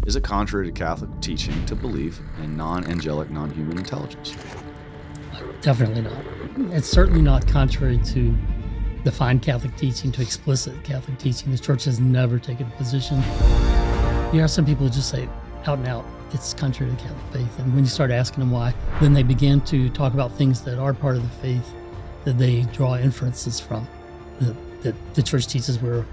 is it contrary to Catholic teaching to believe in non-angelic, non-human intelligence? Definitely not. It's certainly not contrary to defined Catholic teaching, to explicit Catholic teaching. The Church has never taken a position. You have some people who just say out and out, it's contrary to the Catholic faith. And when you start asking them why, then they begin to talk about things that are part of the faith that they draw inferences from, that the Church teaches we're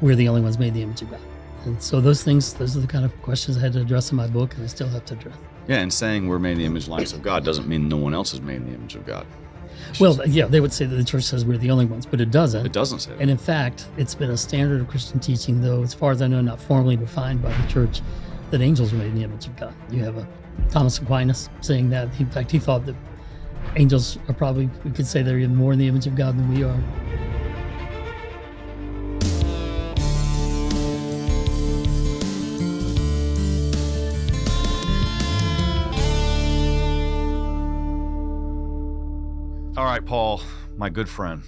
the only ones made in the image of God. And so those are the kind of questions I had to address in my book, and I still have to address. Yeah, and saying we're made in the image and likeness of God doesn't mean no one else is made in the image of God. Well, yeah, they would say that the Church says we're the only ones, but it doesn't. It doesn't say that. And in fact, it's been a standard of Christian teaching, though, as far as I know, not formally defined by the Church, that angels are made in the image of God. You have Thomas Aquinas saying that. In fact, he thought that angels are probably, we could say they're even more in the image of God than we are. All right, Paul, my good friend.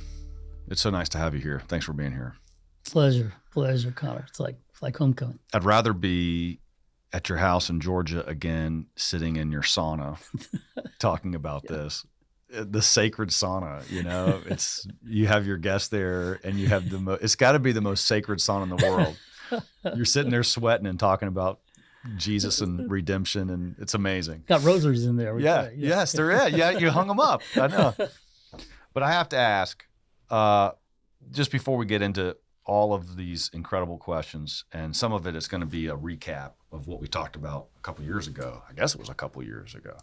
It's so nice to have you here. Thanks for being here. Pleasure, Conor. It's like homecoming. I'd rather be at your house in Georgia again, sitting in your sauna, talking about this. The sacred sauna, you have your guests there, and you have it's got to be the most sacred sauna in the world. You're sitting there sweating and talking about Jesus and redemption, and it's amazing. Got rosaries in there. Yes, there is. Yeah, you hung them up. I know. But I have to ask, just before we get into all of these incredible questions, and some of it is going to be a recap of what we talked about a couple years ago. I guess it was a couple years ago.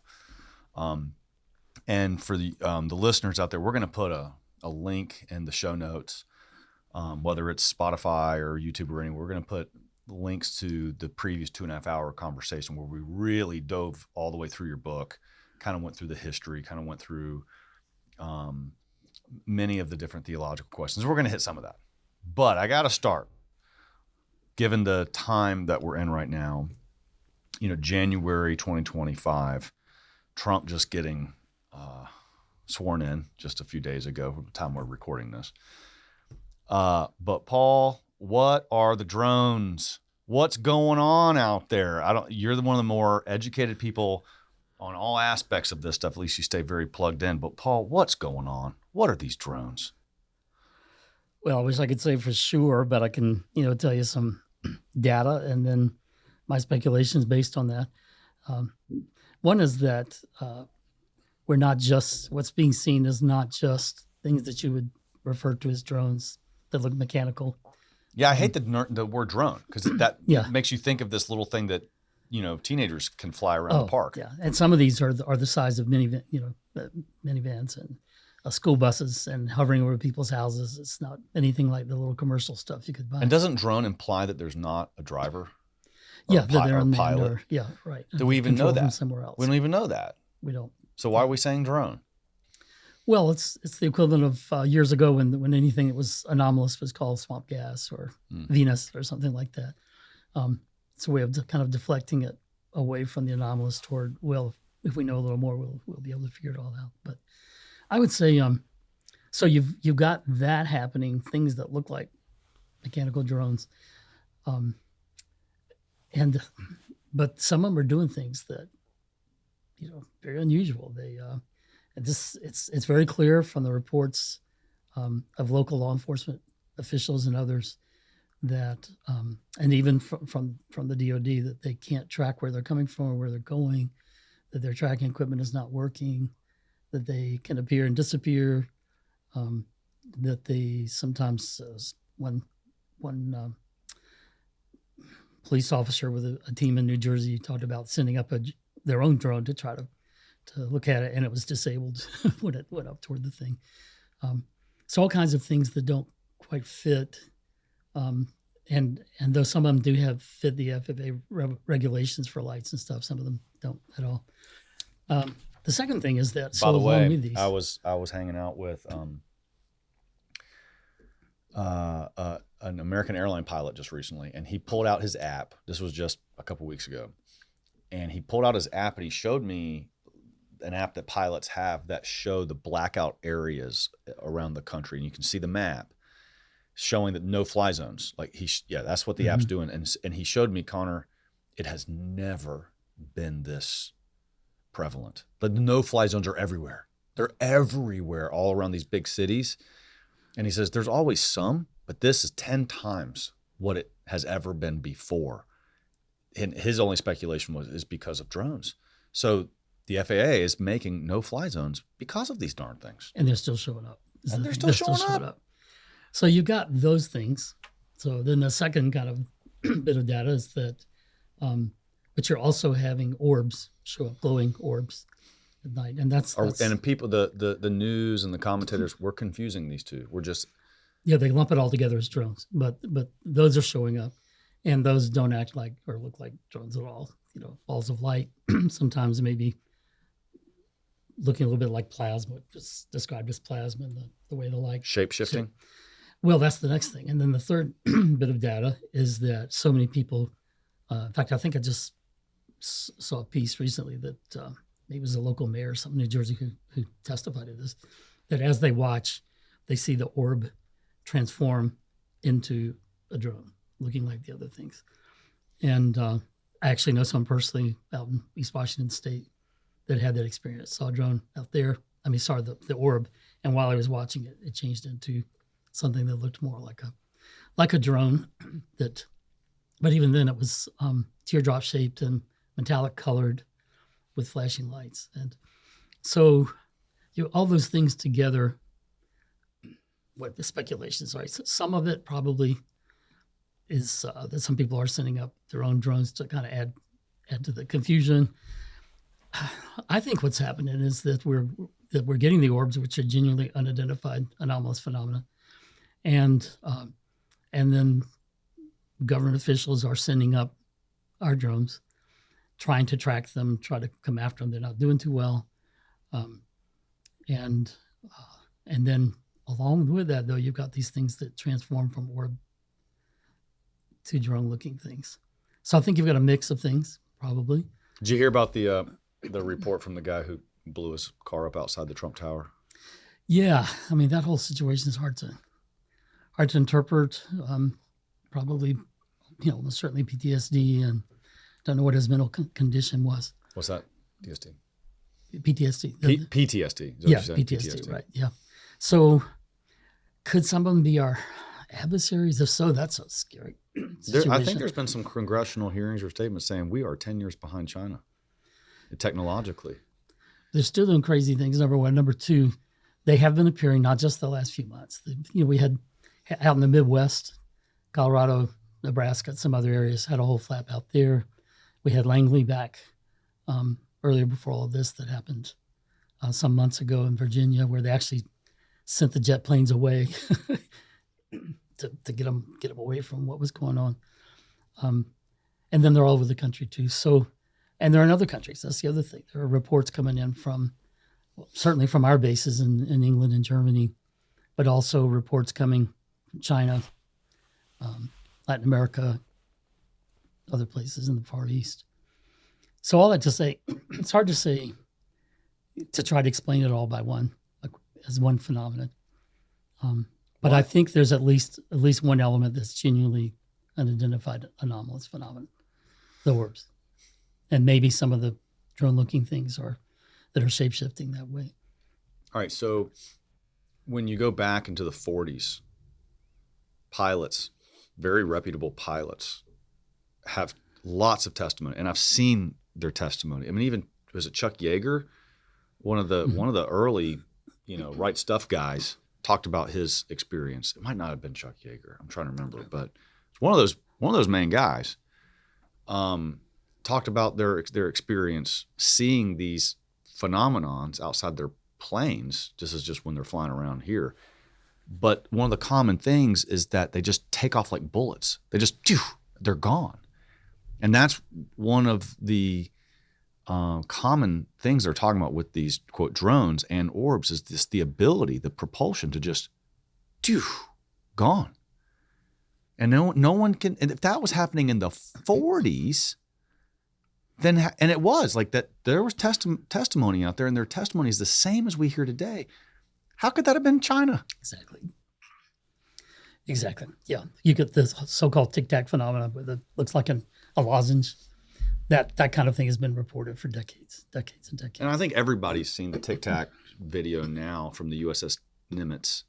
And for the listeners out there, we're going to put a link in the show notes, whether it's Spotify or YouTube or anywhere. We're going to put links to the previous 2.5-hour conversation where we really dove all the way through your book, kind of went through the history, kind of went through many of the different theological questions. We're going to hit some of that. But I got to start, given the time that we're in right now, January 2025, Trump just getting sworn in just a few days ago from the time we're recording this. But Paul, what are the drones? What's going on out there? You're one of the more educated people on all aspects of this stuff. At least you stay very plugged in. But Paul, what's going on? What are these drones? Well, I wish I could say for sure, but I can, tell you some data and then my speculations based on that. One is that we're not just, what's being seen is not just things that you would refer to as drones that look mechanical. Yeah, I hate the word drone because that makes you think of this little thing that, teenagers can fly around the park. Yeah, and some of these are the size of minivans and school buses and hovering over people's houses. It's not anything like the little commercial stuff you could buy. And doesn't drone imply that there's not a driver? Yeah, that they're a pilot. Yeah, right. Do we even know that? Somewhere else. We don't even know that. We don't. So why are we saying drone? Well, it's the equivalent of years ago when anything that was anomalous was called swamp gas or Venus or something like that. It's a way of kind of deflecting it away from the anomalous toward, well, if we know a little more, we'll be able to figure it all out. But I would say, so you've got that happening, things that look like mechanical drones, but some of them are doing things that, very unusual. It's very clear from the reports of local law enforcement officials and others that, and even from the DOD, that they can't track where they're coming from or where they're going, that their tracking equipment is not working, that they can appear and disappear, that they sometimes, one police officer with a team in New Jersey talked about sending up their own drone to try to look at it, and it was disabled when it went up toward the thing. So all kinds of things that don't quite fit. And though some of them do fit the FAA regulations for lights and stuff, some of them don't at all. The second thing is that, by the way, I was hanging out with an American airline pilot just recently, and he pulled out his app. This was just a couple weeks ago, and he pulled out his app and he showed me an app that pilots have that show the blackout areas around the country, and you can see the map showing that no fly zones. Like that's what the app's doing. And he showed me, Conor, it has never been this prevalent. The no-fly zones are everywhere. They're everywhere, all around these big cities. And he says there's always some, but this is 10 times what it has ever been before. And his only speculation is because of drones. So the FAA is making no-fly zones because of these darn things. And they're still showing up. And they're still showing up. So you got those things. So then the second kind of bit of data is that, but you're also having orbs show up, glowing orbs at night, and that's and people, the news and the commentators, we're confusing these two. We're just they lump it all together as drones, but those are showing up, and those don't act like or look like drones at all. Balls of light, sometimes maybe looking a little bit like plasma, just described as plasma, and the way the light shape-shifting. Well, that's the next thing. And then the third bit of data is that so many people, in fact, I think I just saw a piece recently that maybe it was a local mayor or something in New Jersey who testified to this, that as they watch, they see the orb transform into a drone, looking like the other things. And I actually know someone personally out in East Washington State that had that experience, saw a drone out there. I mean, saw the orb, and while I was watching it, it changed into something that looked more like a drone. But even then, it was teardrop shaped and metallic colored with flashing lights. And so all those things together, what the speculations are. So some of it probably is that some people are sending up their own drones to kind of add to the confusion. I think what's happening is that we're getting the orbs, which are genuinely unidentified anomalous phenomena, and then government officials are sending up our drones, trying to track them, try to come after them. They're not doing too well, and then along with that, though, you've got these things that transform from orb to drone-looking things. So I think you've got a mix of things, probably. Did you hear about the report from the guy who blew his car up outside the Trump Tower? Yeah, I mean, that whole situation is hard to interpret. Probably, certainly PTSD, and don't know what his mental condition was. What's that? PTSD. PTSD. PTSD. Yeah, PTSD. Right. Yeah. So, could some of them be our adversaries? If so, that's a scary situation. I think there's been some congressional hearings or statements saying we are 10 years behind China technologically. They're still doing crazy things, number one. Number two, they have been appearing not just the last few months. We had out in the Midwest, Colorado, Nebraska, some other areas had a whole flap out there. We had Langley back earlier before all of this that happened some months ago in Virginia, where they actually sent the jet planes away to get them away from what was going on. And then they're all over the country too. So, and they're in other countries. That's the other thing. There are reports coming in certainly from our bases in England and Germany, but also reports coming from China, Latin America, other places in the Far East. So all that to say, it's hard to say, to try to explain it all as one phenomenon. But I think there's at least one element that's genuinely unidentified anomalous phenomenon, the orbs. And maybe some of the drone-looking things that are shape-shifting that way. All right, so when you go back into the 40s, pilots, very reputable pilots, have lots of testimony, and I've seen their testimony. I mean, even was it Chuck Yeager, one of the early, Right Stuff guys, talked about his experience. It might not have been Chuck Yeager. I'm trying to remember, but it's one of those main guys. Talked about their experience seeing these phenomenons outside their planes. This is just when they're flying around here. But one of the common things is that they just take off like bullets. They're gone. And that's one of the common things they're talking about with these, quote, drones and orbs is the ability, the propulsion to just, gone. And no one can, and if that was happening in the 40s, then, and it was like that, there was testimony out there, and their testimony is the same as we hear today. How could that have been China? Exactly. Yeah. You get this so-called tic-tac phenomenon where it looks like a lozenge. that kind of thing has been reported for decades and decades. And I think everybody's seen the Tic Tac video now from the USS Nimitz.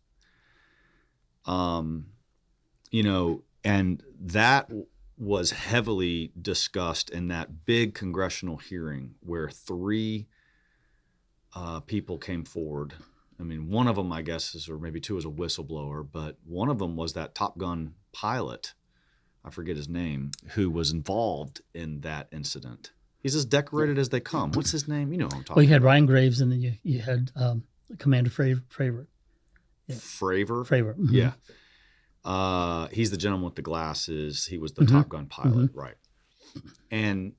And that was heavily discussed in that big congressional hearing where 3 people came forward. I mean, one of them, I guess, or maybe 2 is a whistleblower, but one of them was that Top Gun pilot, I forget his name, who was involved in that incident. He's as decorated as they come. What's his name? You know what I'm talking about. Well, you had Ryan Graves, and then you had Commander Fravor. Yeah. Fravor? Mm-hmm. Yeah. He's the gentleman with the glasses. He was the Top Gun pilot, right? And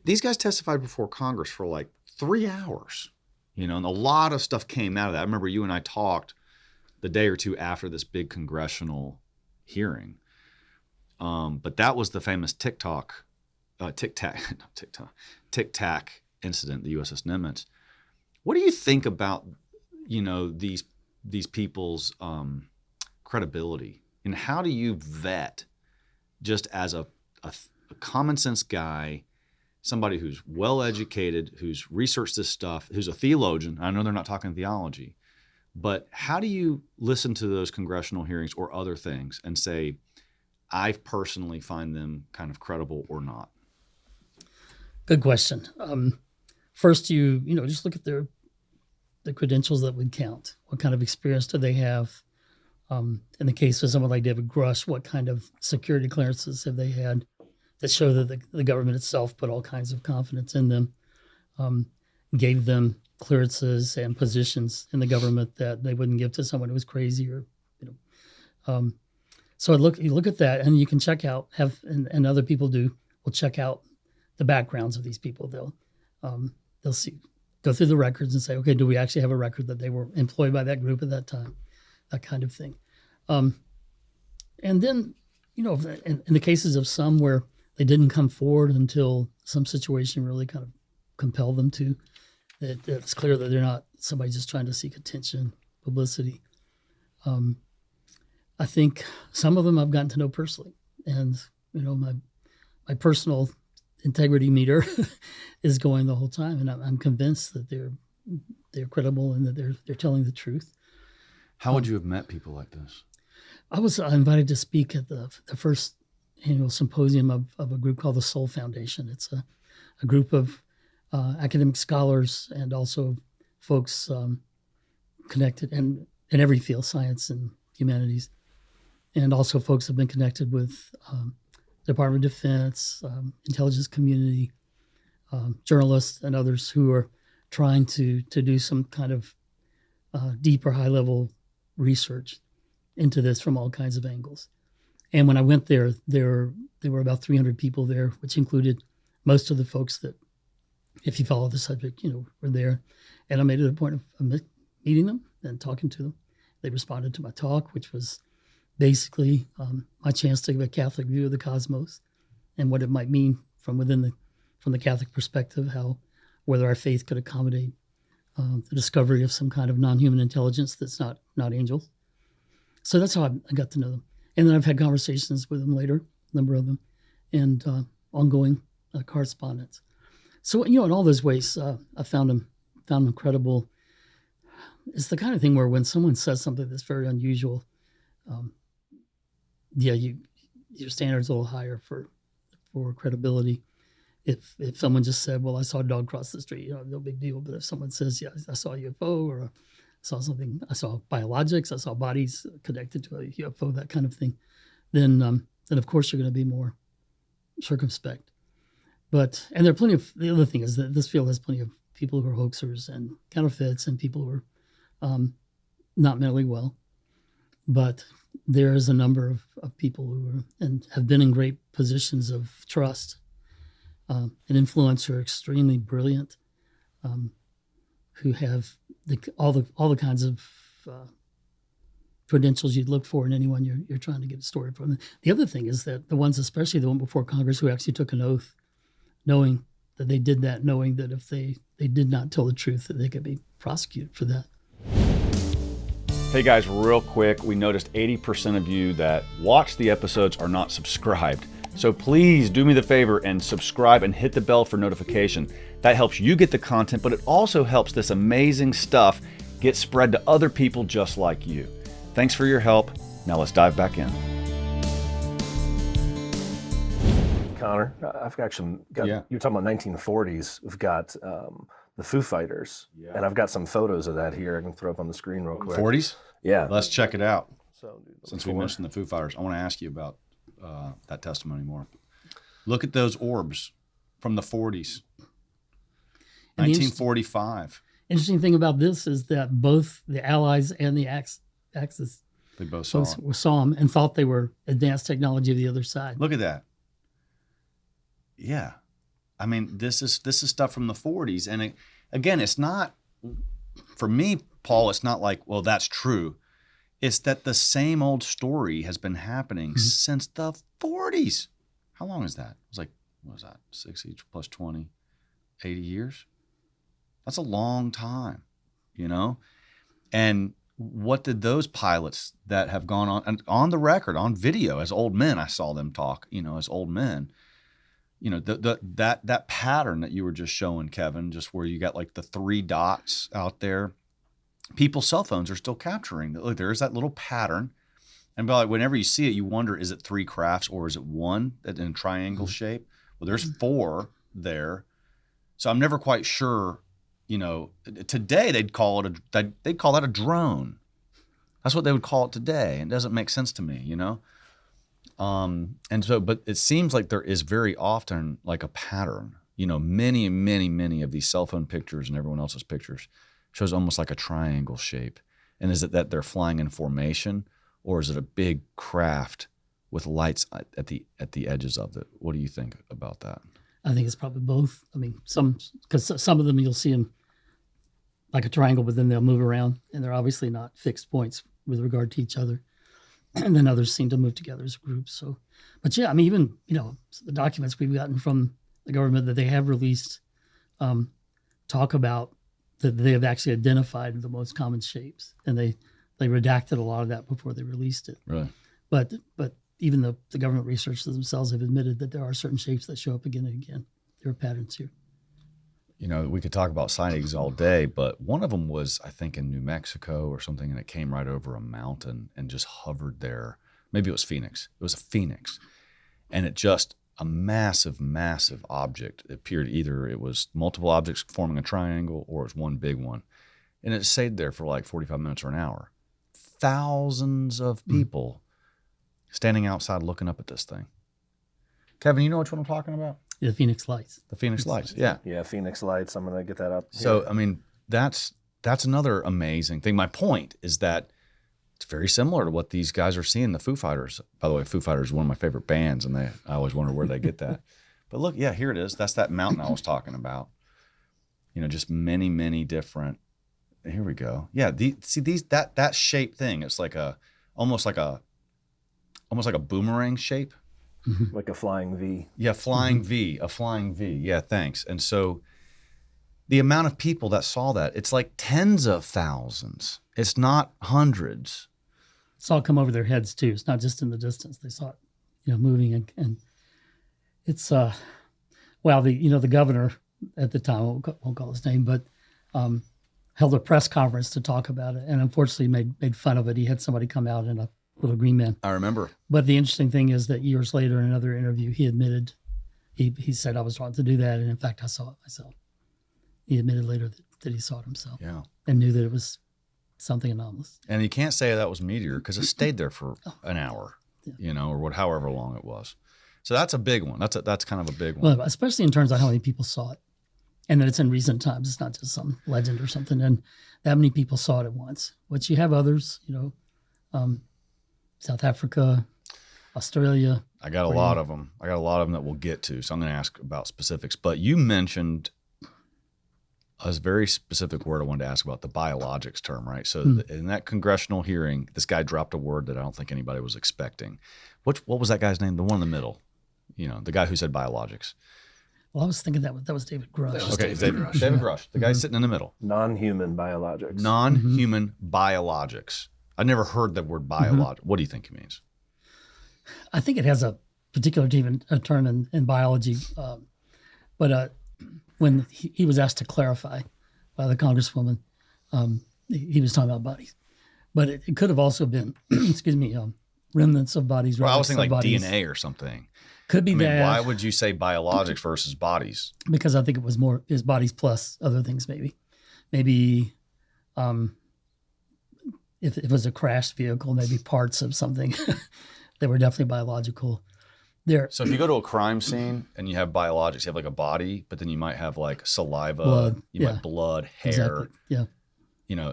these guys testified before Congress for like 3 hours. And a lot of stuff came out of that. I remember you and I talked the day or two after this big congressional hearing. But that was the famous Tic Tac incident, the USS Nimitz. What do you think about, these people's credibility, and how do you vet, just as a common sense guy, somebody who's well educated, who's researched this stuff, who's a theologian? I know they're not talking theology, but how do you listen to those congressional hearings or other things and say, I personally find them kind of credible or not? Good question. First, you just look at the credentials that would count. What kind of experience do they have? In the case of someone like David Grush, what kind of security clearances have they had that show that the government itself put all kinds of confidence in them, gave them clearances and positions in the government that they wouldn't give to someone who was crazy or. So you look at that, and you can check out, and other people will check out the backgrounds of these people. They'll go through the records and say, okay, do we actually have a record that they were employed by that group at that time, that kind of thing. And then, in the cases of some where they didn't come forward until some situation really kind of compelled them to, it's clear that they're not somebody just trying to seek attention, publicity. I think some of them I've gotten to know personally, and my personal integrity meter is going the whole time, and I'm convinced that they're credible and that they're telling the truth. How would you have met people like this? I was invited to speak at the first annual symposium of a group called the Soul Foundation. It's a group of academic scholars and also folks connected in every field, science and humanities, and also folks have been connected with Department of Defense, intelligence community, journalists, and others who are trying to do some kind of deep or high-level research into this from all kinds of angles. And when I went there were about 300 people there, which included most of the folks that, if you follow the subject, were there. And I made it a point of meeting them and talking to them. They responded to my talk, which was basically my chance to give a Catholic view of the cosmos and what it might mean from the Catholic perspective, whether our faith could accommodate the discovery of some kind of non-human intelligence that's not angels. So that's how I got to know them. And then I've had conversations with them later, a number of them, and ongoing correspondence. So, in all those ways, I found them credible. It's the kind of thing where when someone says something that's very unusual, your standard's a little higher for credibility. If someone just said, well, I saw a dog cross the street, no big deal. But if someone says, yeah, I saw a UFO, or I saw something, I saw biologics, I saw bodies connected to a UFO, that kind of thing, then of course you're going to be more circumspect. And there are plenty of, the other thing is that this field has plenty of people who are hoaxers and counterfeits and people who are not mentally well. But there is a number of people who are and have been in great positions of trust and influence, who are extremely brilliant, who have all the kinds of credentials you'd look for in anyone you're trying to get a story from. The other thing is that the ones, especially the one before Congress, who actually took an oath, knowing that they did that, knowing that if they did not tell the truth, that they could be prosecuted for that. Hey guys, real quick, we noticed 80% of you that watch the episodes are not subscribed. So please do me the favor and subscribe and hit the bell for notification. That helps you get the content, but it also helps this amazing stuff get spread to other people just like you. Thanks for your help. Now let's dive back in. Conor, I've actually got, Yeah. you're talking about 1940s. We've got the Foo Fighters, Yeah. and I've got some photos of that here. I can throw up on the screen real quick. 40s? Yeah. Let's check it out. So, dude, Since we mentioned the Foo Fighters, I want to ask you about that testimony more. Look at those orbs from the 40s. And the 1945. Interesting thing about this is that both the Allies and the Axis They both saw folks it. saw them and thought they were advanced technology of the other side. Look at that. Yeah. I mean, this is stuff from the 40s. And again, it's not, for me, Paul, it's not like, well, that's true. It's that the same old story has been happening since the 40s. How long is that? It was like, what was that? 60 plus 20, 80 years? That's a long time, you know? And what did those pilots that have gone on, and on the record, on video, as old men, I saw them talk, you know, as old men, you know, that pattern that you were just showing, Kevin, just where you got like the 3 dots out there, people's cell phones are still capturing. Look, there's that little pattern. And like, whenever you see it, you wonder, is it 3 crafts or is it one in a triangle shape? Well, there's 4 there. So I'm never quite sure, you know, today they'd call that a drone. That's what they would call it today. It doesn't make sense to me, you know? And so, but it seems like there is very often like a pattern, you know, many of these cell phone pictures and everyone else's pictures shows almost like a triangle shape. And is it that they're flying in formation, or is it a big craft with lights at the edges of it? What do you think about that? I think it's probably both. I mean, because some of them you'll see them like a triangle, but then they'll move around, and they're obviously not fixed points with regard to each other. And then others seem to move together as groups. So, but yeah, I mean, even, you know, the documents we've gotten from the government that they have released talk about that they have actually identified the most common shapes, and they redacted a lot of that before they released it. Really? But even the government researchers themselves have admitted that there are certain shapes that show up again and again. There are patterns here. You know, we could talk about sightings all day, but one of them was, I think, in New Mexico or something, and it came right over a mountain and just hovered there. Maybe it was Phoenix. It was a phoenix. And it just, a massive object. It appeared either it was multiple objects forming a triangle or it was one big one. And it stayed there for like 45 minutes or an hour. Thousands of people standing outside looking up at this thing. Kevin, you know which one I'm talking about? The Phoenix Lights. The Phoenix Lights, yeah. Yeah, Phoenix Lights. I'm going to get that up. So, I mean, that's another amazing thing. My point is that it's very similar to what these guys are seeing, the Foo Fighters. By the way, Foo Fighters is one of my favorite bands, and I always wonder where they get that. But look, yeah, here it is. That's that mountain I was talking about. You know, just many different. Here we go. Yeah, that shape thing. It's like almost like a boomerang shape. Like a flying V. Yeah, flying V, a flying V. Yeah, thanks. And so the amount of people that saw that, it's like tens of thousands. It's not hundreds. Saw it come over their heads too. It's not just in the distance. They saw it, you know, moving and it's well, the governor at the time, won't call his name, but held a press conference to talk about it, and unfortunately made fun of it. He had somebody come out in a little green man. I remember. But the interesting thing is that years later, in another interview, he admitted he said, I was wrong to do that, and in fact, I saw it myself. He admitted later that he saw it himself. Yeah. And knew that it was something anomalous. And you can't say that was meteor because it stayed there for an hour, you know, or however long it was. So that's a big one. That's kind of a big one. Well, especially in terms of how many people saw it, and that it's in recent times. It's not just some legend or something. And that many people saw it at once. But you have others, you know, South Africa, Australia. I got a lot of them. That we'll get to. So I'm going to ask about specifics. But you mentioned a very specific word I wanted to ask about, the biologics term, right? So in that congressional hearing, this guy dropped a word that I don't think anybody was expecting. What was that guy's name? The one in the middle, you know, the guy who said biologics. Well, I was thinking that was David Grush. Okay, David Grush, the guy sitting in the middle. Non-human biologics. Non-human biologics. I never heard the word biologic. What do you think it means? I think it has particular term in biology, but when he was asked to clarify by the congresswoman, he was talking about bodies, but it could have also been, excuse me, remnants of bodies. Well, I was thinking like bodies. DNA or something. Could be that. Why would you say biologics versus bodies? Because I think it was more is bodies plus other things. Maybe, if it was a crashed vehicle, maybe parts of something that were definitely biological. So if you go to a crime scene and you have biologics, you have like a body, but then you might have like saliva, blood, might blood, hair. Exactly. Yeah.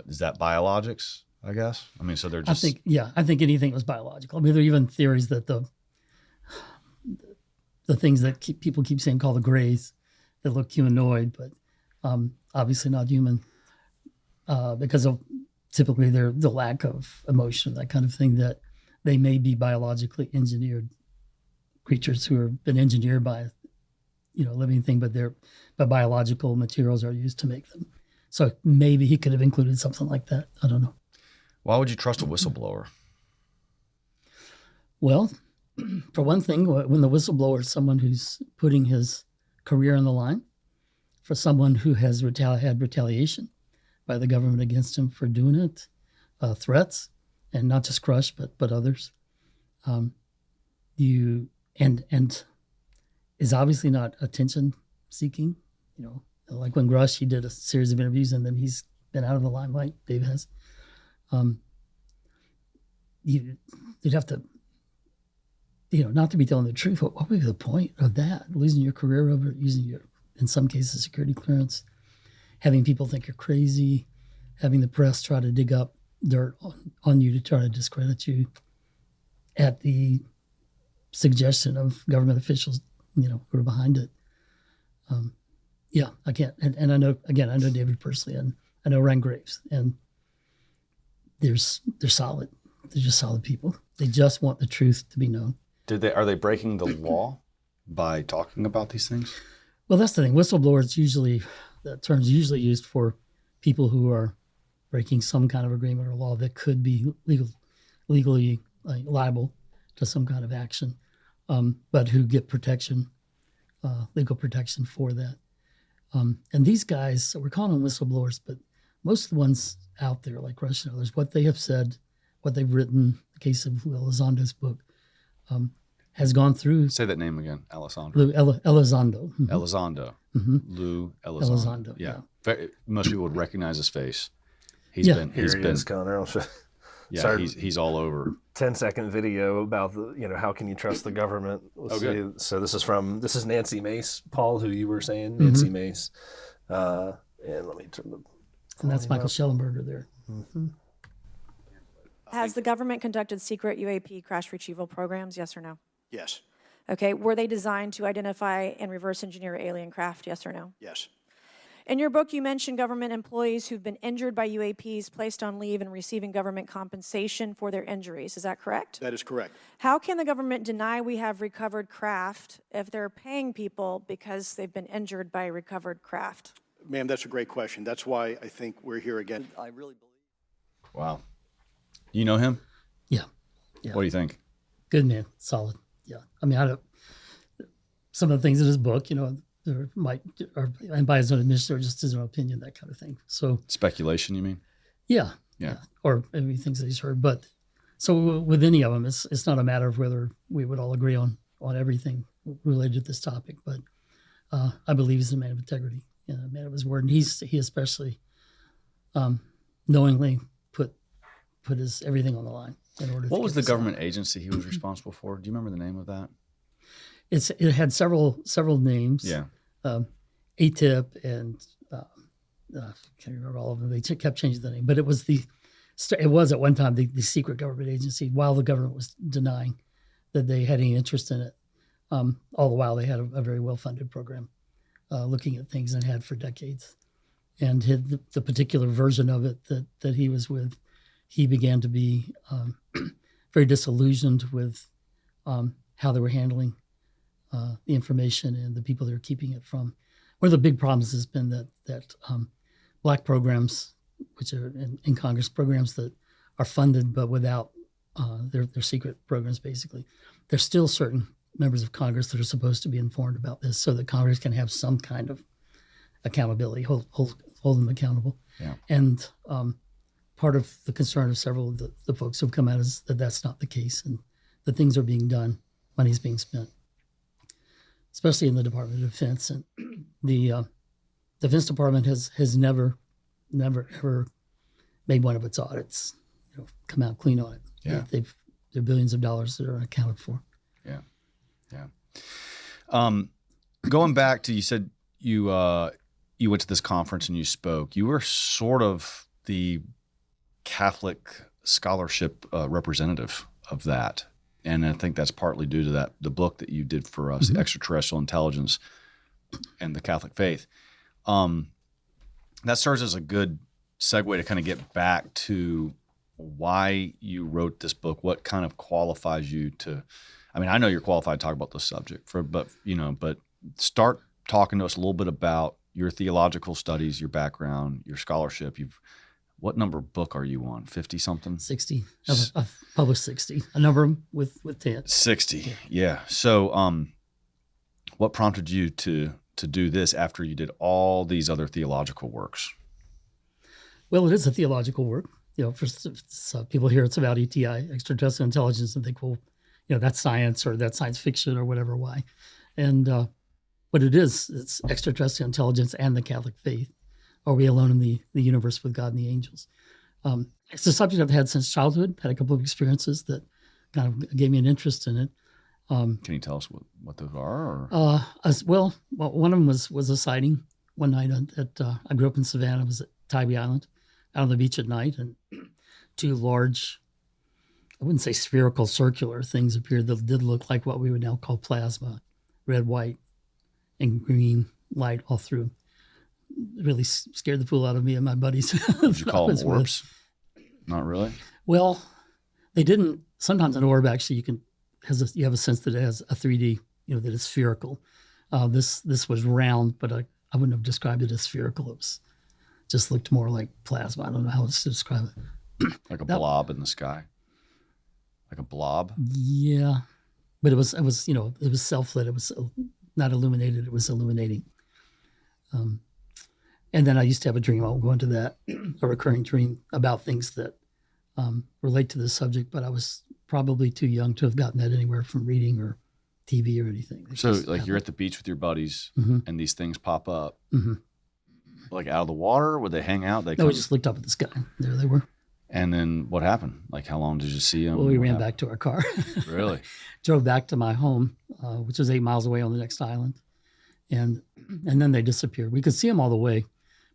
Is that biologics? I guess. So they're just. I think anything was biological. There are even theories that the things that people keep saying called the grays that look humanoid, but obviously not human because of typically the lack of emotion, that kind of thing, that they may be biologically engineered creatures who have been engineered by a living thing, but biological materials are used to make them. So maybe he could have included something like that. I don't know. Why would you trust a whistleblower? Well, for one thing, when the whistleblower is someone who's putting his career on the line, for someone who has had retaliation by the government against him for doing it, threats, and not just Crush, but others, and is obviously not attention seeking. Like when Grush, he did a series of interviews and then he's been out of the limelight. Dave has. You'd have to, not to be telling the truth. What would be the point of that? Losing your career over using your, in some cases, security clearance, having people think you're crazy, having the press try to dig up dirt on you to try to discredit you at the suggestion of government officials, who are behind it. Yeah, I can't. And I know David personally, and I know Ryan Graves, and they're solid. They're just solid people. They just want the truth to be known. Are they breaking the law by talking about these things? Well, that's the thing. Whistleblowers that term's usually used for people who are breaking some kind of agreement or law that could be legally liable to some kind of action, but who get protection, legal protection for that. And these guys, we're calling them whistleblowers, but most of the ones out there, like Rush and others, what they have said, what they've written, the case of Lou Elizondo's book, has gone through. Say that name again, Elizondo. Lou Elizondo. Mm-hmm. Elizondo. Mm-hmm. Lou Elizondo. Yeah. Most people would recognize his face. Here he is, Conor. Yeah, Sorry. he's all over. 10-second video about how can you trust the government? See. So this is Nancy Mace, Paul, who you were saying, Nancy Mace. And let me turn the. And that's Michael Schellenberger there. Mm-hmm. Has the government conducted secret UAP crash retrieval programs, yes or no? Yes. Okay, were they designed to identify and reverse engineer alien craft, yes or no? Yes. In your book, you mentioned government employees who've been injured by UAPs placed on leave and receiving government compensation for their injuries. Is that correct? That is correct. How can the government deny we have recovered craft if they're paying people because they've been injured by recovered craft? Ma'am, that's a great question. That's why I think we're here again. I really believe. Wow. You know him? Yeah. What do you think? Good man. Solid. Yeah. Some of the things in his book, there might, and by his own admission, or just his own opinion, that kind of thing. So speculation, you mean? Yeah. Yeah. Or maybe things that he's heard. But so with any of them, it's not a matter of whether we would all agree on everything related to this topic. But I believe he's a man of integrity and a man of his word. And he especially knowingly put his everything on the line in order. What was the government agency he was responsible for? Do you remember the name of that? It had several names. Yeah. ATIP and I can't remember all of them. They kept changing the name, but it was at one time the secret government agency, while the government was denying that they had any interest in it. All the while they had a very well-funded program looking at things and had for decades. And the particular version of it that he was with, he began to be very disillusioned with how they were handling the information and the people they were keeping it from. One of the big problems has been that black programs, which are in Congress, programs that are funded but without they're secret programs basically. There's still certain members of Congress that are supposed to be informed about this, so that Congress can have some kind of accountability, hold them accountable. Yeah. And part of the concern of several of the folks who have come out is that that's not the case, and that things are being done, money's being spent, especially in the Department of Defense. And the Defense Department has never ever made one of its audits, come out clean on it. Yeah. There are billions of dollars that are unaccounted for. Yeah. Going back to, you said you went to this conference and you spoke. You were sort of the Catholic scholarship representative of that, and I think that's partly due to the book that you did for us, Mm-hmm. Extraterrestrial Intelligence and the Catholic Faith. That serves as a good segue to kind of get back to why you wrote this book. What kind of qualifies you to? I mean, I know you're qualified to talk about this subject, but start talking to us a little bit about your theological studies, your background, your scholarship. What number book are you on? 50 something? 60. I've published 60. A number of them with 10. 60. Yeah. So, what prompted you to do this after you did all these other theological works? Well, it is a theological work. For people hear it's about ETI, extraterrestrial intelligence, and think, well, that's science or that's science fiction or whatever. Why? And but it's extraterrestrial intelligence and the Catholic faith. Are we alone in the universe with God and the angels? It's a subject I've had since childhood. Had a couple of experiences that kind of gave me an interest in it. Can you tell us what those are? Or? Well, one of them was a sighting one night I grew up in Savannah. I was at Tybee Island, out on the beach at night, and two large, I wouldn't say spherical, circular things appeared that did look like what we would now call plasma, red, white, and green light all through. It really scared the fool out of me and my buddies. Did you call them orbs? Not really? Well, they didn't. Sometimes an orb actually you have a sense that it has a 3D, that it's spherical. This was round, but I wouldn't have described it as spherical. It just looked more like plasma. I don't know how else to describe it. Like a blob in the sky? Like a blob? Yeah. But it was self-lit. It was not illuminated. It was illuminating. And then I used to have a dream. I'll go into that, a recurring dream about things that relate to this subject, but I was probably too young to have gotten that anywhere from reading or TV or anything. So you're at the beach with your buddies and these things pop up, like out of the water? Would they hang out? No, we just looked up at the sky. There they were. And then what happened? Like, how long did you see them? Well, we ran back to our car. Really? Drove back to my home, which was 8 miles away on the next island. And then they disappeared. We could see them all the way.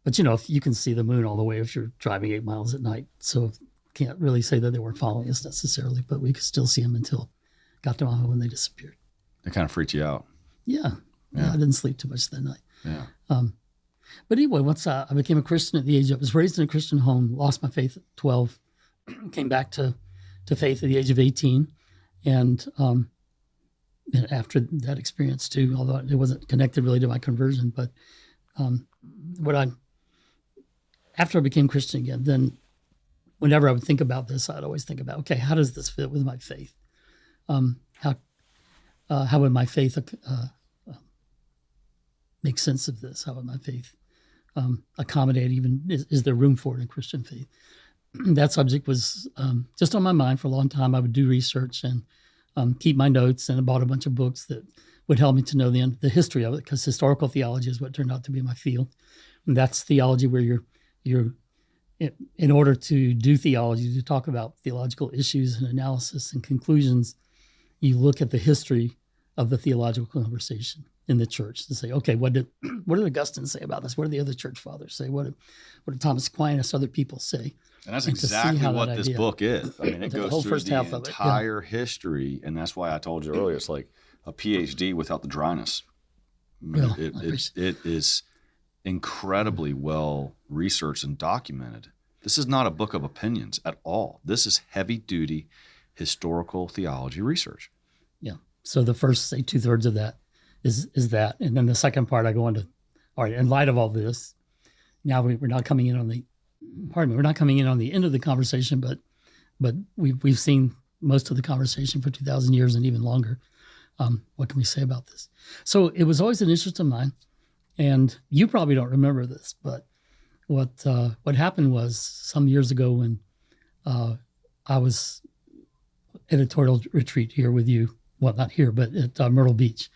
But, if you can see the moon all the way if you're driving 8 miles at night. So can't really say that they weren't following us necessarily, but we could still see them until got to my home and they disappeared. They kind of freaked you out. Yeah. I didn't sleep too much that night. Yeah. But anyway, once I became a Christian at the age I was raised in a Christian home, lost my faith at 12, came back to faith at the age of 18. And after that experience too, although it wasn't connected really to my conversion, but after I became Christian again, then whenever I would think about this, I'd always think about, okay, how does this fit with my faith? How would my faith make sense of this? How would my faith accommodate even, is there room for it in Christian faith? That subject was just on my mind for a long time. I would do research and keep my notes, and I bought a bunch of books that would help me to know the history of it, because historical theology is what turned out to be my field. And that's theology where you're in order to do theology, to talk about theological issues and analysis and conclusions, you look at the history of the theological conversation in the church to say, okay, what did Augustine say about this? What did the other church fathers say? What did Thomas Aquinas, other people say? And that's exactly what this book is. I mean, it goes through the entire history, and that's why I told you earlier, it's like a PhD without the dryness. I mean, it is incredibly well researched and documented. This is not a book of opinions at all. This is heavy-duty historical theology research. Yeah. So the first, say, 2/3 of that is that, and then the second part I go into. All right. In light of all this, now we're not coming in on the. We're not coming in on the end of the conversation, but we've seen most of the conversation for 2,000 years and even longer. What can we say about this? So it was always an interest of mine. And you probably don't remember this, but what happened was some years ago when I was editorial retreat here with you, well, not here, but at Myrtle Beach.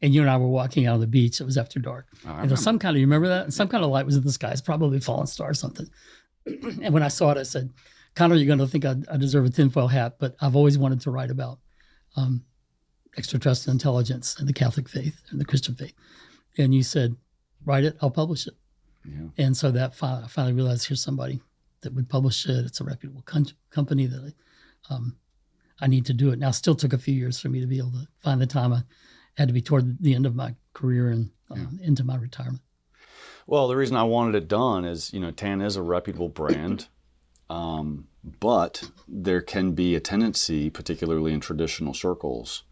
And you and I were walking out on the beach. It was after dark. And there was some kind of, you remember that? And some kind of light was in the sky. It's probably a fallen star or something. And when I saw it, I said, Conor, you're going to think I deserve a tinfoil hat, but I've always wanted to write about extraterrestrial intelligence and the Catholic faith and the Christian faith. And you said, write it, I'll publish it. Yeah. And so that I finally realized here's somebody that would publish it. It's a reputable company that I need to do it. Now, it still took a few years for me to be able to find the time. I had to be toward the end of my career and into my retirement. Well, the reason I wanted it done is, TAN is a reputable brand, but there can be a tendency, particularly in traditional circles,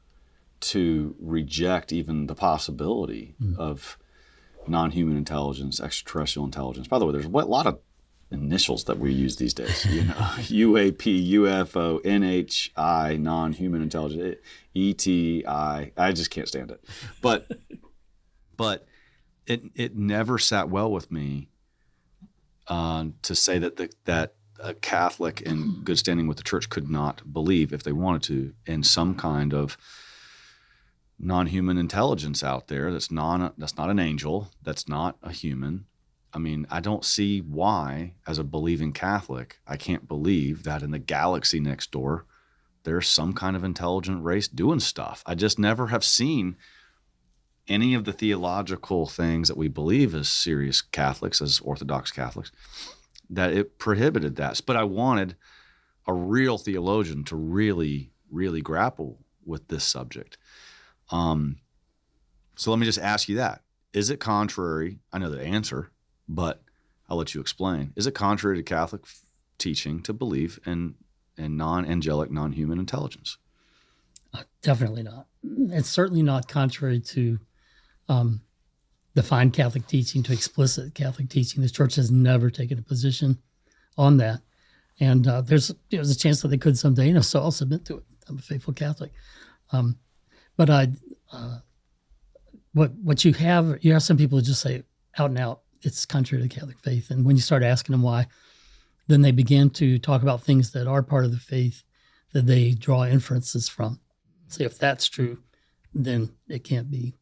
to reject even the possibility of non-human intelligence, extraterrestrial intelligence. By the way, there's a lot of initials that we use these days. UAP, UFO, NHI, non-human intelligence, ETI. I just can't stand it. But it never sat well with me to say that a Catholic in good standing with the church could not believe, if they wanted to, in some kind of non-human intelligence out there that's not an angel, that's not a human. I mean, I don't see why, as a believing Catholic, I can't believe that in the galaxy next door, there's some kind of intelligent race doing stuff. I just never have seen any of the theological things that we believe as serious Catholics, as Orthodox Catholics, that it prohibited that. But I wanted a real theologian to really, really grapple with this subject. So let me just ask you that. Is it contrary? I know the answer, but I'll let you explain. Is it contrary to Catholic teaching to believe in non-angelic, non-human intelligence? Definitely not. It's certainly not contrary to defined Catholic teaching, to explicit Catholic teaching. The church has never taken a position on that. And there's a chance that they could someday, so I'll submit to it. I'm a faithful Catholic. But what you have some people who just say out and out, it's contrary to the Catholic faith. And when you start asking them why, then they begin to talk about things that are part of the faith that they draw inferences from. So if that's true, then it can't be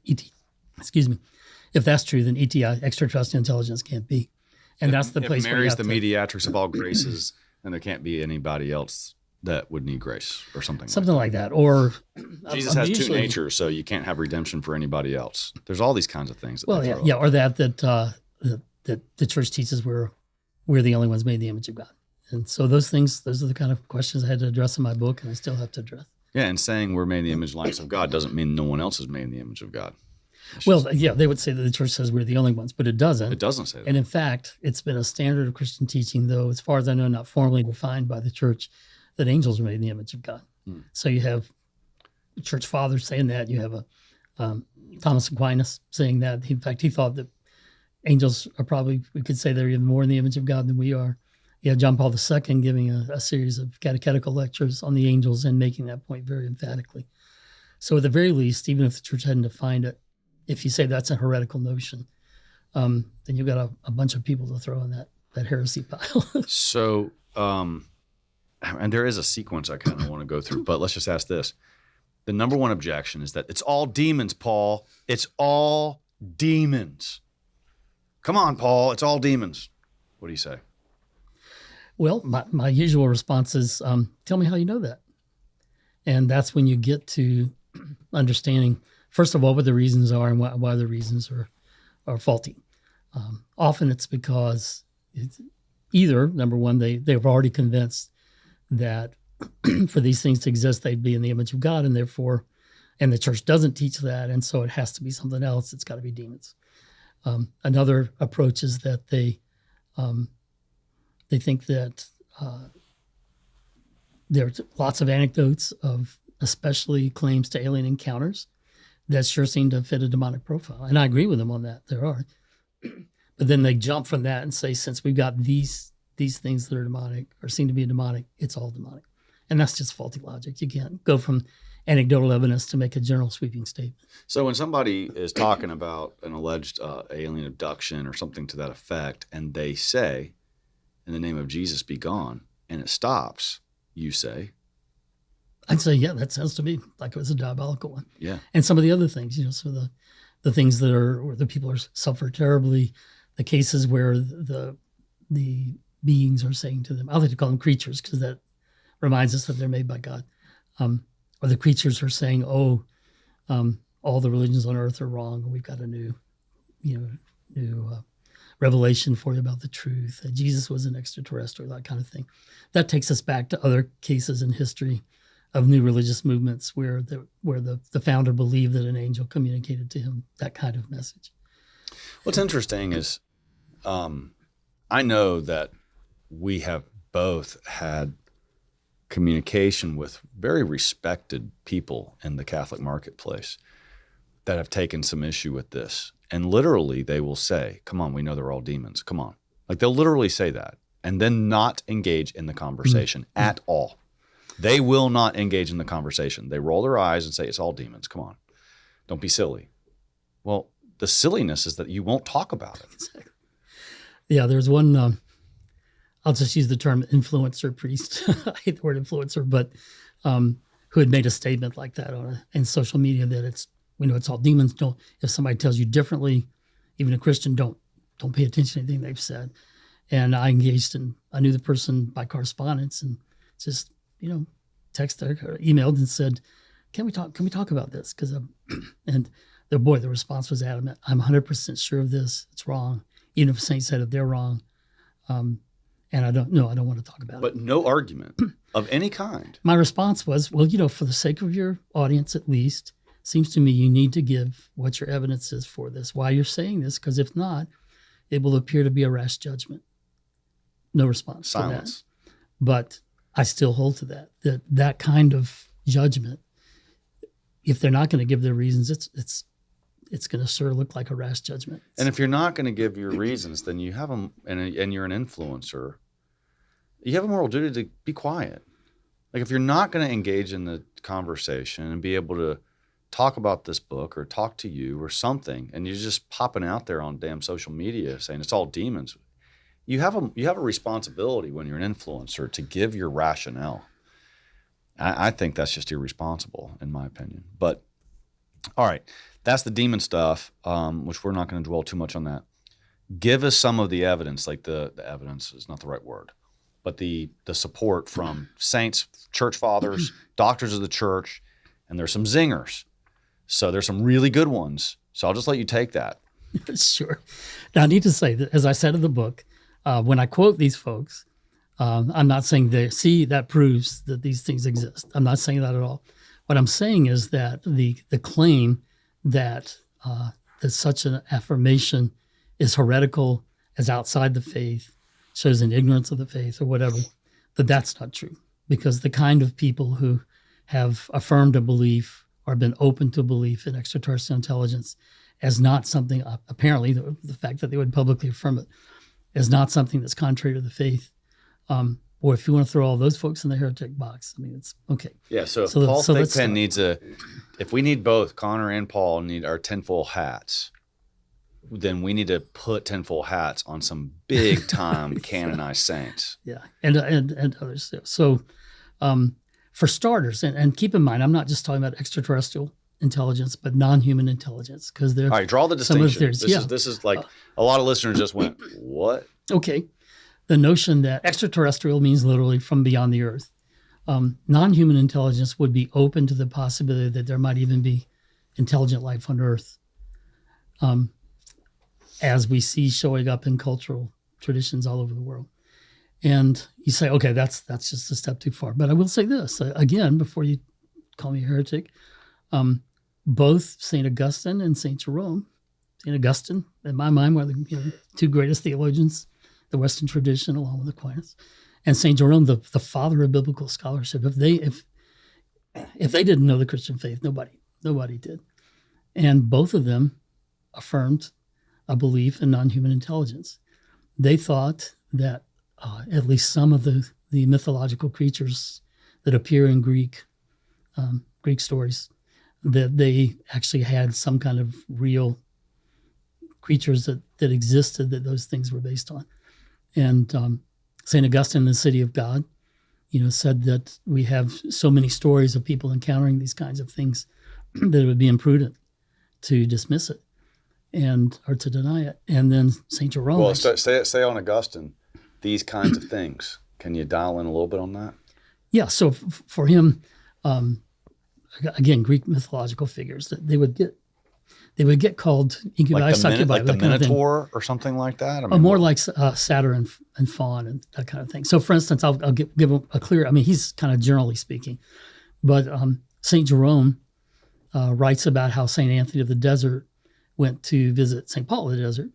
ET. Excuse me. If that's true, then ETI, extraterrestrial intelligence, can't be. And that's the place where Mary's the mediatrix of all graces, and there can't be anybody else that would need grace or something like that. Or Jesus has two natures, so you can't have redemption for anybody else. There's all these kinds of things. Or that the church teaches we're the only ones made in the image of God. And so those are the kind of questions I had to address in my book, and I still have to address. Yeah, and saying we're made in the image and likeness of God doesn't mean no one else is made in the image of God. They would say that the church says we're the only ones, but it doesn't. It doesn't say that. And in fact, it's been a standard of Christian teaching, though, as far as I know, not formally defined by the church, that angels are made in the image of God. So you have church fathers saying that. You have Thomas Aquinas saying that. In fact, he thought that angels are probably, we could say they're even more in the image of God than we are. You have John Paul II giving a series of catechetical lectures on the angels and making that point very emphatically. So at the very least, even if the church hadn't defined it, if you say that's a heretical notion, then you've got a bunch of people to throw in that heresy pile. So, and there is a sequence I kind of want to go through, but let's just ask this. The number one objection is that it's all demons, Paul. It's all demons. Come on, Paul. It's all demons. What do you say? Well, my usual response is, tell me how you know that. And that's when you get to understanding, first of all, what the reasons are and why the reasons are faulty. Often it's because either, number one, they're already convinced that for these things to exist, they'd be in the image of God, and therefore, and the church doesn't teach that, and so it has to be something else. It's got to be demons. Another approach is that they think that there's lots of anecdotes of especially claims to alien encounters that sure seem to fit a demonic profile. And I agree with them on that. There are. But then they jump from that and say, since we've got these things that are demonic or seem to be demonic, it's all demonic. And that's just faulty logic. You can't go from anecdotal evidence to make a general sweeping statement. So when somebody is talking about an alleged alien abduction or something to that effect, and they say, in the name of Jesus, be gone, and it stops, you say, I'd say, yeah, that sounds to me like it was a diabolical one. yeah. And some of the other things, some of the things that are where the people suffer terribly, the cases where the beings are saying to them, I like to call them creatures because that reminds us that they're made by God. Or the creatures are saying, all the religions on earth are wrong. We've got a new revelation for you about the truth. That Jesus was an extraterrestrial, that kind of thing. That takes us back to other cases in history of new religious movements where the founder believed that an angel communicated to him that kind of message. What's interesting is I know that we have both had communication with very respected people in the Catholic marketplace that have taken some issue with this. And literally they will say, come on, we know they're all demons. Come on. Like they'll literally say that and then not engage in the conversation at all. They will not engage in the conversation. They roll their eyes and say, it's all demons. Come on. Don't be silly. Well, the silliness is that you won't talk about it. Exactly. Yeah, there's one, I'll just use the term influencer priest. I hate the word influencer, but who had made a statement like that in social media that we know it's all demons. If somebody tells you differently, even a Christian, don't pay attention to anything they've said. And I knew the person by correspondence and just, texted or emailed and said, can we talk about this? And the response was adamant. I'm 100% sure of this. It's wrong. Even if a saint said it, they're wrong. And I don't want to talk about it. But no argument of any kind. My response was, well, for the sake of your audience at least, seems to me you need to give what your evidence is for this, why you're saying this, because if not, it will appear to be a rash judgment. No response. Silence. To that. But I still hold to that kind of judgment, if they're not going to give their reasons, it's going to sure look like a rash judgment. And if you're not going to give your reasons, then you have them, and you're an influencer, you have a moral duty to be quiet. Like if you're not going to engage in the conversation and be able to talk about this book or talk to you or something, and you're just popping out there on damn social media saying it's all demons, you have a responsibility when you're an influencer to give your rationale. I think that's just irresponsible, in my opinion. But all right, that's the demon stuff, which we're not going to dwell too much on that. Give us some of the evidence, like the evidence is not the right word, but the support from saints, church fathers, doctors of the church, and there's some zingers. So there's some really good ones. So I'll just let you take that. Sure. Now I need to say that, as I said in the book, when I quote these folks, I'm not saying that proves that these things exist. I'm not saying that at all. What I'm saying is that the claim that such an affirmation is heretical, is outside the faith, shows an ignorance of the faith or whatever, that's not true. Because the kind of people who have affirmed a belief or been open to belief in extraterrestrial intelligence as not something, apparently the fact that they would publicly affirm it, is not something that's contrary to the faith. Or if you want to throw all those folks in the heretic box, I mean, it's okay. Yeah, so Paul Thigpen needs if we need both, Conor and Paul need our tinfoil hats, then we need to put tinfoil hats on some big time canonized saints. Yeah, and others. So for starters, and keep in mind, I'm not just talking about extraterrestrial intelligence, but non-human intelligence, because there. All right, draw the distinction. This is like a lot of listeners just went, what? Okay. The notion that extraterrestrial means literally from beyond the earth. Non-human intelligence would be open to the possibility that there might even be intelligent life on earth, as we see showing up in cultural traditions all over the world. And you say, okay, that's just a step too far. But I will say this, again, before you call me a heretic, both St. Augustine and St. Jerome, St. Augustine, in my mind, one of the two greatest theologians, the Western tradition, along with Aquinas, and St. Jerome, the father of biblical scholarship. If they didn't know the Christian faith, nobody did. And both of them affirmed a belief in non-human intelligence. They thought that at least some of the mythological creatures that appear in Greek Greek stories, that they actually had some kind of real creatures that existed that those things were based on. And St. Augustine in the City of God, said that we have so many stories of people encountering these kinds of things that it would be imprudent to dismiss it or to deny it. And then St. Jerome. Well, say on Augustine, these kinds of things. Can you dial in a little bit on that? Yeah. So for him, again, Greek mythological figures, that they would get called incubi, succubi, like the Minotaur or something like that. More like Satyr and Faun and that kind of thing. So, for instance, I'll give him a clear. I mean, he's kind of generally speaking, but Saint Jerome writes about how Saint Anthony of the Desert went to visit Saint Paul of the Desert,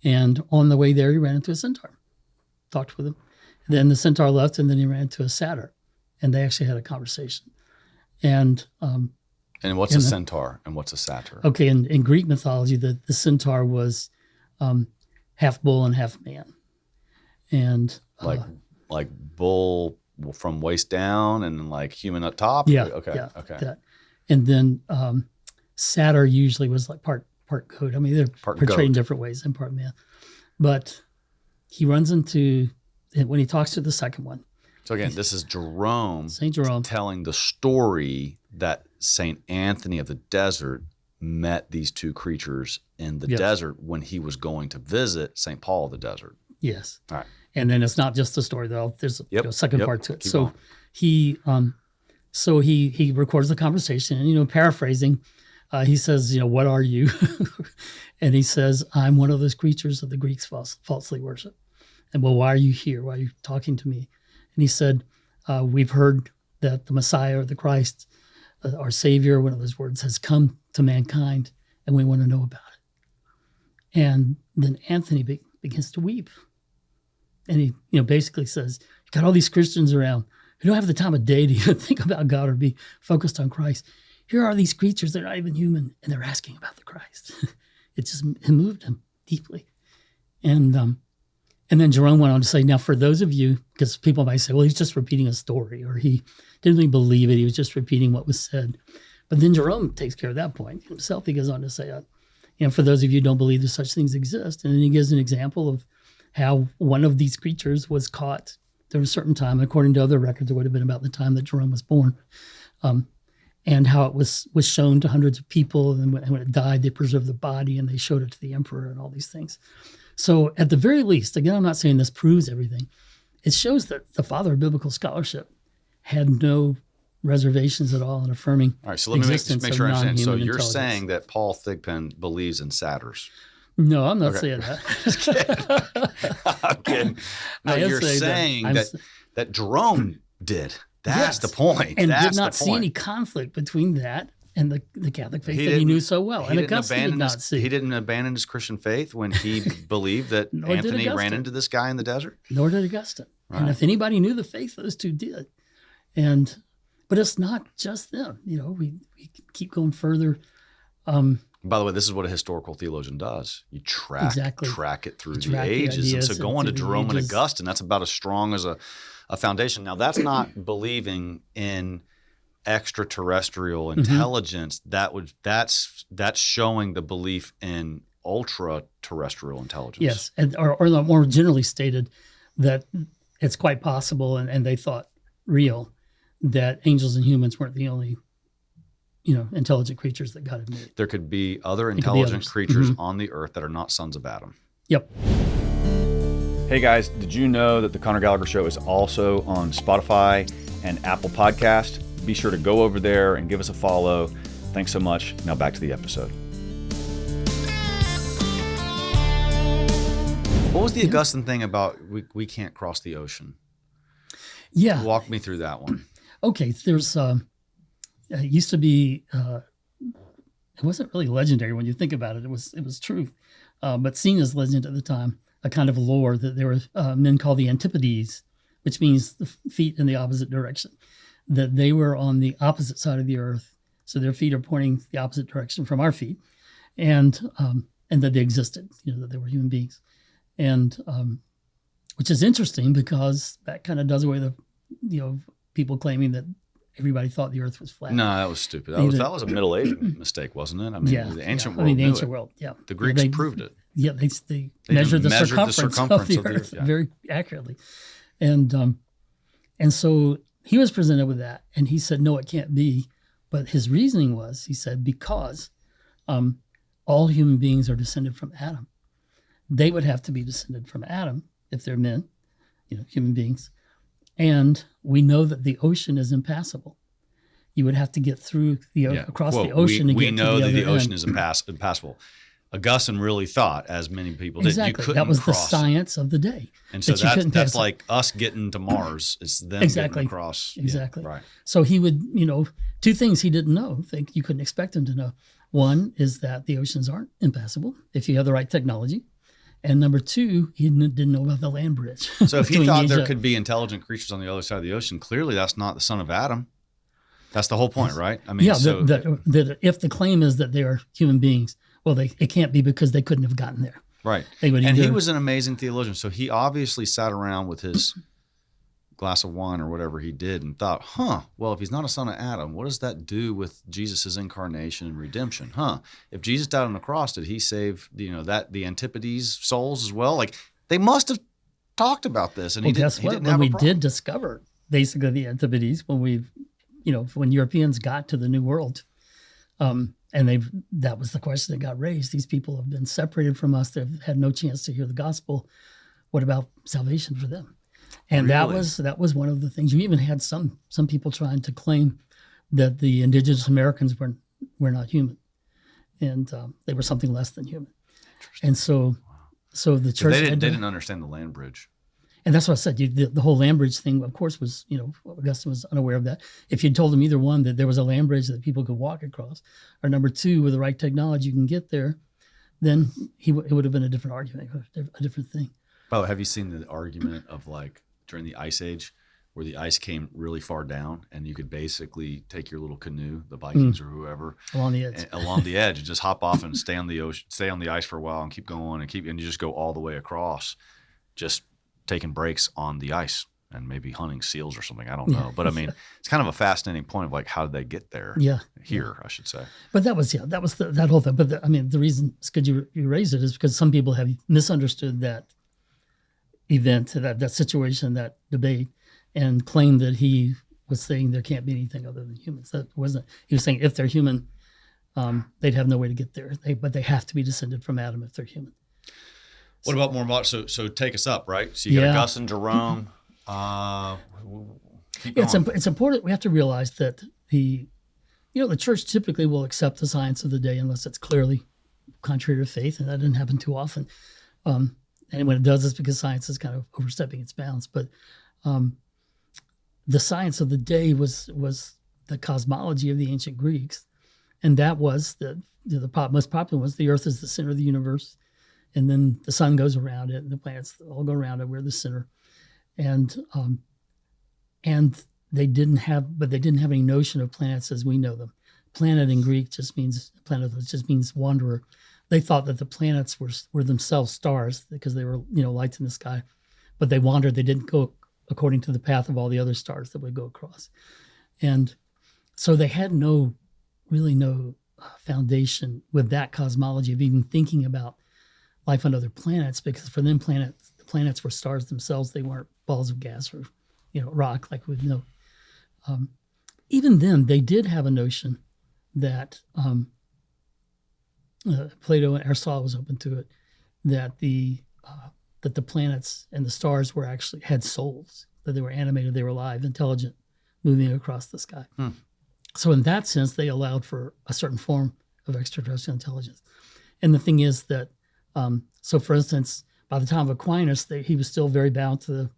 and on the way there, he ran into a centaur, talked with him. And then the centaur left, and then he ran into a satyr, and they actually had a conversation. And what's a centaur and what's a satyr? Okay, in Greek mythology, the centaur was half bull and half man, and like bull from waist down and like human up top. Yeah. Okay. Yeah, okay. That. And then satyr usually was like part goat. I mean, they're portrayed in different ways, and part man. But he runs into when he talks to the second one. So again, this is Jerome. Saint Jerome telling the story that Saint Anthony of the Desert met these two creatures in the desert when he was going to visit Saint Paul of the Desert. Yes. All right. And then it's not just the story though. There's a second part to it. Keep so going. he records the conversation, and paraphrasing, he says, what are you? And he says, I'm one of those creatures that the Greeks falsely worship. And well, why are you here? Why are you talking to me? And he said, we've heard that the Messiah or the Christ, our Savior, one of those words, has come to mankind, and we want to know about it. And then Anthony begins to weep. And he basically says, you got all these Christians around who don't have the time of day to even think about God or be focused on Christ. Here are these creatures that are not even human, and they're asking about the Christ. It moved him deeply. And then Jerome went on to say, now for those of you, because people might say, well, he's just repeating a story, or he didn't really believe it, he was just repeating what was said. But then Jerome takes care of that point himself. He goes on to say, for those of you who don't believe that such things exist. And then he gives an example of how one of these creatures was caught during a certain time. According to other records, it would have been about the time that Jerome was born. And how it was shown to hundreds of people. And when it died, they preserved the body and they showed it to the emperor and all these things. So at the very least, again, I'm not saying this proves everything. It shows that the father of biblical scholarship had no reservations at all in affirming. All right, so let me make sure I understand. So you're saying that Paul Thigpen believes in satyrs? No, I'm not saying that. I'm kidding. No, you're saying that Jerome did. That's the point. And did not see any conflict between that and the Catholic faith that he knew so well. And Augustine did not see. He didn't abandon his Christian faith when he believed that Anthony ran into this guy in the desert? Nor did Augustine. Right. And if anybody knew the faith, those two did. But it's not just them. We keep going further. By the way, this is what a historical theologian does. You track it through the ages. And so going to Jerome and Augustine, that's about as strong as a foundation. Now, that's not believing in extraterrestrial intelligence. That's showing the belief in ultra-terrestrial intelligence. Yes, or more generally stated, that it's quite possible, and they thought real, that angels and humans weren't the only intelligent creatures that God had made. There could be other intelligent creatures on the earth that are not sons of Adam. Yep. Hey guys, did you know that the Conor Gallagher Show is also on Spotify and Apple Podcast? Be sure to go over there and give us a follow. Thanks so much. Now back to the episode. What was the Augustine thing about we can't cross the ocean? Yeah. Walk me through that one. Okay, there's it used to be it wasn't really legendary when you think about it. It was truth, but seen as legend at the time. A kind of lore that there were men called the Antipodes, which means the feet in the opposite direction. That they were on the opposite side of the earth, so their feet are pointing the opposite direction from our feet, and that they existed. That they were human beings, and which is interesting because that kind of does away with people claiming that everybody thought the Earth was flat. No, that was stupid. They That was a Middle Age mistake, wasn't it? I mean, the ancient world. the knew ancient it. world. Yeah, The Greeks they proved it. Yeah, they measured the circumference of the Earth yeah. very accurately, and so he was presented with that, and he said, no, it can't be. But his reasoning was, he said, because all human beings are descended from Adam. They would have to be descended from Adam if they're men, human beings. And we know that the ocean is impassable. You would have to get through across the ocean to get to the other end. We know that the ocean is impassable. Augustine really thought, as many people did, you couldn't that was cross. The science of the day. And so that that's like us getting to Mars. It's them getting across. Exactly. Yeah, right. So he would, two things he didn't know, you couldn't expect him to know. One is that the oceans aren't impassable if you have the right technology. And number two, he didn't know about the land bridge. So if he thought there could be intelligent creatures on the other side of the ocean, clearly that's not the son of Adam. That's the whole point, right? I mean, that if the claim is that they are human beings, well, it can't be because they couldn't have gotten there. Right. He was an amazing theologian. So he obviously sat around with his glass of wine or whatever he did and thought, well, if he's not a son of Adam, what does that do with Jesus' incarnation and redemption? If Jesus died on the cross, did he save, the Antipodes souls as well? Like, they must have talked about this. And guess what? When we did discover basically the Antipodes, when Europeans got to the New World, and that was the question that got raised. These people have been separated from us. They've had no chance to hear the gospel. What about salvation for them? And really? that was one of the things. You even had some people trying to claim that the indigenous Americans were not human, and they were something less than human. And so the church they didn't understand the land bridge. And that's what I said. The whole land bridge thing, of course, was, Augustine was unaware of that. If you'd told him either one, that there was a land bridge that people could walk across, or number two, with the right technology you can get there, then it would have been a different argument, a different thing. Oh, have you seen the argument of like during the Ice Age where the ice came really far down and you could basically take your little canoe, the Vikings or whoever, along the edge, and just hop off and stay on the ocean, stay on the ice for a while and keep going and you just go all the way across, just taking breaks on the ice and maybe hunting seals or something. I don't know. But I mean, it's kind of a fascinating point of like, how did they get there? I should say. But that was that whole thing. But the reason it's good you raised it is because some people have misunderstood that event, that situation, that debate, and claimed that he was saying there can't be anything other than humans. That wasn't. He was saying if they're human, they'd have no way to get there. But they have to be descended from Adam if they're human. What about more about so take us up, right? So you got Augustine, Jerome. Keep going. It's important. We have to realize that the church typically will accept the science of the day unless it's clearly contrary to faith, and that doesn't happen too often. And when it does, it's because science is kind of overstepping its bounds. But the science of the day was the cosmology of the ancient Greeks, and that was the most popular was the Earth is the center of the universe. And then the sun goes around it, and the planets all go around it. We're the center, and they didn't have any notion of planets as we know them. Planet in Greek just means wanderer. They thought that the planets were themselves stars because they were lights in the sky, but they wandered. They didn't go according to the path of all the other stars that would go across, and so they had no foundation with that cosmology of even thinking about life on other planets, because for them the planets were stars themselves. They weren't balls of gas or rock like we know. Even then, they did have a notion that Plato and Aristotle was open to it, that the planets and the stars were actually had souls, that they were animated, they were alive, intelligent, moving across the sky. So in that sense, they allowed for a certain form of extraterrestrial intelligence. And the thing is that so, for instance, by the time of Aquinas, he was still very bound to the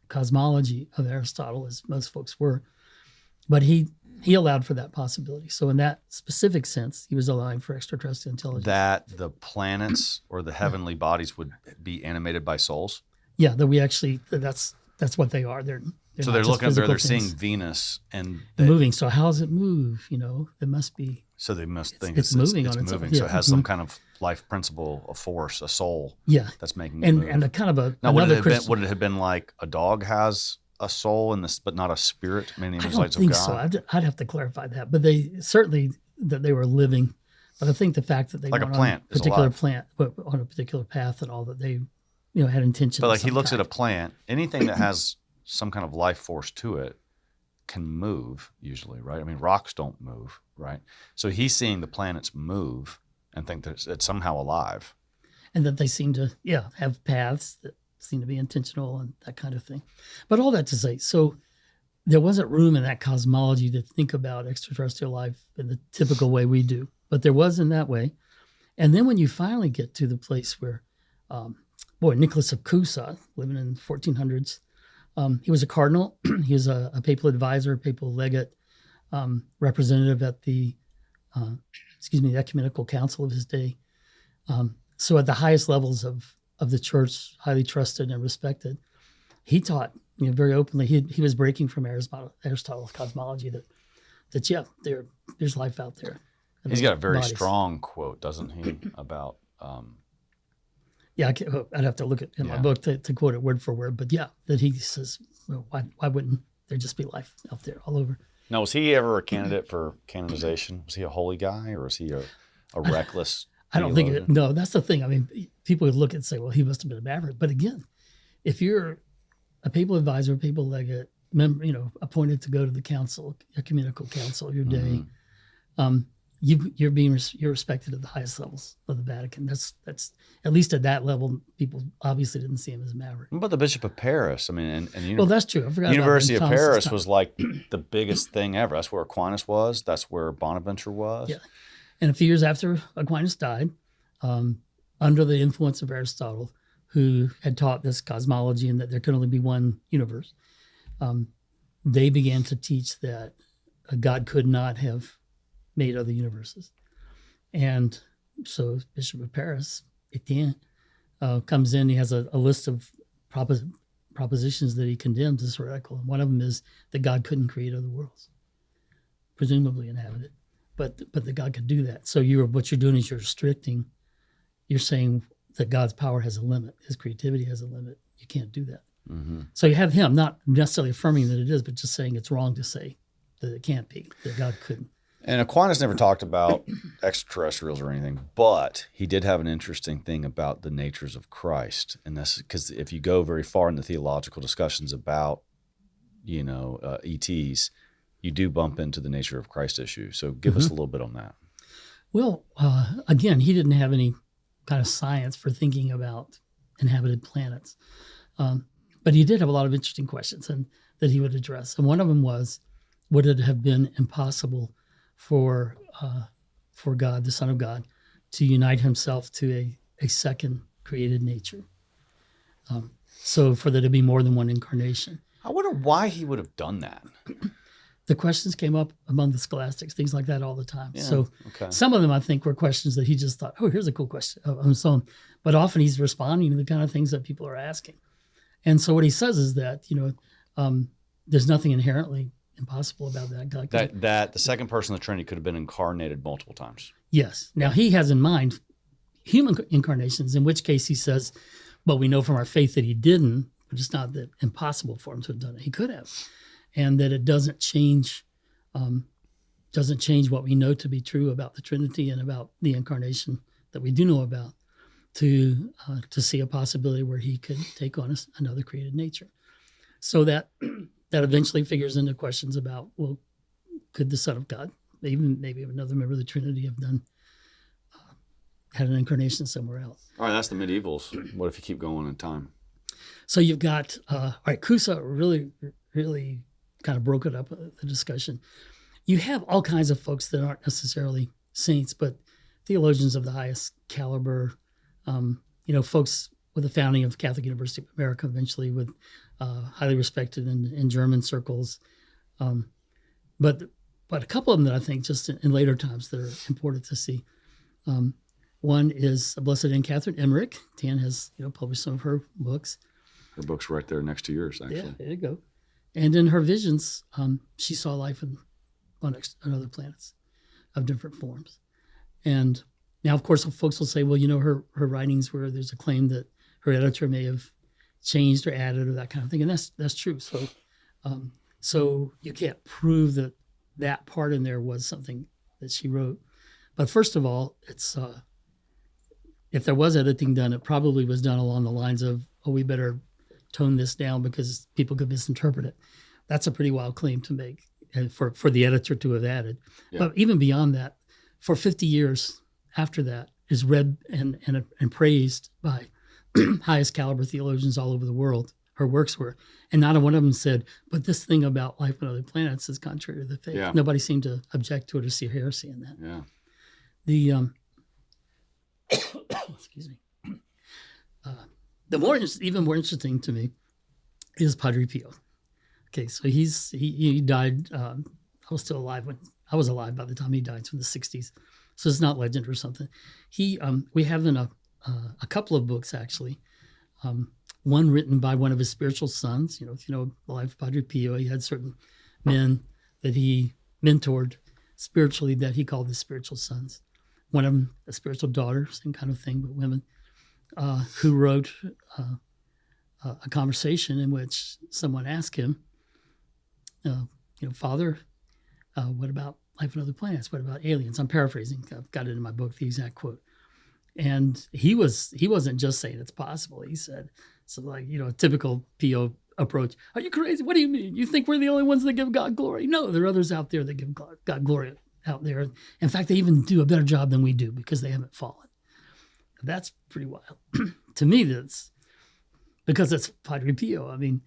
cosmology of Aristotle, as most folks were. But he allowed for that possibility. So in that specific sense, he was allowing for extraterrestrial intelligence. That the planets or the heavenly bodies would be animated by souls? Yeah, that we actually, that's what they are. They're so they're looking up there, they're seeing Venus and moving. So how does it move? It must be. So they must think it's moving on its own. So it has some kind of life principle, a force, a soul. Yeah, that's making it move. And a kind of now, would it have been like a dog has a soul in this, but not a spirit, meaning I the don't lights of think God? so. I'd have to clarify that, but they certainly that they were living. But I think the fact that they Like a went plant on a is particular alive. plant, but on a particular path, and all that they, had intention. But of like he some looks at a kind. plant, anything that has some kind of life force to it can move usually, right? I mean, rocks don't move, right? So he's seeing the planets move and think that it's somehow alive. And that they seem to, have paths that seem to be intentional and that kind of thing. But all that to say, so there wasn't room in that cosmology to think about extraterrestrial life in the typical way we do, but there was in that way. And then when you finally get to the place where, Nicholas of Cusa, living in the 1400s, he was a cardinal. He was a papal advisor, papal legate, representative at the ecumenical council of his day. So at the highest levels of the church, highly trusted and respected, he taught very openly. He was breaking from Aristotle's cosmology that there's life out there. He's got a very bodies. strong quote, doesn't he, about I'd have to look at in my book to quote it word for word, but that he says, well, why wouldn't there just be life out there all over? Now, was he ever a candidate for canonization? Was he a holy guy, or was he a reckless? I don't think theologian? no, that's the thing. I mean, people would look and say, well, he must have been a maverick. But again, if you're a papal advisor, papal legate, member, appointed to go to the council, ecumenical council of your day, you're respected at the highest levels of the Vatican. That's at least at that level, people obviously didn't see him as a maverick. What about the Bishop of Paris? I mean, Well, that's true. I forgot. University of about Paris was like the biggest thing ever. That's where Aquinas was. That's where Bonaventure was. Yeah. And a few years after Aquinas died, under the influence of Aristotle, who had taught this cosmology and that there could only be one universe, they began to teach that God could not have made other universes. And so Bishop of Paris, Etienne, comes in. He has a list of propositions that he condemns as heretical. And one of them is that God couldn't create other worlds, presumably inhabited. But that God could do that. So what you're doing is you're restricting. You're saying that God's power has a limit. His creativity has a limit. You can't do that. Mm-hmm. So you have him not necessarily affirming that it is, but just saying it's wrong to say that it can't be, that God couldn't. And Aquinas never talked about extraterrestrials or anything, but he did have an interesting thing about the natures of Christ. And that's because if you go very far in the theological discussions about, ETs, you do bump into the nature of Christ issue. So give us a little bit on that. Well, again, he didn't have any kind of science for thinking about inhabited planets. But he did have a lot of interesting questions that he would address. And one of them was, would it have been impossible for God, the Son of God, to unite himself to a second created nature? So for there to be more than one incarnation. I wonder why he would have done that. The questions came up among the scholastics, things like that all the time. Yeah, so okay. some of them, I think, were questions that he just thought, oh, here's a cool question, and so on. But often he's responding to the kind of things that people are asking. And so what he says is that, there's nothing inherently impossible about that. God, That the second person of the Trinity could have been incarnated multiple times. yes. Now, he has in mind human incarnations, in which case he says, but we know from our faith that he didn't, but it's not that impossible for him to have done it. He could have. And that it doesn't change what we know to be true about the Trinity and about the incarnation that we do know about, to see a possibility where he could take on another created nature. So that eventually figures into questions about, well, could the Son of God, maybe another member of the Trinity, have had an incarnation somewhere else? All right, that's the medievals. What if you keep going in time? So you've got, Cusa really kind of broke it up, the discussion. You have all kinds of folks that aren't necessarily saints, but theologians of the highest caliber, folks with the founding of Catholic University of America, eventually with highly respected in German circles. But a couple of them that I think just in later times that are important to see. One is Blessed Anne Catherine Emmerich. Tan has published some of her books. Her book's right there next to yours, actually. Yeah, there you go. And in her visions, she saw life on other planets of different forms. And now, of course, folks will say, well, her writings where there's a claim that her editor may have changed or added or that kind of thing. And that's true. So So you can't prove that that part in there was something that she wrote. But first of all, it's if there was editing done, it probably was done along the lines of, oh, we better tone this down because people could misinterpret it. That's a pretty wild claim to make, and for the editor to have added. Yeah. But even beyond that, for 50 years after that, is read and praised by highest caliber theologians all over the world. Her works were, and not one of them said, but this thing about life on other planets is contrary to the faith. Yeah. Nobody seemed to object to it or see heresy in that. Yeah. The excuse me. Even more interesting to me is Padre Pio. Okay, so he died. I was still alive when I was alive by the time he died. It's in the 60s, so it's not legend or something. We have in a couple of books actually. One written by one of his spiritual sons. If you know the life of Padre Pio, he had certain men that he mentored spiritually that he called his spiritual sons. One of them, a spiritual daughter, same kind of thing, but women, who wrote a conversation in which someone asked him, Father, what about life on other planets? What about aliens? I'm paraphrasing. I've got it in my book, the exact quote. And he wasn't just saying it's possible. He said, a typical Pio approach. Are you crazy? What do you mean? You think we're the only ones that give God glory? No, there are others out there that give God glory out there. In fact, they even do a better job than we do because they haven't fallen. That's pretty wild. To me, that's because it's Padre Pio. I mean,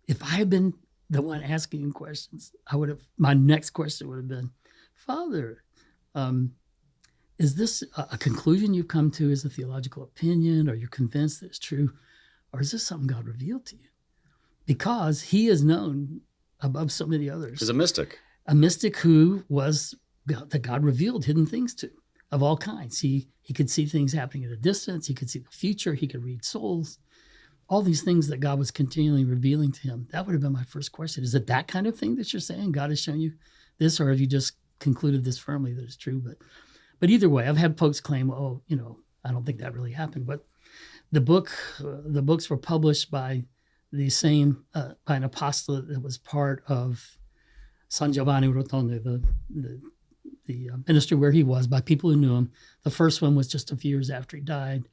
if I had been the one asking him questions, my next question would have been, Father, is this a conclusion you've come to as a theological opinion, or you're convinced that it's true, or is this something God revealed to you? Because he is known above so many others. He's a mystic. A mystic who was that God revealed hidden things to, of all kinds. He could see things happening at a distance. He could see the future. He could read souls. All these things that God was continually revealing to him. That would have been my first question. Is it that kind of thing that you're saying? God has shown you this, or have you just concluded this firmly that it's true? But either way, I've had folks claim, I don't think that really happened. But the books were published by the same, by an apostolate that was part of San Giovanni Rotondo, the ministry where he was, by people who knew him. The first one was just a few years after he died.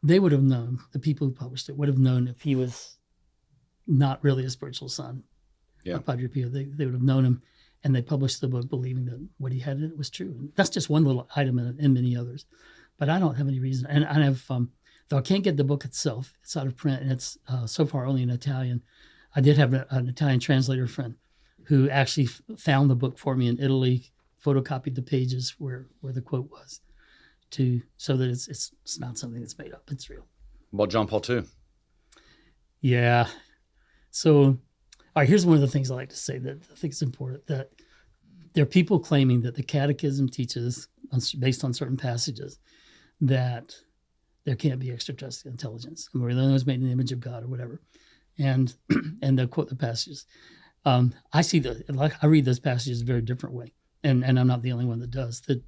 They would have known, the people who published it would have known if he was not really a spiritual son of Padre Pio. They would have known him. And they published the book believing that what he had in it was true. And that's just one little item in many others. But I don't have any reason. And I have, though I can't get the book itself, it's out of print, and it's so far only in Italian. I did have an Italian translator friend who actually found the book for me in Italy, photocopied the pages where the quote was, so that it's not something that's made up. It's real. About John Paul II. Yeah. So... all right, here's one of the things I like to say that I think is important, that there are people claiming that the catechism teaches, based on certain passages, that there can't be extraterrestrial intelligence. We're the only ones made in the image of God or whatever. And they'll quote the passages. I read those passages a very different way. And I'm not the only one that does, that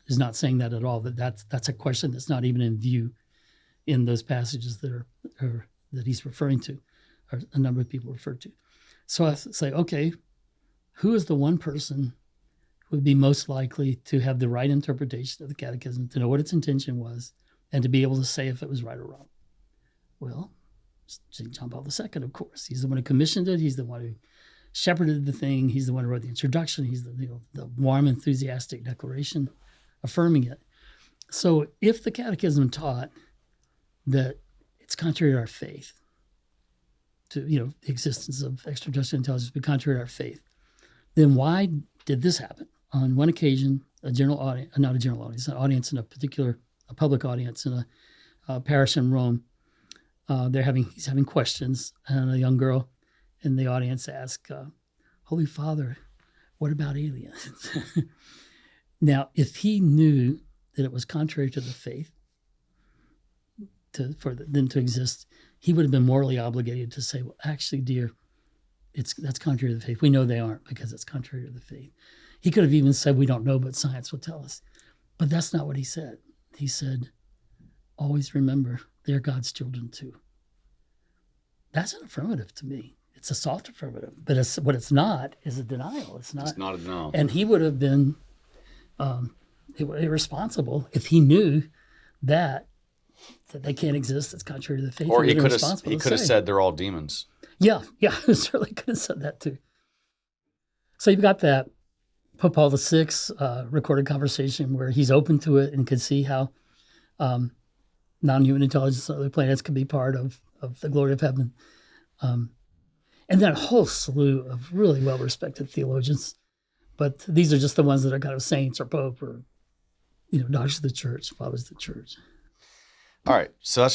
is not saying that at all, that's a question that's not even in view in those passages that he's referring to, or a number of people refer to. So I say, okay, who is the one person who would be most likely to have the right interpretation of the catechism, to know what its intention was, and to be able to say if it was right or wrong? Well, St. John Paul II, of course. He's the one who commissioned it. He's the one who shepherded the thing. He's the one who wrote the introduction. He's the warm, enthusiastic declaration affirming it. So if the catechism taught that it's contrary to our faith, to the existence of extraterrestrial intelligence be contrary to our faith, then why did this happen? On one occasion, an audience in a public audience in a parish in Rome, he's having questions, and a young girl in the audience asked, Holy Father, what about aliens? Now, if he knew that it was contrary to the faith for them to exist, he would have been morally obligated to say, well, actually, dear, that's contrary to the faith. We know they aren't because it's contrary to the faith. He could have even said, we don't know, but science will tell us. But that's not what he said. He said, always remember, they're God's children too. That's an affirmative to me. it's a soft affirmative, but what it's not is a denial. It's not a no. And he would have been irresponsible if he knew that they can't exist. It's contrary to the faith. Or he could have say. said they're all demons. Yeah, certainly could have said that too. So you've got that Pope Paul VI recorded conversation where he's open to it and could see how non-human intelligence on other planets could be part of the glory of heaven. And then a whole slew of really well-respected theologians. But these are just the ones that are kind of saints or pope or, doctors of the church, fathers of the church. All right. So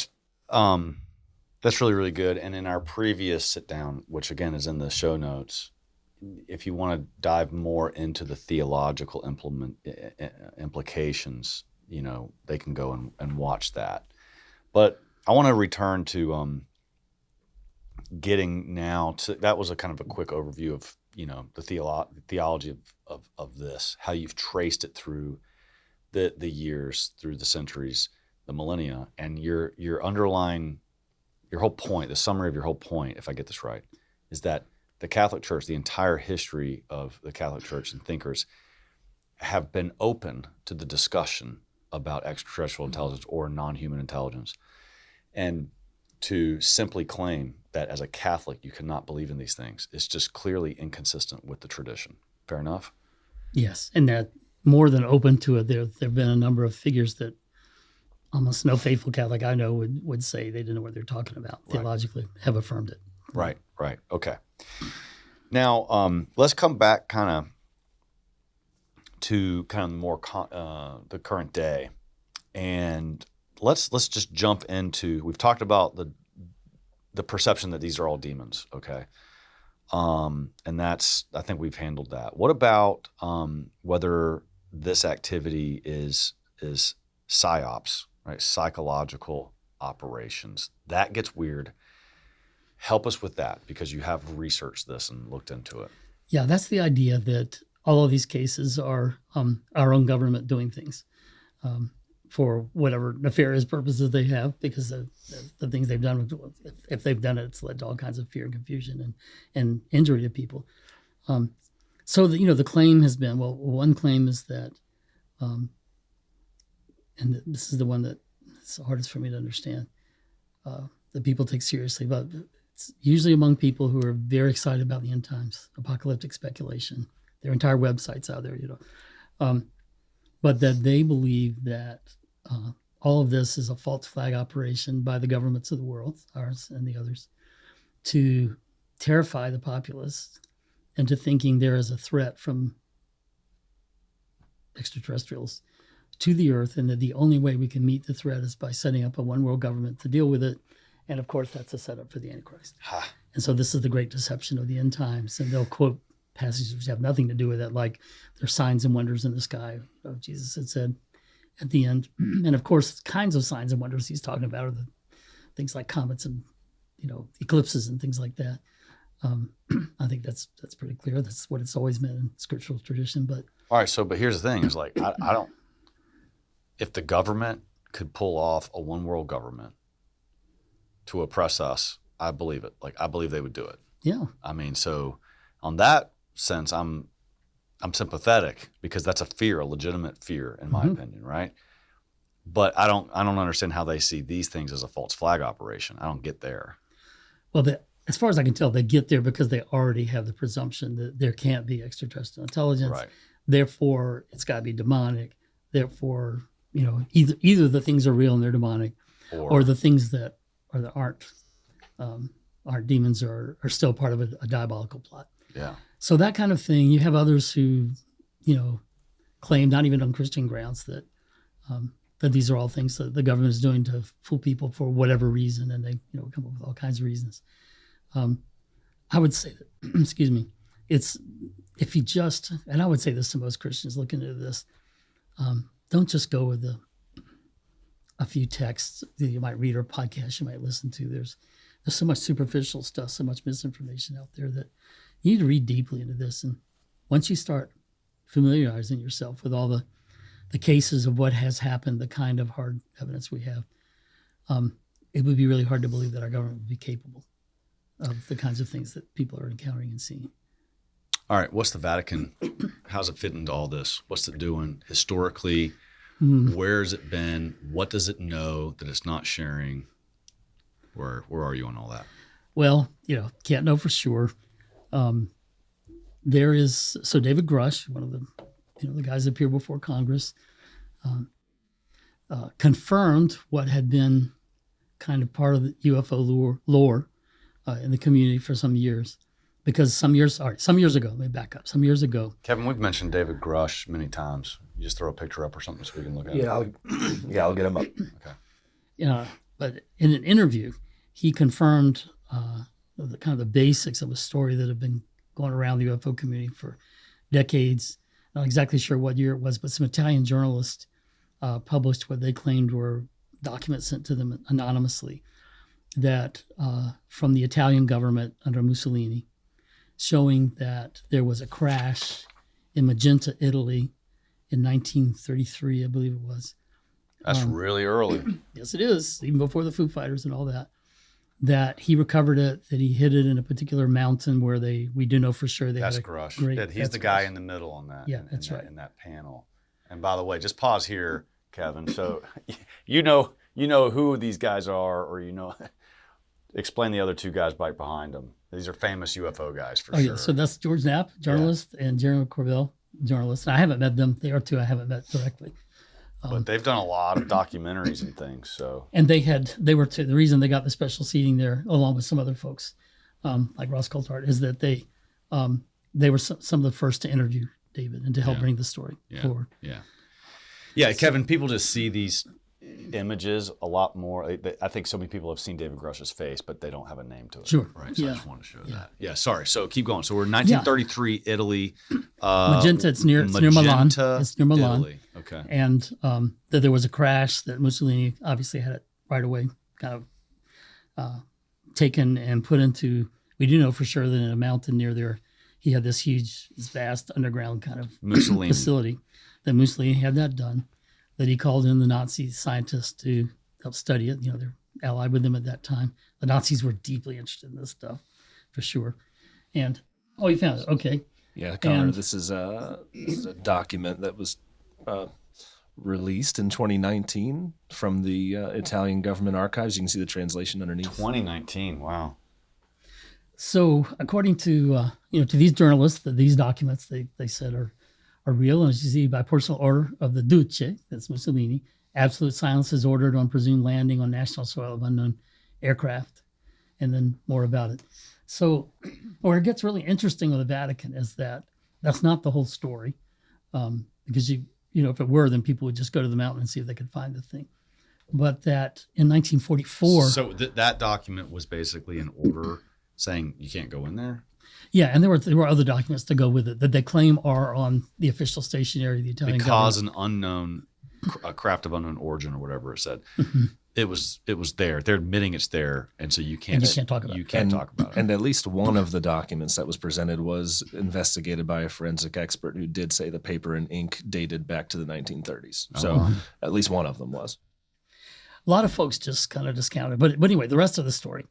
that's really, really good. And in our previous sit down, which again is in the show notes, if you want to dive more into the theological implications, they can go and watch that. But I want to return to getting now to, that was a kind of a quick overview of, the theology of this, how you've traced it through the years, through the centuries, the millennia, and your underlying, your whole point, the summary of your whole point, if I get this right, is that the Catholic Church, the entire history of the Catholic Church and thinkers have been open to the discussion about extraterrestrial intelligence or non-human intelligence. And to simply claim that as a Catholic you cannot believe in these things is just clearly inconsistent with the tradition. Fair enough? Yes, and that more than open to it, there have been a number of figures that almost no faithful Catholic I know would say they didn't know what they're talking about theologically, have affirmed it. Right. Okay. Now, let's come back kind of to more the current day, and let's just jump into. We've talked about the perception that these are all demons. Okay, and that's, I think we've handled that. What about whether this activity is psyops, right? Psychological operations. That gets weird. Help us with that, because you have researched this and looked into it. Yeah, that's the idea that all of these cases are our own government doing things for whatever nefarious purposes they have, because the things they've done, if they've done it, it's led to all kinds of fear and confusion and injury to people. So the claim has been, well, one claim is that, and this is the one that it's the hardest for me to understand, that people take seriously, but it's usually among people who are very excited about the end times, apocalyptic speculation. Their entire website's out there, but that they believe that all of this is a false flag operation by the governments of the world, ours and the others, to terrify the populace into thinking there is a threat from extraterrestrials to the earth, and that the only way we can meet the threat is by setting up a one world government to deal with it. And of course, that's a setup for the Antichrist. And so this is the great deception of the end times. And they'll quote passages which have nothing to do with it, like there's signs and wonders in the sky. Jesus had said at the end. And of course, kinds of signs and wonders he's talking about are the things like comets and eclipses and things like that. I think that's pretty clear. That's what it's always meant in scriptural tradition. But all right. So, but here's the thing: is like I don't. If the government could pull off a one world government to oppress us, I believe it. Like, I believe they would do it. Yeah. I mean, so on that sense, I'm sympathetic, because that's a fear, a legitimate fear, in my opinion, right? But I don't understand how they see these things as a false flag operation. I don't get there. Well, as far as I can tell, they get there because they already have the presumption that there can't be extraterrestrial intelligence. Right. Therefore, it's got to be demonic. Therefore, either the things are real and they're demonic, or the things that aren't demons are still part of a diabolical plot. Yeah. So that kind of thing. You have others who, claim, not even on Christian grounds, that these are all things that the government is doing to fool people for whatever reason, and they come up with all kinds of reasons. I would say that, excuse me, it's, if you just, and I would say this to most Christians looking into this, don't just go with a few texts that you might read or podcasts you might listen to. There's so much superficial stuff, so much misinformation out there, that you need to read deeply into this. And once you start familiarizing yourself with all the cases of what has happened, the kind of hard evidence we have, it would be really hard to believe that our government would be capable of the kinds of things that people are encountering and seeing. All right, what's the Vatican? How's it fit into all this? What's it doing historically? Where has it been? What does it know that it's not sharing? Where are you on all that? Well, can't know for sure. There is David Grush, one of the guys that appeared before Congress, confirmed what had been kind of part of the UFO lore in the community for some years. Because some years ago, let me back up. Some years ago, Kevin, we've mentioned David Grush many times. You just throw a picture up or something so we can look at it. I'll get him up. Okay. But in an interview, he confirmed the basics of a story that had been going around the UFO community for decades. Not exactly sure what year it was, but some Italian journalists published what they claimed were documents sent to them anonymously that from the Italian government under Mussolini, showing that there was a crash in Magenta, Italy in 1933, I believe it was. That's really early. Yes, it is, even before the Foo Fighters and all that. That he recovered it, that he hid it in a particular mountain where we do know for sure they That's had a Grush. great. Yeah, he's that's the guy Grush. in the middle on that. Yeah, that's right. In that panel. And by the way, just pause here, Kevin. So you know who these guys are, or explain the other two guys right behind them. These are famous UFO guys for sure. Yeah, so that's George Knapp, journalist, and Jeremy Corbell, journalist. And I haven't met them. They are two I haven't met directly. But they've done a lot of documentaries and things. So And they were the reason they got the special seating there, along with some other folks, like Ross Coulthard, is that they were some of the first to interview David and to help bring the story forward. Yeah, Kevin, people just see these images a lot more. I think so many people have seen David Grush's face, but they don't have a name to it. Sure. Right. So I just want to show that. Yeah. Sorry. So keep going. So we're in 1933, Italy. Magenta. It's near Milan. It's near Milan. Italy. Okay. And that there was a crash that Mussolini obviously had it right away, kind of taken and put into. We do know for sure that in a mountain near there, he had this vast underground kind of facility. That Mussolini had that done. That he called in the Nazi scientists to help study it. They're allied with them at that time. The Nazis were deeply interested in this stuff, for sure. And you found it. Okay. Yeah, Conor, this is a document that was released in 2019 from the Italian government archives. You can see the translation underneath. 2019. Wow. So according to to these journalists, these documents they said are real, and as you see, by personal order of the Duce, that's Mussolini, absolute silence is ordered on presumed landing on national soil of unknown aircraft, and then more about it. So where it gets really interesting with the Vatican is that that's not the whole story, because if it were, then people would just go to the mountain and see if they could find the thing. But that in 1944... So that document was basically an order saying you can't go in there? Yeah, and there were other documents to go with it that they claim are on the official stationery of the Italian government. A craft of unknown origin or whatever it said. It was there. They're admitting it's there, and so you can't talk about it. And at least one of the documents that was presented was investigated by a forensic expert who did say the paper and ink dated back to the 1930s. So at least one of them was. A lot of folks just kind of discounted, but anyway, the rest of the story,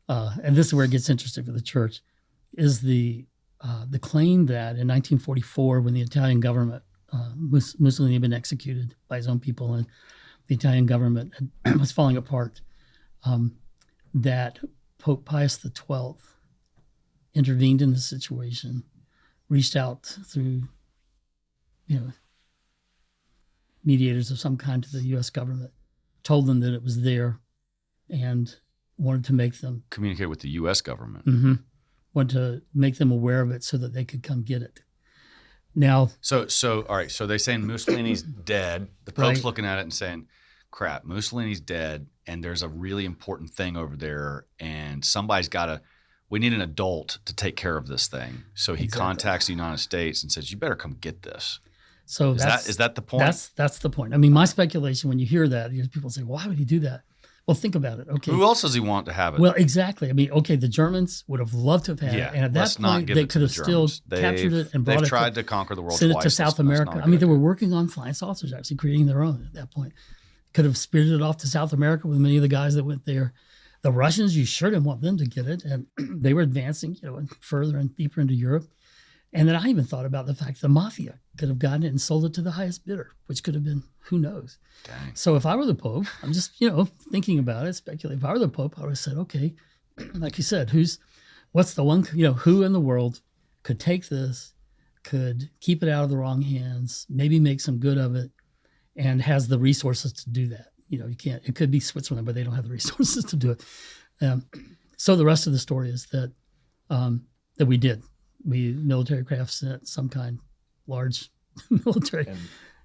and this is where it gets interesting for the church, is the claim that in 1944, when the Italian government, Mussolini had been executed by his own people, and the Italian government was falling apart, that Pope Pius XII intervened in the situation, reached out through, mediators of some kind to the U.S. government, told them that it was there, and wanted to make them communicate with the U.S. government. Mm-hmm. Want to make them aware of it so that they could come get it. Now, so all right. So they're saying Mussolini's dead. The Pope's Right. looking at it and saying, "Crap, Mussolini's dead, and there's a really important thing over there, and somebody's got to. We need an adult to take care of this thing." So he contacts the United States and says, "You better come get this." So is that the point? That's the point. I mean, my speculation when you hear that, people say, "Why would he do that?" Well, think about it. Okay. Who else does he want to have it? Well, exactly. I mean, okay, the Germans would have loved to have had it, and at that point, they could have still captured it and brought it. They've tried to conquer the world sent twice. it to South America. I mean, they were working on flying saucers, actually creating their own at that point. Could have spirited it off to South America with many of the guys that went there. The Russians, you sure didn't want them to get it, and they were advancing, further and deeper into Europe. And then I even thought about the fact the mafia could have gotten it and sold it to the highest bidder, which could have been, who knows. Dang. So if I were the Pope, I'm just, thinking about it, speculating. If I were the Pope, I would have said, okay, like you said, what's the one, who in the world could take this, could keep it out of the wrong hands, maybe make some good of it, and has the resources to do that. You can't, it could be Switzerland, but they don't have the resources to do it. So the rest of the story is that we did. Military craft sent some kind, large military.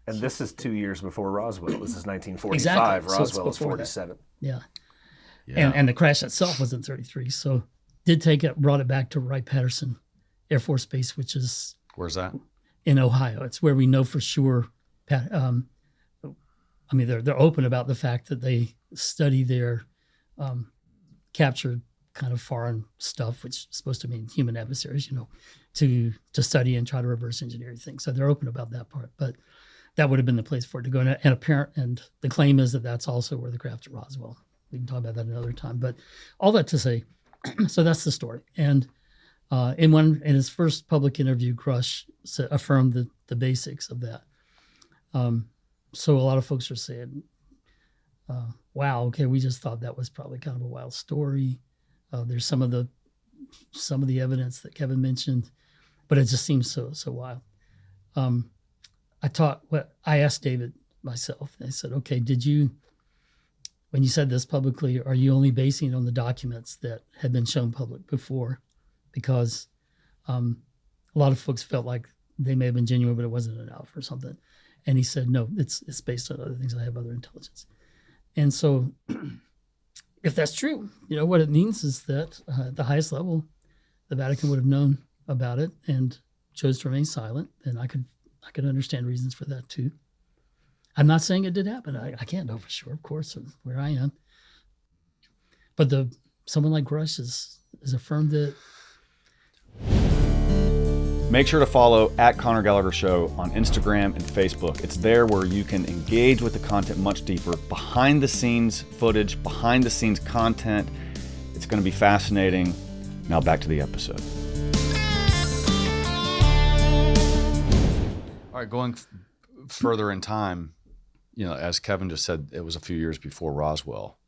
And this is 2 years before Roswell. This is 1945. Exactly. So it's Roswell is before 47. Yeah. Yeah. And the crash itself was in 33. So brought it back to Wright-Patterson Air Force Base, which is Where's that? in Ohio. It's where we know for sure. They're open about the fact that they study their captured kind of foreign stuff, which is supposed to mean human adversaries, to study and try to reverse engineer things. So they're open about that part. But that would have been the place for it to go. And the claim is that that's also where the craft at Roswell. We can talk about that another time. But all that to say, so that's the story. And in his first public interview, Grush affirmed the basics of that. So a lot of folks are saying, wow, okay, we just thought that was probably kind of a wild story. There's some of the evidence that Kevin mentioned, but it just seems so wild. I asked David myself, and I said, okay, when you said this publicly, are you only basing it on the documents that had been shown public before? Because a lot of folks felt like they may have been genuine, but it wasn't enough or something. And he said, no, it's based on other things. I have other intelligence. And so if that's true, what it means is that at the highest level, the Vatican would have known about it and chose to remain silent. And I could understand reasons for that too. I'm not saying it did happen. I can't know for sure, of course, where I am. But someone like Grush has affirmed it. Make sure to follow @ConorGallagherShow on Instagram and Facebook. It's there where you can engage with the content much deeper, behind the scenes footage, behind the scenes content. It's going to be fascinating. Now back to the episode. All right, going further in time, as Kevin just said, it was a few years before Roswell.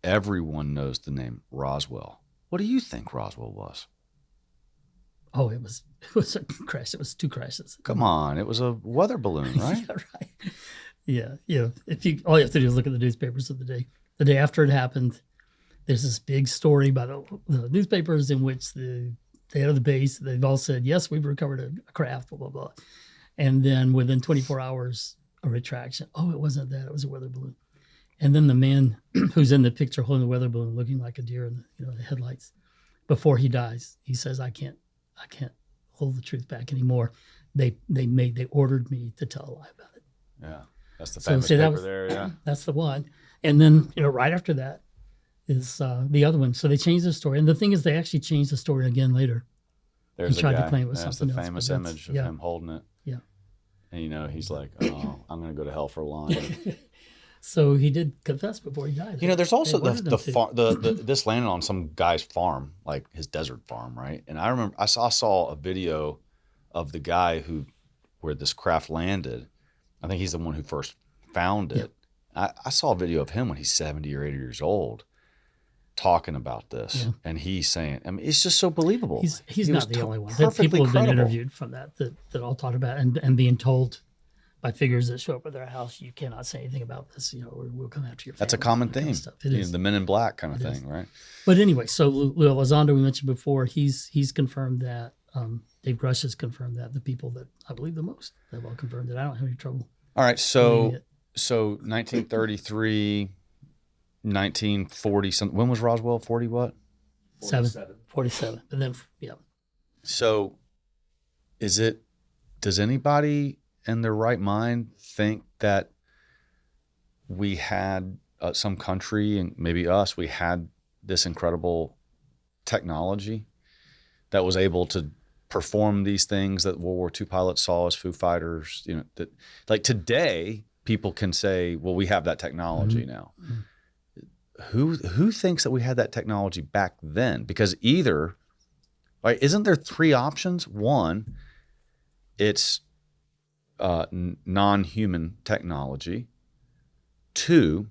Everyone knows the name Roswell. What do you think Roswell was? Oh, it was a crash. It was two crashes. Come on, it was a weather balloon, right? Yeah, right. Yeah. All you have to do is look at the newspapers of the day. The day after it happened, there's this big story by the newspapers in which the head of the base, they've all said, yes, we've recovered a craft, blah, blah, blah. And then within 24 hours, a retraction. Oh, it wasn't that. It was a weather balloon. And then the man who's in the picture holding the weather balloon, looking like a deer in the headlights, before he dies, he says, I can't hold the truth back anymore. They ordered me to tell a lie about it. Yeah, that's the famous paper there. Yeah, that's the one. And then right after that is the other one. So they changed the story, and the thing is, they actually changed the story again later. There's and tried a guy. to claim it was That's something the else. famous image of him holding it. Yeah. And he's like, "Oh, I'm going to go to hell for lying." So he did confess before he died. There's also this landed on some guy's farm, like his desert farm, right? And I remember I saw a video of the guy where this craft landed. I think he's the one who first found it. Yeah. I saw a video of him when he's 70 or 80 years old talking about this, and he's saying, it's just so believable. He's not the only one. People have been interviewed from that all talked about and being told by figures that show up at their house, you cannot say anything about this, or we'll come after your family. That's a common theme. It is. The Men in Black kind of thing, right? But anyway, so Elizondo, we mentioned before, he's confirmed that. Dave Grush has confirmed that. The people that I believe the most have all confirmed it. I don't have any trouble. All right, so 1933, 1940 something. When was Roswell? 40 what? 47. And then So does anybody in their right mind think that we had some country, and maybe us, we had this incredible technology that was able to perform these things that World War II pilots saw as Foo Fighters? That like today people can say, well, we have that technology now. who thinks that we had that technology back then? Because either, right, isn't there three options? One, it's non-human technology. Two,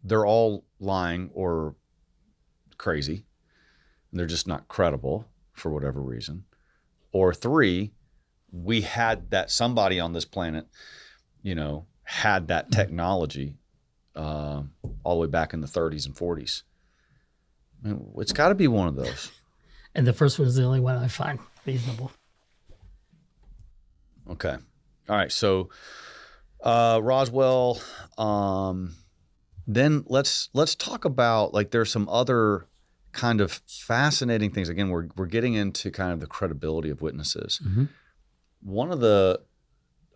they're all lying or crazy. They're just not credible for whatever reason. Or three, we had that somebody on this planet, had that technology all the way back in the 30s and 40s. I mean, it's got to be one of those. And the first one is the only one I find reasonable. Okay. All right. So Roswell. Then let's talk about, like, there's some other kind of fascinating things. Again, we're getting into kind of the credibility of witnesses. Mm-hmm. One of the,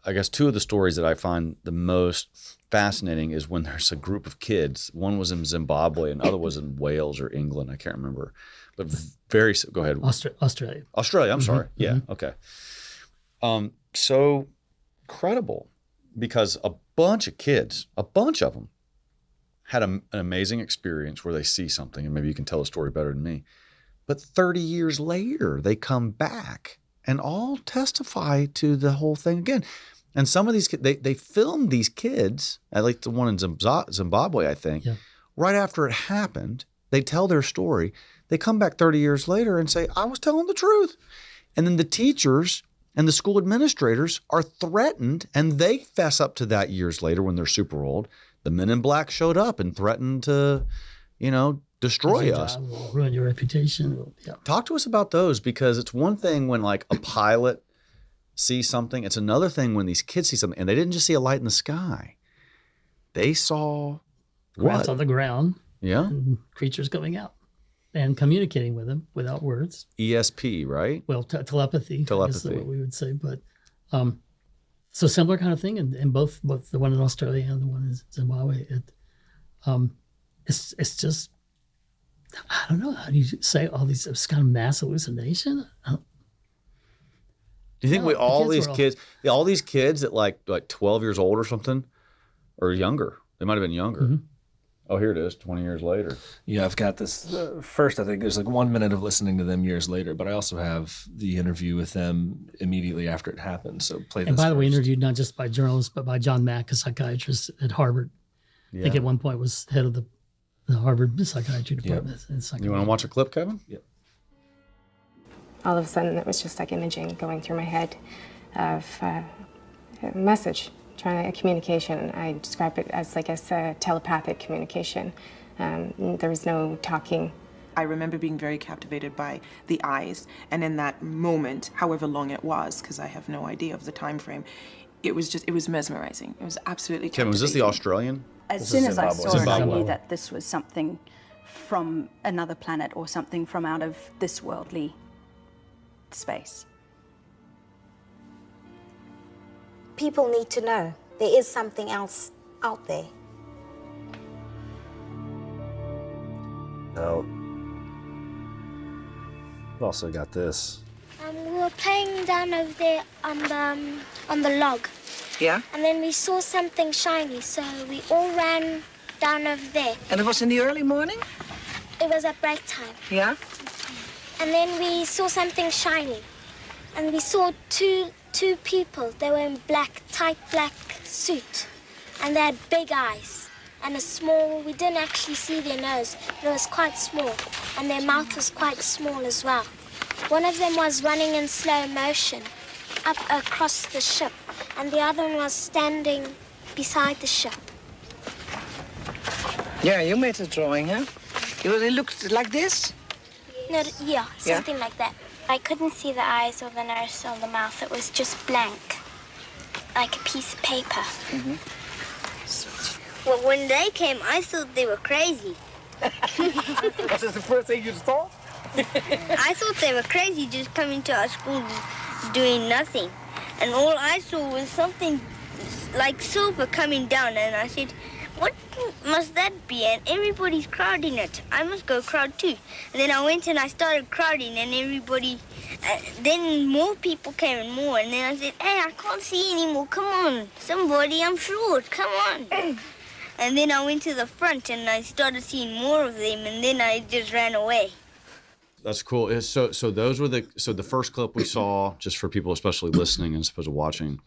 I guess, two of the stories that I find the most fascinating is when there's a group of kids. One was in Zimbabwe and the other was in Wales or England. I can't remember. But go ahead. Australia. Australia, I'm sorry. Yeah, okay. So credible, because a bunch of them, had an amazing experience where they see something, and maybe you can tell the story better than me. But 30 years later, they come back and all testify to the whole thing again. And some of these kids, they filmed these kids, like the one in Zimbabwe, I think, right after it happened. They tell their story. They come back 30 years later and say, I was telling the truth. And then the teachers and the school administrators are threatened, and they fess up to that years later when they're super old. The men in black showed up and threatened to, destroy us. Will ruin your reputation. Yeah. Talk to us about those, because it's one thing when, like, a pilot sees something. It's another thing when these kids see something, and they didn't just see a light in the sky. They saw Craft on the ground. Yeah. And creatures going out and communicating with them without words. ESP, right? Well, telepathy. Telepathy. Is what we would say. But so similar kind of thing in both the one in Australia and the one in Zimbabwe. It's just, I don't know, how do you say all these, it's kind of mass hallucination? Do you think all these kids at like 12 years old or something, or younger? They might have been younger. Mm-hmm. Oh, here it is, 20 years later. Yeah, I've got this. First, I think there's like 1 minute of listening to them years later, but I also have the interview with them immediately after it happened. So play this. And by the way, first. interviewed not just by journalists, but by John Mack, a psychiatrist at Harvard. Yeah. I think at one point was head of the Harvard psychiatry department. You want to watch a clip, Kevin? Yeah. All of a sudden, it was just like imaging going through my head of a message, trying a communication. I describe it as like a telepathic communication. There was no talking. I remember being very captivated by the eyes, and in that moment, however long it was, because I have no idea of the time frame, it was mesmerizing. It was absolutely captivating. Kevin, was this the Australian? As soon as I saw it, I Zimbabwe. knew that this was something from another planet or something from out of this worldly space. People need to know there is something else out there. Now, we've also got this. We were playing down over there on the log. Yeah? And then we saw something shiny, so we all ran down over there. And it was in the early morning? It was at break time. Yeah? And then we saw something shiny. And we saw two people. They were in tight black suit. And they had big eyes. And we didn't actually see their nose. It was quite small. And their mouth was quite small as well. One of them was running in slow motion up across the ship. And the other one was standing beside the ship. Yeah, you made a drawing, huh? It looked like this? No, yeah, something like that. I couldn't see the eyes or the nose or the mouth. It was just blank, like a piece of paper. Mm-hmm. Well, when they came, I thought they were crazy. Was this the first thing you thought? I thought they were crazy just coming to our school doing nothing. And all I saw was something like silver coming down, and I said, what must that be? And everybody's crowding it. I must go crowd too. And then I went and I started crowding, and everybody, then more people came and more. And then I said, hey, I can't see anymore. Come on, somebody, I'm short. Come on. And then I went to the front and I started seeing more of them, and then I just ran away. That's cool. So those were the first clip we saw, just for people especially listening and as opposed to watching.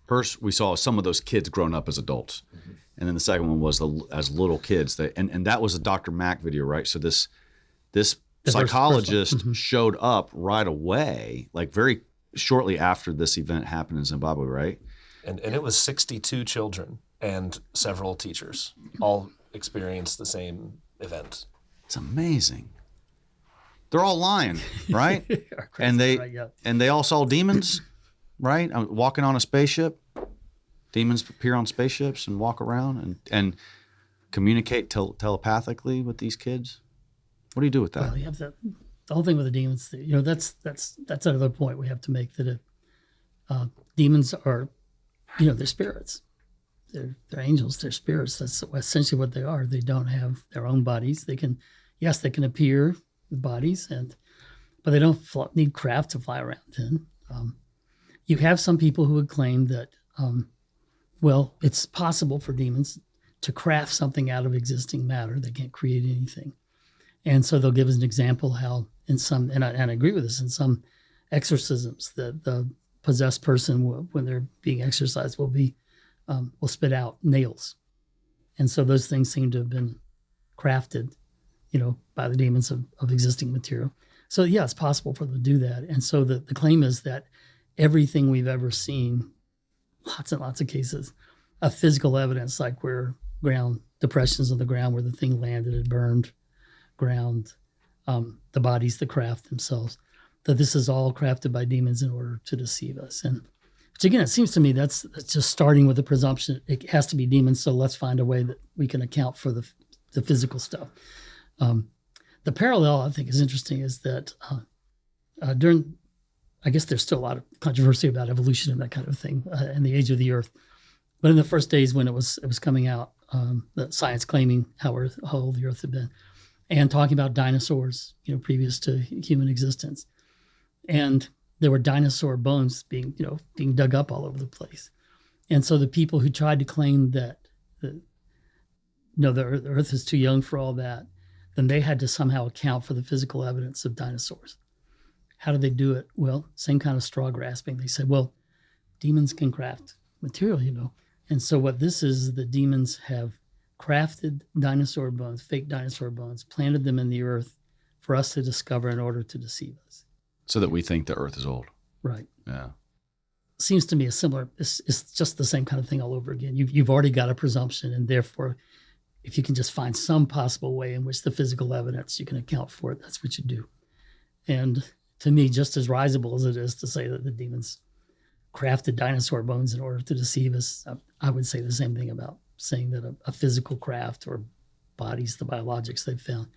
First, we saw some of those kids grown up as adults. Mm-hmm. And then the second one was as little kids. And that was a Dr. Mack video, right? So this psychologist showed up right away, like very shortly after this event happened in Zimbabwe, right? And it was 62 children and several teachers all experienced the same event. It's amazing. They're all lying, right? and they all saw demons, right? Walking on a spaceship. Demons appear on spaceships and walk around and communicate telepathically with these kids. What do you do with that? Well, you have the whole thing with the demons. That's another point we have to make, that demons are, they're spirits. They're angels. They're spirits. That's essentially what they are. They don't have their own bodies. They can appear with bodies, but they don't need craft to fly around in. You have some people who would claim that, it's possible for demons to craft something out of existing matter. They can't create anything. And so they'll give us an example how in some, and I agree with this, in some exorcisms, the possessed person, when they're being exorcised, will spit out nails. And so those things seem to have been crafted, by the demons of existing material. So yeah, it's possible for them to do that. And so the claim is that everything we've ever seen, lots and lots of cases of physical evidence, like where ground depressions on the ground where the thing landed and burned ground, the bodies, the craft themselves, that this is all crafted by demons in order to deceive us. And which again, it seems to me that's just starting with the presumption it has to be demons. So let's find a way that we can account for the physical stuff. The parallel I think is interesting is that during, I guess there's still a lot of controversy about evolution and that kind of thing in the age of the Earth. But in the first days when it was coming out, the science claiming how old the Earth had been, and talking about dinosaurs, previous to human existence, and there were dinosaur bones being dug up all over the place, and so the people who tried to claim that the Earth is too young for all that, then they had to somehow account for the physical evidence of dinosaurs. How did they do it? Well, same kind of straw grasping. They said, well, demons can craft material, And so what this is, the demons have crafted dinosaur bones, fake dinosaur bones, planted them in the earth for us to discover in order to deceive us. So that we think the earth is old. Right. Yeah. Seems to me it's just the same kind of thing all over again. You've already got a presumption, and therefore, if you can just find some possible way in which the physical evidence, you can account for it, that's what you do. And to me, just as risible as it is to say that the demons crafted dinosaur bones in order to deceive us, I would say the same thing about saying that a physical craft or bodies, the biologics they've found,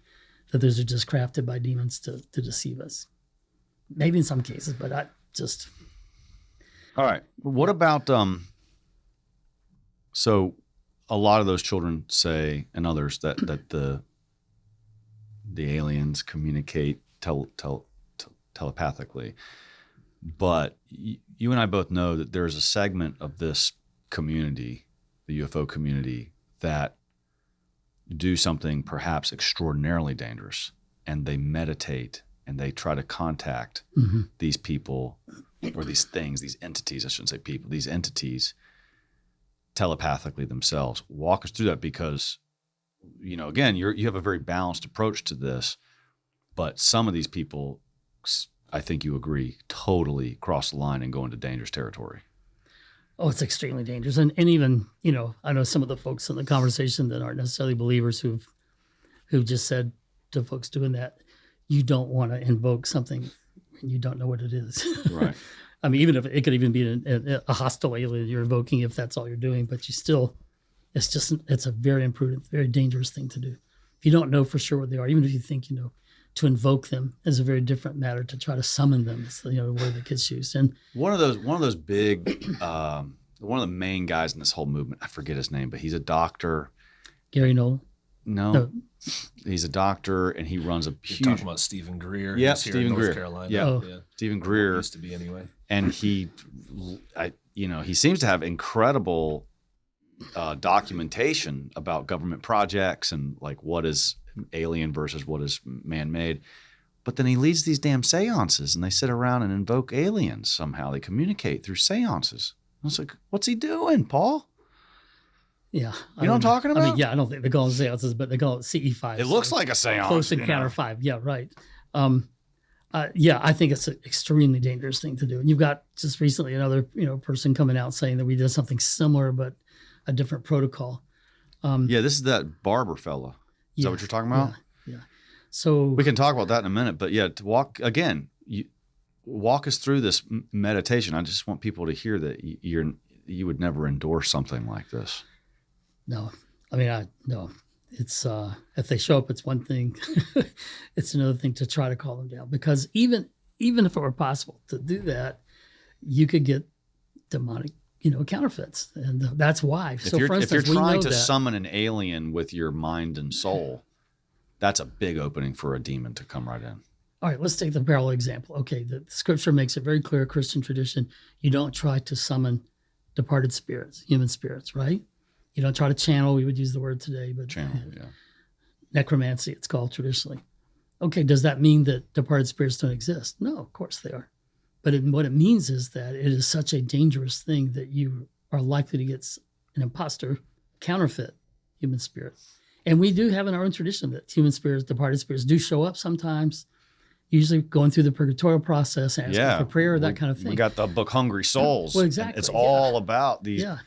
that those are just crafted by demons to deceive us. Maybe in some cases, but I just... All right. What about, so a lot of those children say, and others, that the aliens communicate telepathically. But you and I both know that there's a segment of this community, the UFO community, that do something perhaps extraordinarily dangerous, and they meditate and they try to contact these people or these things, these entities, I shouldn't say people, these entities telepathically themselves. Walk us through that, because, again, you have a very balanced approach to this, but some of these people, I think you agree, totally cross the line and go into dangerous territory. Oh, it's extremely dangerous. And even, I know some of the folks in the conversation that aren't necessarily believers who've just said to folks doing that, you don't want to invoke something when you don't know what it is. Right. I mean, even if it could even be a hostile alien you're invoking, if that's all you're doing, but you still, it's a very imprudent, very dangerous thing to do. If you don't know for sure what they are, even if you think you know, to invoke them is a very different matter. To try to summon them is the word that gets used. And one of those big, one of the main guys in this whole movement, I forget his name, but he's a doctor. Gary Nolan. No. He's a doctor, and he runs a huge... You're talking about Stephen Greer. Yeah, He's here in North Carolina. Yeah, Stephen Greer. Used to be anyway. And he seems to have incredible documentation about government projects and like what is alien versus what is man-made. But then he leads these damn seances and they sit around and invoke aliens somehow. They communicate through seances. I was like, what's he doing, Paul? Yeah. You know what I'm talking about? I mean, yeah, I don't think they call it seances, but they call it CE5. It looks like a seance. Close Encounter 5. Yeah, right. Yeah, I think it's an extremely dangerous thing to do. And you've got just recently another, person coming out saying that we did something similar, but a different protocol. Yeah, this is that barber fella. Is that what you're talking about? Yeah. So we can talk about that in a minute, but yeah, to walk us through this meditation. I just want people to hear that you would never endorse something like this. No, I mean, no. It's if they show up, it's one thing. It's another thing to try to call them down, because even if it were possible to do that, you could get demonic, counterfeits, and that's why. If you're trying to summon an alien with your mind and soul, that's a big opening for a demon to come right in. All right, let's take the parallel example. Okay, the scripture makes it very clear, Christian tradition, you don't try to summon departed spirits, human spirits, right? You don't try to channel, we would use the word today, but channel, yeah. Necromancy, it's called traditionally. Okay, does that mean that departed spirits don't exist? No, of course they are. But what it means is that it is such a dangerous thing that you are likely to get an imposter, counterfeit human spirit. And we do have in our own tradition that human spirits, departed spirits do show up sometimes, usually going through the purgatorial process, asking for prayer, that kind of thing. We got the book Hungry Souls. Well, exactly. It's all about these. Yeah.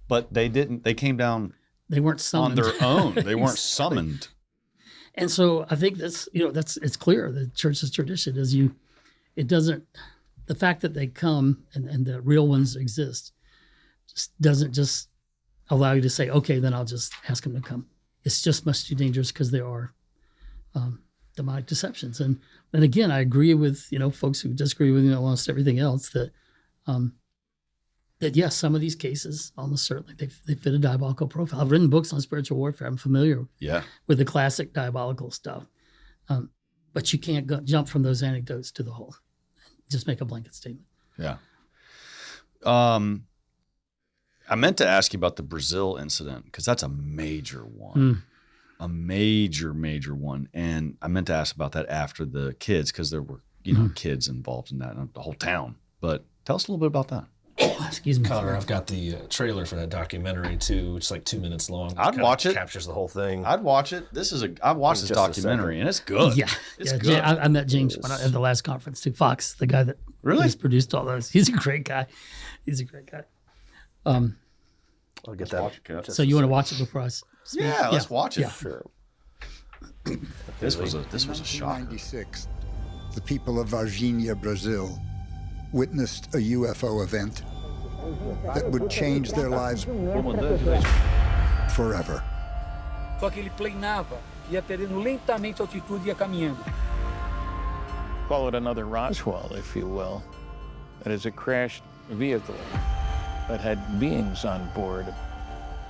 But they came down. They weren't summoned on their own. They weren't summoned. And so I think it's clear. The church's tradition is the fact that they come and the real ones exist just doesn't just allow you to say, okay, then I'll just ask them to come. It's just much too dangerous because there are demonic deceptions. And again, I agree with, folks who disagree with almost everything else that yes, some of these cases, almost certainly, they fit a diabolical profile. I've written books on spiritual warfare. I'm familiar with the classic diabolical stuff. But you can't jump from those anecdotes to the whole. Just make a blanket statement. Yeah. I meant to ask you about the Brazil incident because that's a major one. A major one. And I meant to ask about that after the kids because there were, kids involved in that, and the whole town. But tell us a little bit about that. Excuse me, Conor. I've got the trailer for that documentary too, which is like 2 minutes long. I'd watch it. Captures the whole thing. I'd watch it. I watched this documentary and it's good. Yeah, it's good. I met James at the last conference too. Fox, the guy that just produced all those. He's a great guy. I'll get that. So you want to watch it before I speak? Yeah, let's watch it. Yeah. Sure. This was a shocker. 1996, the people of Varginha, Brazil, witnessed a UFO event that would change their lives forever. Só que ele planava, ia perdendo lentamente a altitude e ia caminhando. Call it another Roswell, if you will. That is a crashed vehicle that had beings on board.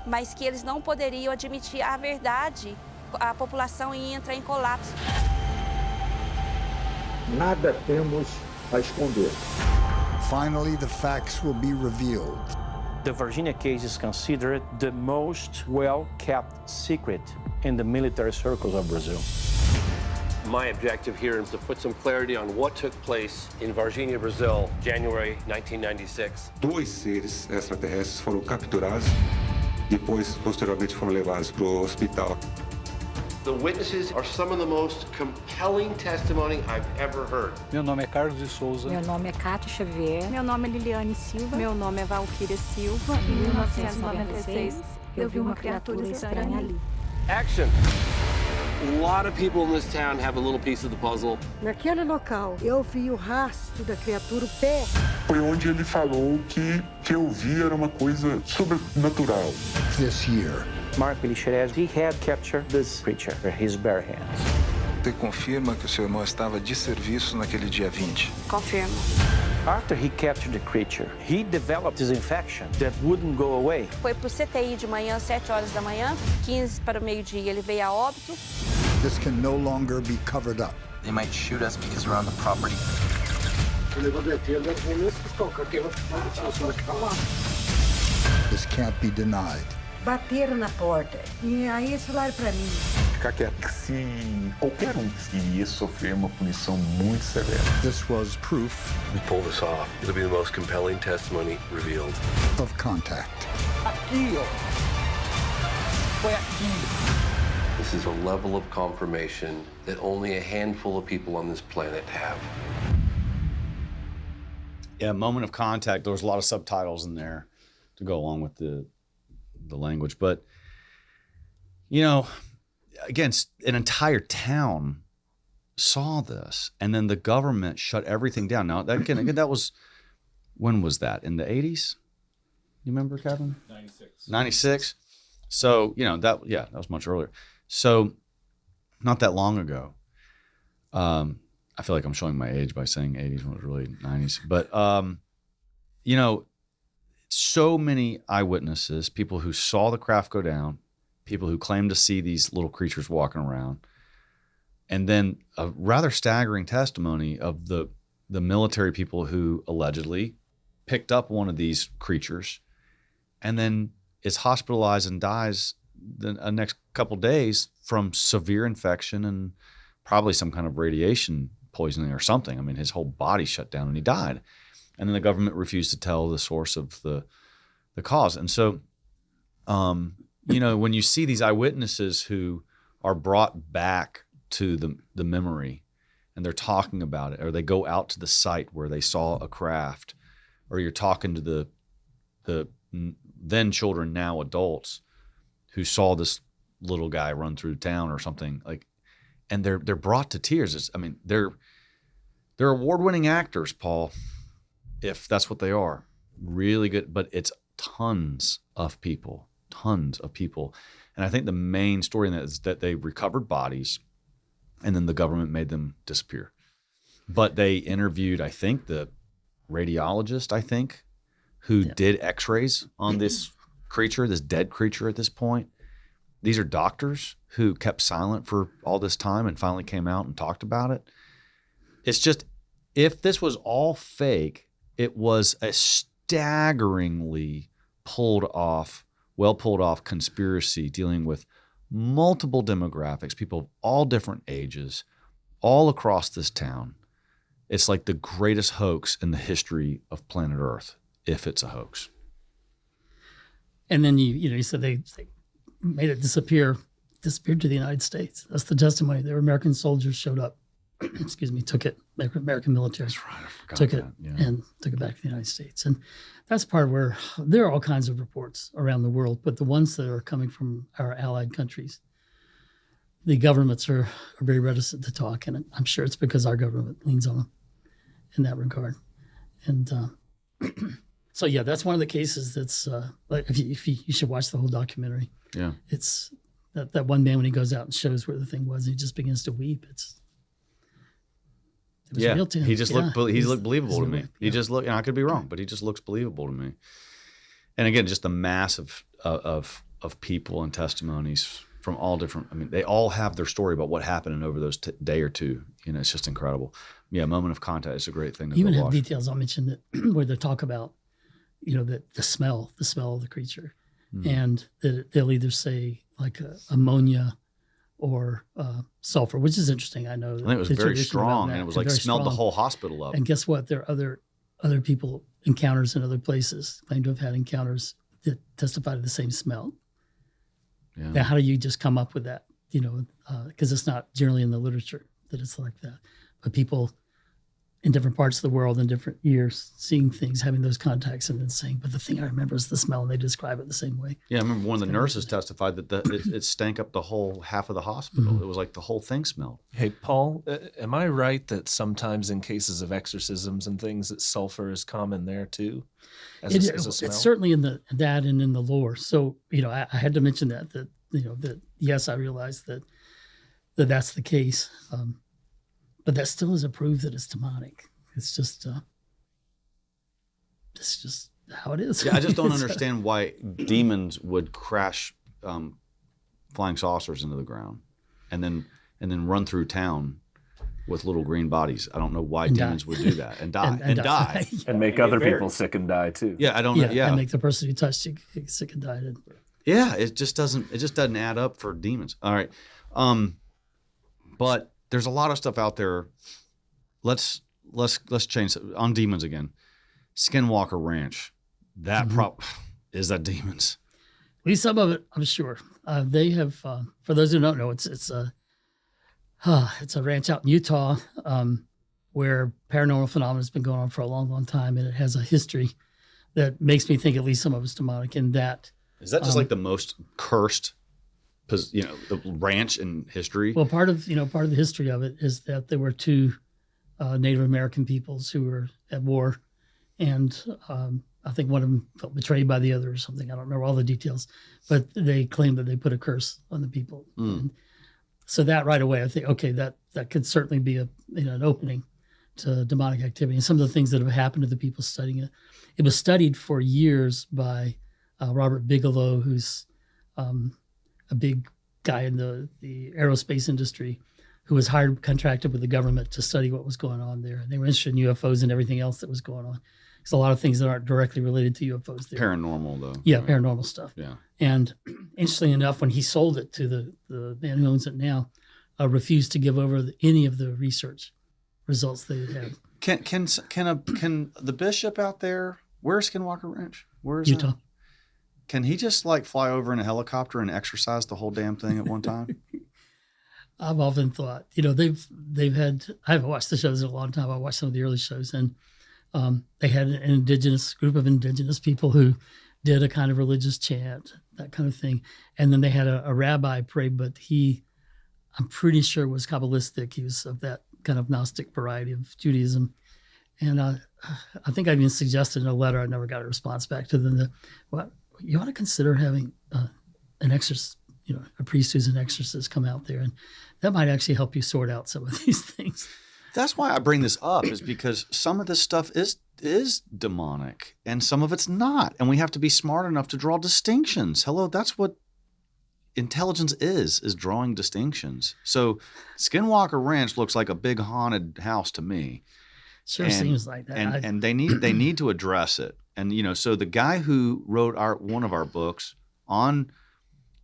Mas que eles não poderiam admitir a verdade, a população ia entrar em colapso. Nada temos a esconder. Finally, the facts will be revealed. The Virginia case is considered the most well-kept secret in the military circles of Brazil. My objective here is to put some clarity on what took place in Varginha, Brazil, January 1996. 2 seres extraterrestres foram capturados, depois, posteriormente, foram levados para o hospital. The witnesses are some of the most compelling testimony I've ever heard. Meu nome é Carlos de Souza. Meu nome é Cátia Xavier. Meu nome é Liliane Silva. Meu nome é Valquíria Silva. Em 1996, eu vi uma criatura estranha ali. Action! A lot of people in this town have a little piece of the puzzle. Naquele local, eu vi o rastro da criatura, o pé. Foi onde ele falou que eu vi era uma coisa sobrenatural. This year, Mark Elixerez, he had captured this creature with his bare hands. Você confirma que o seu irmão estava de serviço naquele dia 20? Confirmo. After he captured the creature, he developed this infection that wouldn't go away. Foi pro CTI de manhã, 7 horas da manhã, 15 para o meio-dia, ele veio a óbito. This can no longer be covered up. They might shoot us because we're on the property. This can't be denied. bateram na porta. E aí eles falaram para mim: Ficar quieto. Se qualquer se ia sofrer uma punição muito severa. This was proof. We pull this off. It'll be the most compelling testimony revealed. Of contact. Aqui, ó. Foi aqui. This is a level of confirmation that only a handful of people on this planet have. Yeah, moment of contact. There was a lot of subtitles in there to go along with the language. But, you know, again, an entire town saw this, and then the government shut everything down. Now, again, that was, when was that? In the 80s? You remember, Kevin? 96. 96? So, you know, that was much earlier. So, not that long ago. I feel like I'm showing my age by saying 80s when it was really 90s. But, you know, so many eyewitnesses, people who saw the craft go down, people who claimed to see these little creatures walking around, and then a rather staggering testimony of the military people who allegedly picked up one of these creatures and then is hospitalized and dies the next couple days from severe infection and probably some kind of radiation poisoning or something. I mean, his whole body shut down and he died. And then the government refused to tell the source of the cause. And so, you know, when you see these eyewitnesses who are brought back to the memory and they're talking about it, or they go out to the site where they saw a craft, or you're talking to the then children, now adults, who saw this little guy run through town or something, like, and they're brought to tears. I mean, they're award-winning actors, Paul, if that's what they are. Really good, but it's tons of people. And I think the main story in that is that they recovered bodies and then the government made them disappear. But they interviewed, I think, the radiologist, who did x-rays on this creature, this dead creature at this point. These are doctors who kept silent for all this time and finally came out and talked about it. It's just, if this was all fake, it was a staggeringly well pulled off conspiracy dealing with multiple demographics, people of all different ages, all across this town. It's like the greatest hoax in the history of planet Earth, if it's a hoax. And then you said they made it disappeared to the United States. That's the testimony. There were American soldiers showed up, took it, American military. That's right, I forgot took that. it and took it back to the United States. And that's part where there are all kinds of reports around the world, but the ones that are coming from our allied countries, the governments are very reticent to talk, and I'm sure it's because our government leans on them in that regard. And so, yeah, that's one of the cases that's like if you should watch the whole documentary. Yeah, it's that one man when he goes out and shows where the thing was, and he just begins to weep. It was real to him. He just looked believable to me. He just looked, and I could be wrong, but he just looks believable to me. And again, just the mass of people and testimonies from all different. I mean, they all have their story about what happened over those day or two. You know, it's just incredible. Yeah, moment of contact is a great thing to even go have watch. Details I'll mention that where they talk about, the smell of the creature, and that they'll either say like ammonia or sulfur, which is interesting. I know. I think it was very strong, and it was like smelled the whole hospital up. And guess what? There are other people encounters in other places claim to have had encounters that testify to the same smell. Yeah. Now, how do you just come up with that? Because it's not generally in the literature that it's like that. But people in different parts of the world in different years seeing things, having those contacts, and then saying, but the thing I remember is the smell, and they describe it the same way. Yeah, I remember one of the nurses testified that it stank up the whole half of the hospital. It was like the whole thing smelled. Hey, Paul, am I right that sometimes in cases of exorcisms and things that sulfur is common there too? As a smell? It's certainly in that and in the lore. So, I had to mention that yes, I realize that that's the case. But that still isn't proof that it's demonic. It's just how it is. Yeah, I just don't understand why demons would crash flying saucers into the ground and then run through town with little green bodies. I don't know why demons would do that and die and die and make other people sick and die too. Yeah, I don't know. Yeah, and make the person who touched you sick and died. Yeah, it just doesn't add up for demons. All right. But there's a lot of stuff out there. Let's change on demons again. Skinwalker Ranch. That is that demons. At least some of it, I'm sure. They have, for those who don't know, it's a ranch out in Utah where paranormal phenomena has been going on for a long, long time, and it has a history that makes me think at least some of it's demonic. And that is that just like the most cursed, the ranch in history. Well, part of the history of it is that there were two Native American peoples who were at war, and I think one of them felt betrayed by the other or something. I don't remember all the details, but they claimed that they put a curse on the people. And so that right away, I think, okay, that could certainly be an opening to demonic activity. And some of the things that have happened to the people studying it. It was studied for years by Robert Bigelow, who's a big guy in the aerospace industry, who was contracted with the government to study what was going on there. They were interested in UFOs and everything else that was going on. There's a lot of things that aren't directly related to UFOs there. Paranormal, though. Yeah, right? Paranormal stuff. Yeah. And interestingly enough, when he sold it to the man who owns it now, refused to give over any of the research results they had. Can the bishop out there, where's Skinwalker Ranch? Where's Utah? That? Can he just fly over in a helicopter and exercise the whole damn thing at one time? I've often thought, they've had, I haven't watched the shows in a long time. I watched some of the early shows, and they had an group of indigenous people who did a kind of religious chant, that kind of thing. And then they had a rabbi pray, but I'm pretty sure was Kabbalistic. He was of that kind of Gnostic variety of Judaism. And I think I even suggested in a letter, I never got a response back to them, you ought to consider having an exorcist, a priest who's an exorcist come out there. And that might actually help you sort out some of these things. That's why I bring this up, is because some of this stuff is demonic and some of it's not. And we have to be smart enough to draw distinctions. Hello, that's what intelligence is drawing distinctions. So Skinwalker Ranch looks like a big haunted house to me. Sure seems like that. And they need to address it. And, so the guy who wrote one of our books on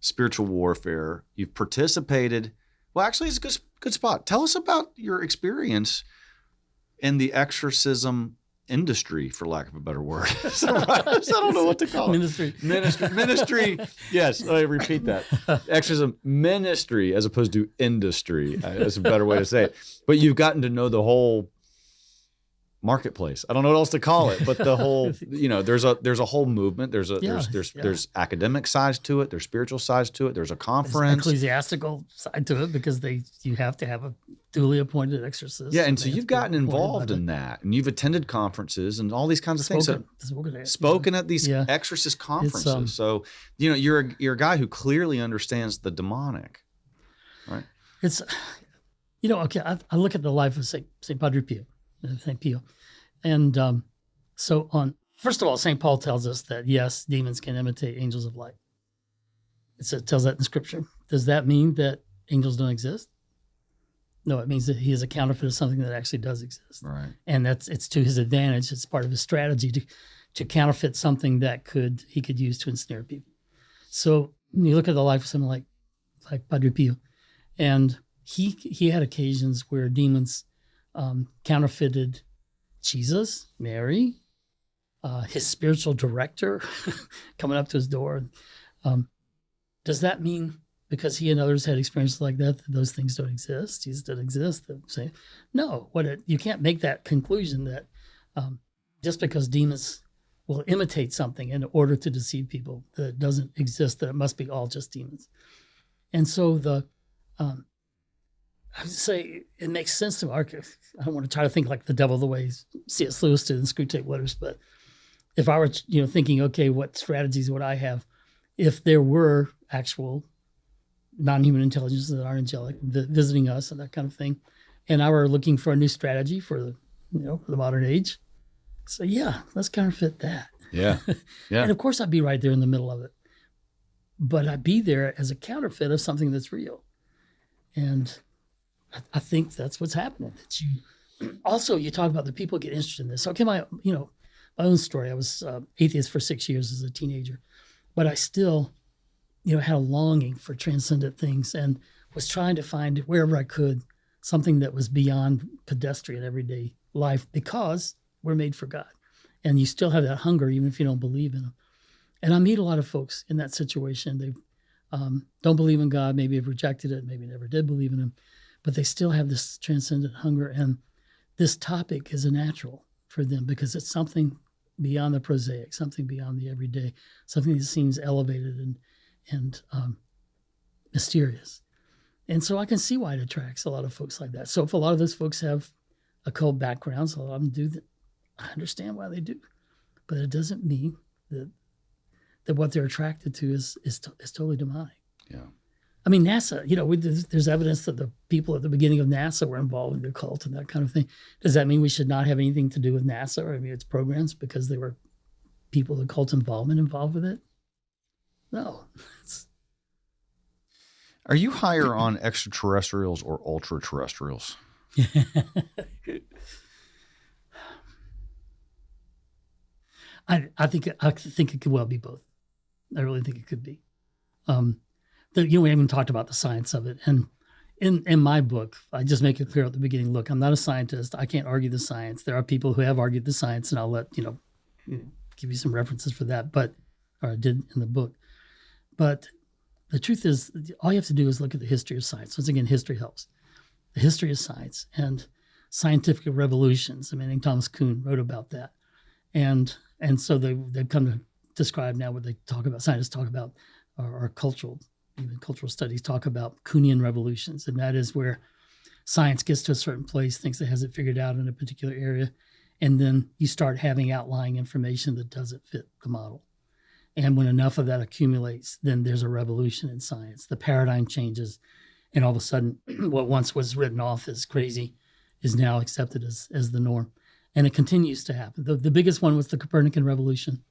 spiritual warfare, you've participated. Well, actually, it's a good spot. Tell us about your experience in the exorcism industry, for lack of a better word. Is that right? I don't know what to call it. Ministry. Yes, I repeat that. Exorcism ministry as opposed to industry. That's a better way to say it. But you've gotten to know the whole marketplace. I don't know what else to call it, but the whole, there's a whole movement. There's academic sides to it. There's spiritual sides to it. There's a conference. There's ecclesiastical side to it, because you have to have a duly appointed exorcist. Yeah, and so you've gotten involved in that, and you've attended conferences and all these kinds of things. Spoken at these exorcist conferences. So you're a guy who clearly understands the demonic, right? It's okay. I look at the life of Saint Padre Pio. St. Pio. And first of all, St. Paul tells us that, yes, demons can imitate angels of light. It tells that in Scripture. Does that mean that angels don't exist? No, it means that he is a counterfeit of something that actually does exist. Right. And it's to his advantage. It's part of his strategy to counterfeit something that he could use to ensnare people. So when you look at the life of someone like Padre Pio, and he had occasions where demons counterfeited Jesus, Mary, his spiritual director coming up to his door. Does that mean because he and others had experiences like that those things don't exist? Jesus doesn't exist. No. You can't make that conclusion that just because demons will imitate something in order to deceive people that it doesn't exist, that it must be all just demons. And so I would say it makes sense to me. I don't want to try to think like the devil the way C.S. Lewis did in Screwtape Letters, but if I were, thinking, okay, what strategies would I have if there were actual non-human intelligences that aren't angelic visiting us and that kind of thing, and I were looking for a new strategy for the modern age? So yeah, let's counterfeit that. Yeah. And of course I'd be right there in the middle of it, but I'd be there as a counterfeit of something that's real. And I think that's what's happening. You talk about the people get interested in this. Okay, my own story. I was atheist for 6 years as a teenager, but I still had a longing for transcendent things and was trying to find wherever I could something that was beyond pedestrian everyday life, because we're made for God. And you still have that hunger even if you don't believe in him. And I meet a lot of folks in that situation. They don't believe in God, maybe have rejected it, maybe never did believe in him, but they still have this transcendent hunger. And this topic is a natural for them because it's something beyond the prosaic, something beyond the everyday, something that seems elevated and mysterious. And so I can see why it attracts a lot of folks like that. So if a lot of those folks have occult backgrounds, a lot of them do that. I understand why they do, but it doesn't mean that what they're attracted to is totally demonic. Yeah. I mean, NASA, there's evidence that the people at the beginning of NASA were involved in the occult and that kind of thing. Does that mean we should not have anything to do with NASA or its programs because there were people with occult involved with it? No. Are you higher on extraterrestrials or ultra-terrestrials? I think it could well be both. I really think it could be. We haven't talked about the science of it. And in my book, I just make it clear at the beginning, look, I'm not a scientist. I can't argue the science. There are people who have argued the science, and I'll let, give you some references for that, or I did in the book. But the truth is, all you have to do is look at the history of science. Once again, history helps. The history of science and scientific revolutions. I mean, Thomas Kuhn wrote about that. And so they've come to describe now what they talk about, scientists talk about, or cultural studies talk about Kuhnian revolutions. And that is where science gets to a certain place, thinks it has it figured out in a particular area, and then you start having outlying information that doesn't fit the model. And when enough of that accumulates, then there's a revolution in science. The paradigm changes, and all of a sudden, what once was written off as crazy is now accepted as the norm. And it continues to happen. The biggest one was the Copernican revolution.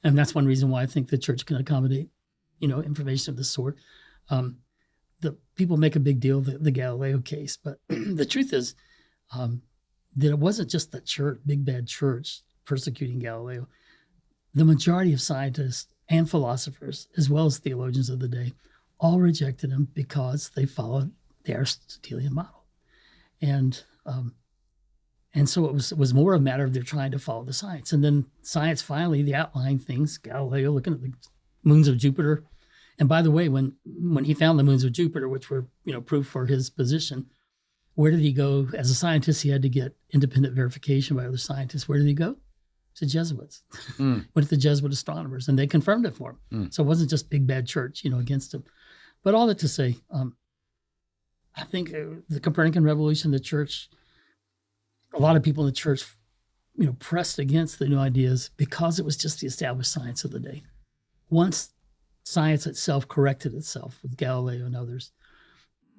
And that's one reason why I think the church can accommodate, information of this sort. The people make a big deal of the Galileo case, but the truth is that it wasn't just the church, big bad church, persecuting Galileo. The majority of scientists and philosophers, as well as theologians of the day, all rejected him because they followed the Aristotelian model. And so it was more a matter of they're trying to follow the science. And then science finally, the outlying things, Galileo looking at the moons of Jupiter. And by the way, when he found the moons of Jupiter, which were, proof for his position, where did he go? As a scientist, he had to get independent verification by other scientists. Where did he go? To Jesuits. Went to the Jesuit astronomers, and they confirmed it for him. So it wasn't just big bad church, against him. But all that to say, I think the Copernican revolution, the church, a lot of people in the church, pressed against the new ideas because it was just the established science of the day. Once science itself corrected itself with Galileo and others,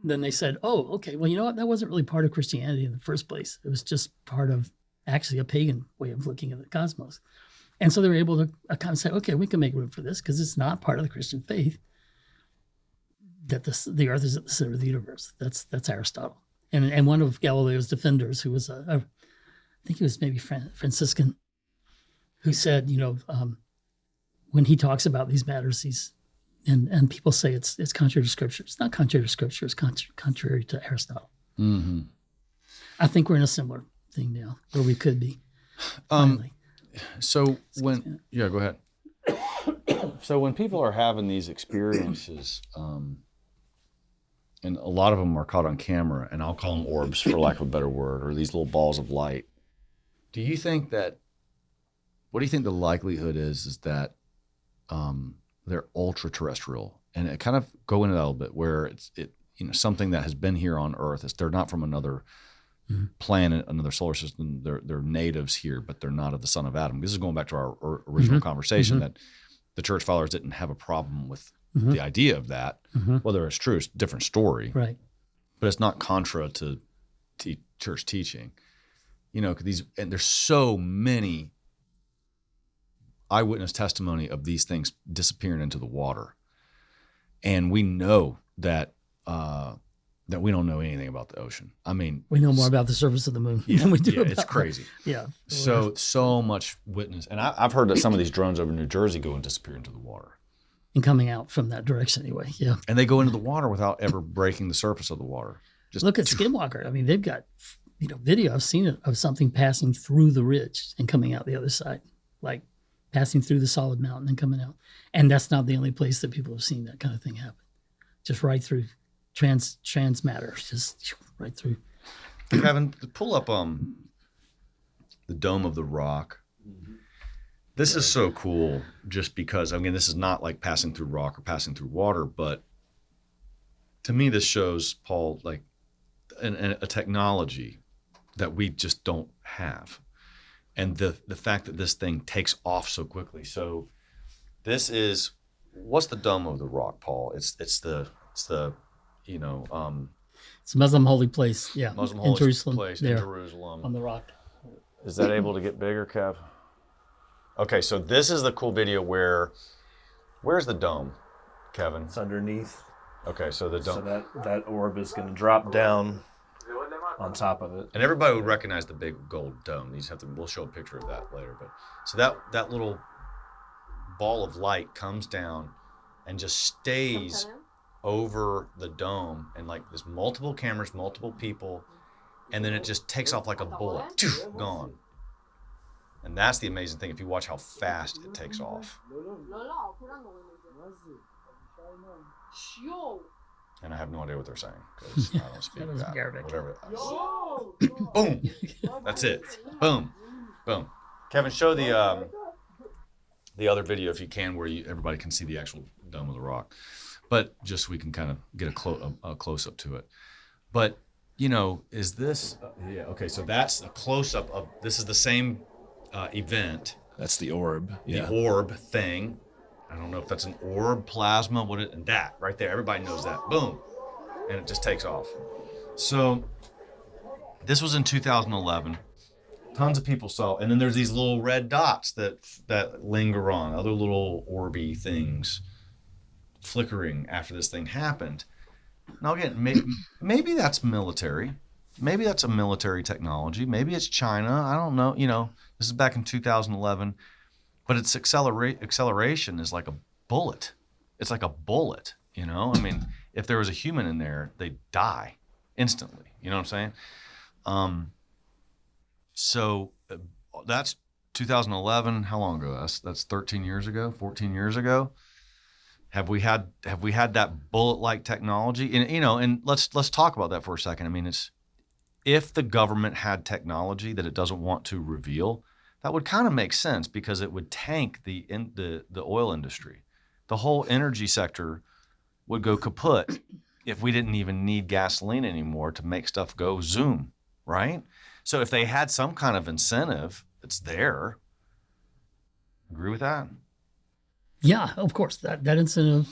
then they said, oh, okay, well, you know what? That wasn't really part of Christianity in the first place. It was just part of actually a pagan way of looking at the cosmos. And so they were able to kind of say, okay, we can make room for this because it's not part of the Christian faith that the earth is at the center of the universe. That's Aristotle. And one of Galileo's defenders, who was I think he was maybe Franciscan, who said, when he talks about these matters, and people say it's contrary to Scripture. It's not contrary to Scripture. It's contrary to Aristotle. Mm-hmm. I think we're in a similar thing now, where we could be. So go ahead. So when people are having these experiences, and a lot of them are caught on camera, and I'll call them orbs for lack of a better word, or these little balls of light. What do you think the likelihood is that they're ultra-terrestrial? And it kind of go into that a little bit, where it's something that has been here on Earth. They're not from another planet, another solar system. They're natives here, but they're not of the son of Adam. This is going back to our original conversation that the church fathers didn't have a problem with the idea of that. Whether it's true, it's a different story. Right. But it's not contra to church teaching. And there's so many eyewitness testimony of these things disappearing into the water. And we know that we don't know anything about the ocean. I mean, we know more about the surface of the moon than we do about it's crazy. So much witness. And I've heard that some of these drones over New Jersey go and disappear into the water. and coming out from that direction anyway. Yeah. And they go into the water without ever breaking the surface of the water. Just look at Skinwalker. I mean, they've got video. I've seen it of something passing through the ridge and coming out the other side, like passing through the solid mountain and coming out. And that's not the only place that people have seen that kind of thing happen. Just right through trans matter, just right through. Kevin, pull up the Dome of the Rock. This is so cool just because, I mean, this is not like passing through rock or passing through water, but to me, this shows, Paul, like a technology that we just don't have. And the fact that this thing takes off so quickly. So this is, what's the Dome of the Rock, Paul? It's the it's a Muslim holy place, yeah. Muslim in holy Jerusalem, place there, in Jerusalem. on the rock. Is that able to get bigger, Kev? Okay, so this is the cool video where's the dome, Kevin? It's underneath. Okay, so the dome. So that orb is going to drop down on top of it. And everybody would recognize the big gold dome. You just have to, we'll show a picture of that later. But so that little ball of light comes down and just stays over the dome, and like there's multiple cameras, multiple people, and then it just takes off like a bullet, gone. And that's the amazing thing, if you watch how fast it takes off. And I have no idea what they're saying, because I don't speak that, whatever. Boom! That's it. Boom. Boom. Kevin, show the other video if you can, where everybody can see the actual Dome of the Rock. But just so we can kind of get a close-up to it. But, is this... yeah, okay, so that's a close-up of... This is the same event. That's the orb. Yeah. The orb thing. I don't know if that's an orb, plasma, and that right there. Everybody knows that. Boom. And it just takes off. So this was in 2011. Tons of people saw. And then there's these little red dots that linger on, other little orby things flickering after this thing happened. Now again, maybe that's military. Maybe that's a military technology. Maybe it's China. I don't know. This is back in 2011. But its acceleration is like a bullet. It's like a bullet, I mean, if there was a human in there, they'd die instantly. You know what I'm saying? So that's 2011. How long ago? That's 13 years ago, 14 years ago. Have we had that bullet-like technology? And let's talk about that for a second. I mean, if the government had technology that it doesn't want to reveal, that would kind of make sense, because it would tank the oil industry. The whole energy sector would go kaput if we didn't even need gasoline anymore to make stuff go zoom, right? So if they had some kind of incentive that's there, agree with that? Yeah, of course. That incentive,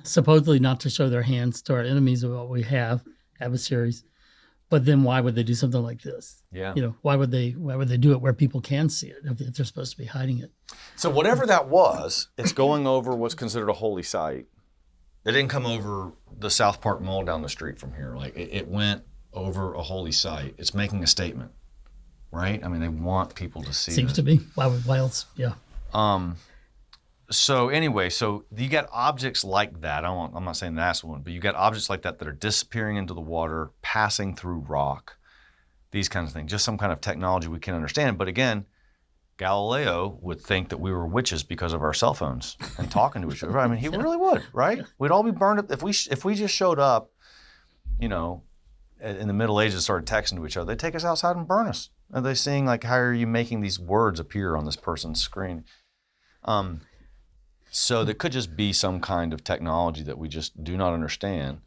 supposedly not to show their hands to our enemies of what we have, adversaries. But then why would they do something like this? Yeah. Why would they do it where people can see it if they're supposed to be hiding it? So whatever that was, it's going over what's considered a holy site. It didn't come over the South Park Mall down the street from here. Like it went over a holy site. It's making a statement, right? I mean, they want people to see. Seems to be. Why else? Yeah. So anyway, so you got objects like that. I'm not saying that's one, but you got objects like that are disappearing into the water, passing through rock, these kinds of things. Just some kind of technology we can understand. But again, Galileo would think that we were witches because of our cell phones and talking to each other. I mean, he really would, right? We'd all be burned up if we just showed up, in the Middle Ages and started texting to each other. They'd take us outside and burn us. And they're saying, like, how are you making these words appear on this person's screen? So there could just be some kind of technology that we just do not understand.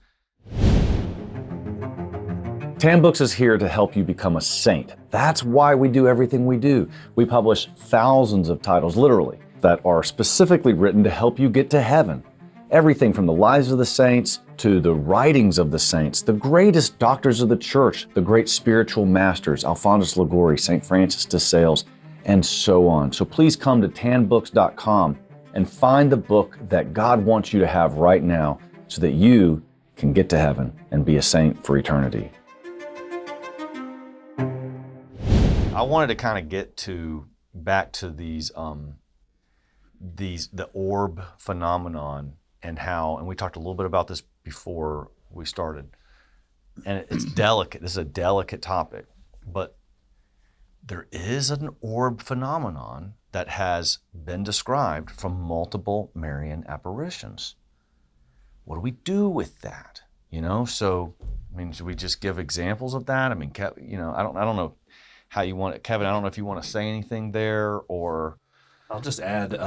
Tan Books is here to help you become a saint. That's why we do everything we do. We publish thousands of titles, literally, that are specifically written to help you get to heaven. Everything from the lives of the saints to the writings of the saints, the greatest doctors of the church, the great spiritual masters, Alphonsus Liguori, St. Francis de Sales, and so on. So please come to tanbooks.com and find the book that God wants you to have right now so that you can get to heaven and be a saint for eternity. I wanted to kind of get back to these the orb phenomenon and how, and we talked a little bit about this before we started, and it's delicate. This is a delicate topic, but there is an orb phenomenon that has been described from multiple Marian apparitions. What do we do with that? You know, so I mean, should we just give examples of that? I mean, you know, I don't know how you want it, Kevin. I don't know if you want to say anything there, or I'll just add.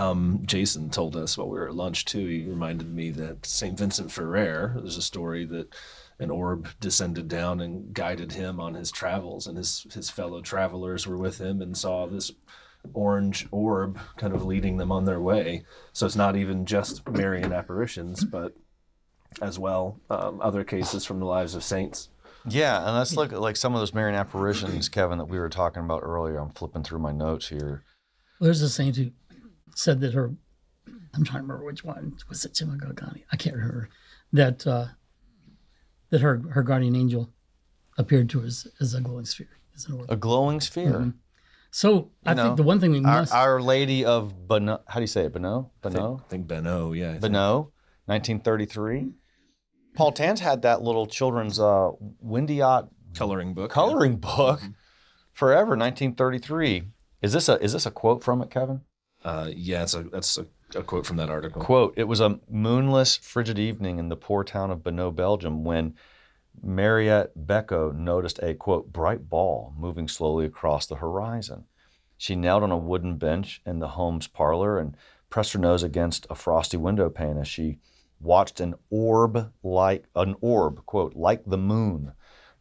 Jason told us while we were at lunch too. He reminded me that Saint Vincent Ferrer. There's a story that an orb descended down and guided him on his travels, and his fellow travelers were with him and saw this orange orb kind of leading them on their way. So it's not even just Marian apparitions, but as well other cases from the lives of saints. Yeah, and let's look at like some of those Marian apparitions, Kevin, that we were talking about earlier. I'm flipping through my notes here. Well, there's a saint who said that I'm trying to remember which one, was it Chimagogani? I can't remember, that her guardian angel appeared to her as a glowing sphere, as an orb. A glowing sphere. Mm-hmm. So I think the one thing we must... Our Lady of Beno, how do you say it, Beno? I think Beno, yeah. Beno, 1933. Paul Tan's had that little children's Windiot coloring book forever, 1933. Is this a quote from it, Kevin? Yeah, that's a quote from that article. Quote, it was a moonless, frigid evening in the poor town of Beno, Belgium, when Mariette Becco noticed a, quote, bright ball moving slowly across the horizon. She knelt on a wooden bench in the home's parlor and pressed her nose against a frosty window pane as she watched an orb, quote, like the moon,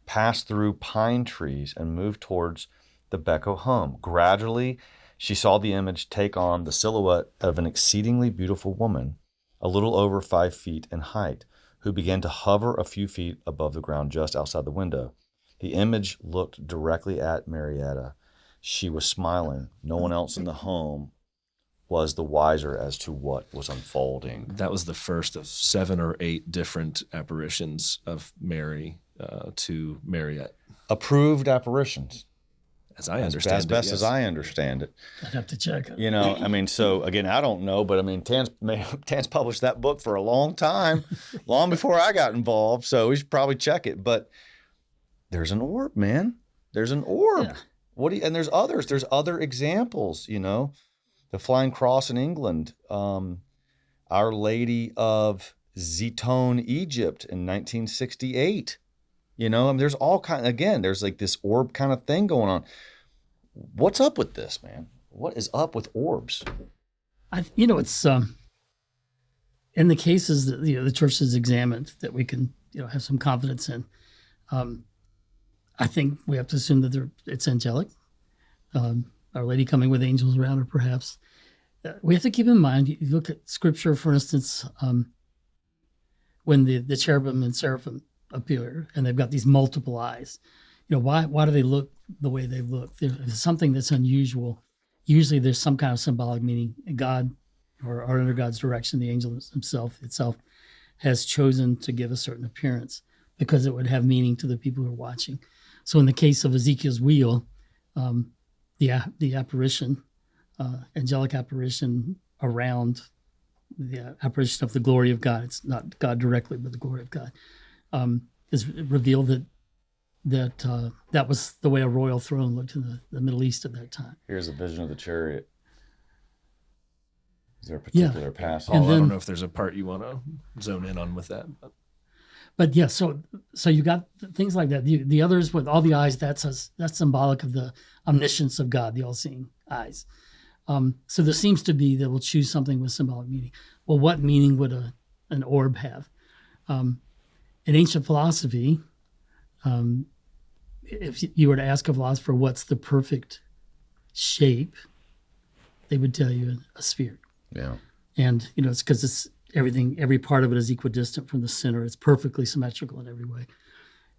pass through pine trees and move towards the Becco home. Gradually, she saw the image take on the silhouette of an exceedingly beautiful woman, a little over 5 feet in height, who began to hover a few feet above the ground just outside the window. The image looked directly at Marietta. She was smiling. No one else in the home was the wiser as to what was unfolding. That was the first of 7 or 8 different apparitions of Mary to Mariette. Approved apparitions. As I understand it, as best as I understand it. I'd have to check it. You know, I mean, so again, I don't know, but I mean, Tan's published that book for a long time, long before I got involved, so we should probably check it. But there's an orb, man. There's an orb. Yeah. And there's others. There's other examples, you know. The Flying Cross in England, Our Lady of Zeton, Egypt in 1968. You know, I mean, there's all kind. Again, there's like this orb kind of thing going on. What's up with this, man? What is up with orbs? It's in the cases that the church has examined that we can have some confidence in. I think we have to assume that it's angelic. Our Lady coming with angels around her, perhaps. We have to keep in mind. You look at Scripture, for instance, when the cherubim and seraphim appear, and they've got these multiple eyes. Why do they look the way they look? There's something that's unusual. Usually there's some kind of symbolic meaning. God, or under God's direction, the angel itself has chosen to give a certain appearance because it would have meaning to the people who are watching. So in the case of Ezekiel's wheel, the apparition, angelic apparition around the apparition of the glory of God, it's not God directly, but the glory of God, is revealed that was the way a royal throne looked in the Middle East at that time. Here's a vision of the chariot. Is there a particular passage? I don't know if there's a part you want to zone in on with that. But yeah, so you got things like that. The others with all the eyes, that's symbolic of the omniscience of God, the all-seeing eyes. So there seems to be that we'll choose something with symbolic meaning. Well, what meaning would an orb have? In ancient philosophy, if you were to ask a philosopher what's the perfect shape, they would tell you a sphere. Yeah. And it's because it's every part of it is equidistant from the center. It's perfectly symmetrical in every way.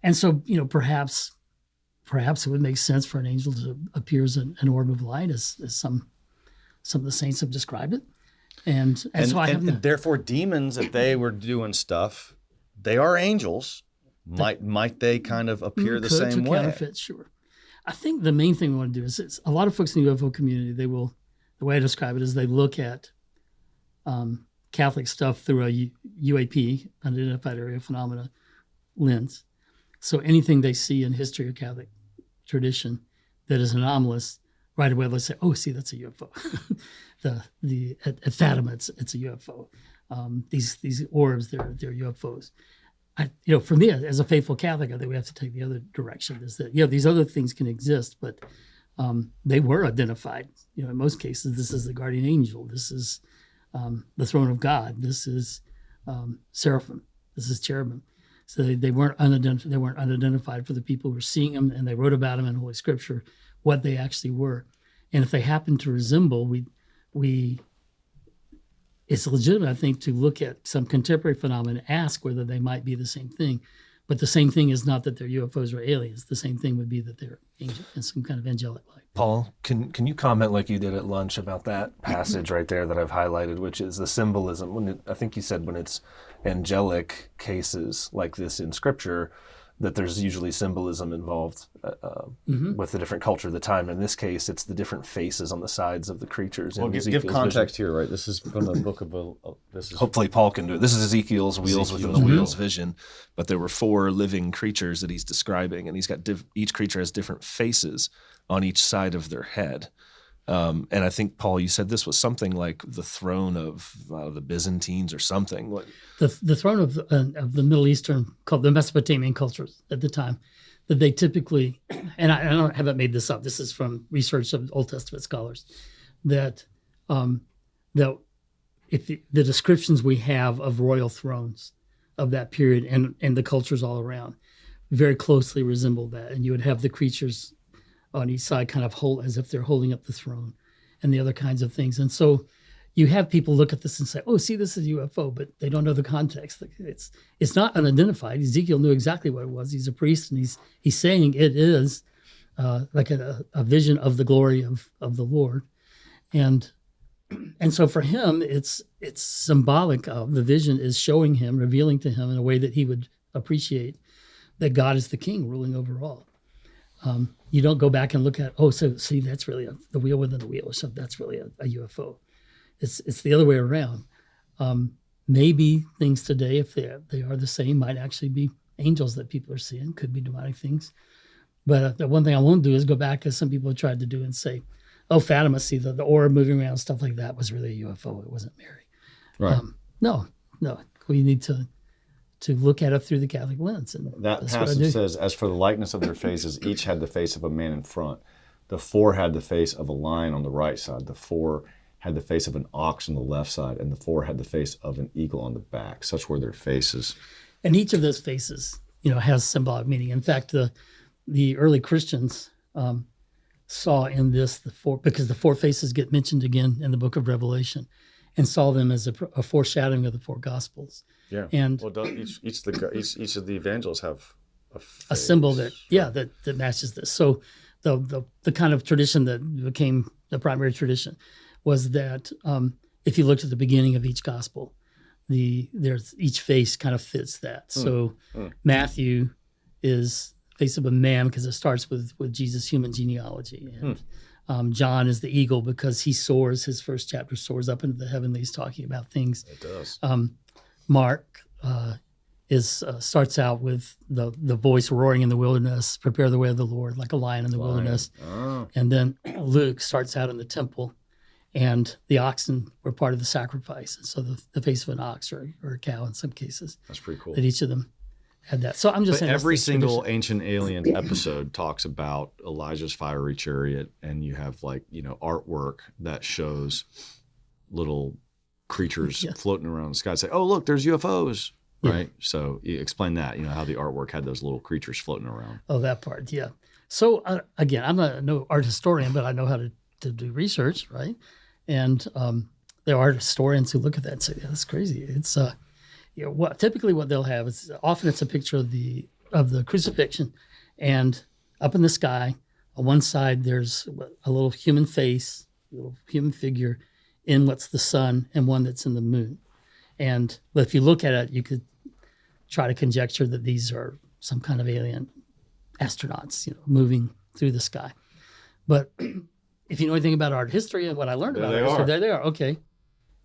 And so, perhaps it would make sense for an angel to appear as an orb of light, as some of the saints have described it. And therefore demons, if they were doing stuff, they are angels. Might they kind of appear the same way? Counterfeit, sure. I think the main thing we want to do is a lot of folks in the UFO community, the way I describe it is they look at Catholic stuff through a UAP, unidentified area phenomena lens. So anything they see in history or Catholic tradition that is anomalous, right away they'll say, "Oh, see, that's a UFO." At Fatima, it's a UFO. These orbs, they're UFOs. For me, as a faithful Catholic, I think we have to take the other direction. Is that these other things can exist, but they were identified. In most cases, this is the guardian angel. This is the throne of God. This is seraphim. This is cherubim. So they weren't unidentified. They weren't unidentified for the people who were seeing them, and they wrote about them in Holy Scripture, what they actually were. And if they happen to resemble, it's legitimate, I think, to look at some contemporary phenomena and ask whether they might be the same thing. But the same thing is not that they're UFOs or aliens. The same thing would be that they're angel in some kind of angelic light. Paul, can you comment like you did at lunch about that passage right there that I've highlighted, which is the symbolism? I think you said when it's angelic cases like this in Scripture, that there's usually symbolism involved with the different culture of the time. In this case, it's the different faces on the sides of the creatures. Well, give context here, right? This is from the book of this is hopefully Paul can do it. This is Ezekiel's wheels within the wheels vision, but there were 4 living creatures that he's describing, and he's got each creature has different faces on each side of their head. And I think, Paul, you said this was something like the throne of the Byzantines or something. The throne of the Middle Eastern, called the Mesopotamian cultures at the time, that they typically, and I haven't made this up, this is from research of Old Testament scholars, that if the descriptions we have of royal thrones of that period and the cultures all around very closely resemble that. And you would have the creatures on each side kind of hold as if they're holding up the throne and the other kinds of things. And so you have people look at this and say, "Oh, see, this is a UFO," but they don't know the context. It's not unidentified. Ezekiel knew exactly what it was. He's a priest, and he's saying it is like a vision of the glory of the Lord. And so for him, it's symbolic of the vision is showing him, revealing to him in a way that he would appreciate that God is the king ruling over all. You don't go back and look at, so see, that's really the wheel within the wheel, so that's really a UFO. It's the other way around. Maybe things today, if they are the same, might actually be angels that people are seeing, could be demonic things. But the one thing I won't do is go back, as some people have tried to do, and say, "Oh, Fatima, see the orb moving around, stuff like that was really a UFO. It wasn't Mary." Right. No. We need to look at it through the Catholic lens. And that passage says, "As for the likeness of their faces, each had the face of a man in front. The 4 had the face of a lion on the right side. The 4 had the face of an ox on the left side, and the 4 had the face of an eagle on the back." Such were their faces. And each of those faces, has symbolic meaning. In fact, the early Christians saw in this because the 4 faces get mentioned again in the book of Revelation, and saw them as a foreshadowing of the 4 Gospels. Yeah. And each of the evangelists have a symbol that matches this. So the kind of tradition that became the primary tradition was that if you looked at the beginning of each gospel, there's each face kind of fits that. So Matthew is face of a man because it starts with Jesus' human genealogy, and John is the eagle because he soars. His first chapter soars up into the heavenlies, talking about things. It does. Mark starts out with the voice roaring in the wilderness, "Prepare the way of the Lord," like a lion in the wilderness. Oh. And then Luke starts out in the temple, and the oxen were part of the sacrifice. And so the face of an ox or a cow in some cases. That's pretty cool. That each of them had that. So I'm just saying every single Ancient Aliens episode talks about Elijah's fiery chariot, and you have artwork that shows little creatures floating around the sky. Say, "Oh, look, there's UFOs." Right. So you explain that, how the artwork had those little creatures floating around. Oh, that part. Yeah. So again, I'm not no art historian, but I know how to do research. Right. And there are historians who look at that and say, "Yeah, that's crazy." It's typically what they'll have is often it's a picture of the crucifixion, and up in the sky on one side there's a little human face, a little human figure in what's the sun, and one that's in the moon. And if you look at it, you could try to conjecture that these are some kind of alien astronauts, moving through the sky. But if you know anything about art history and what I learned about it, so there they are. Okay.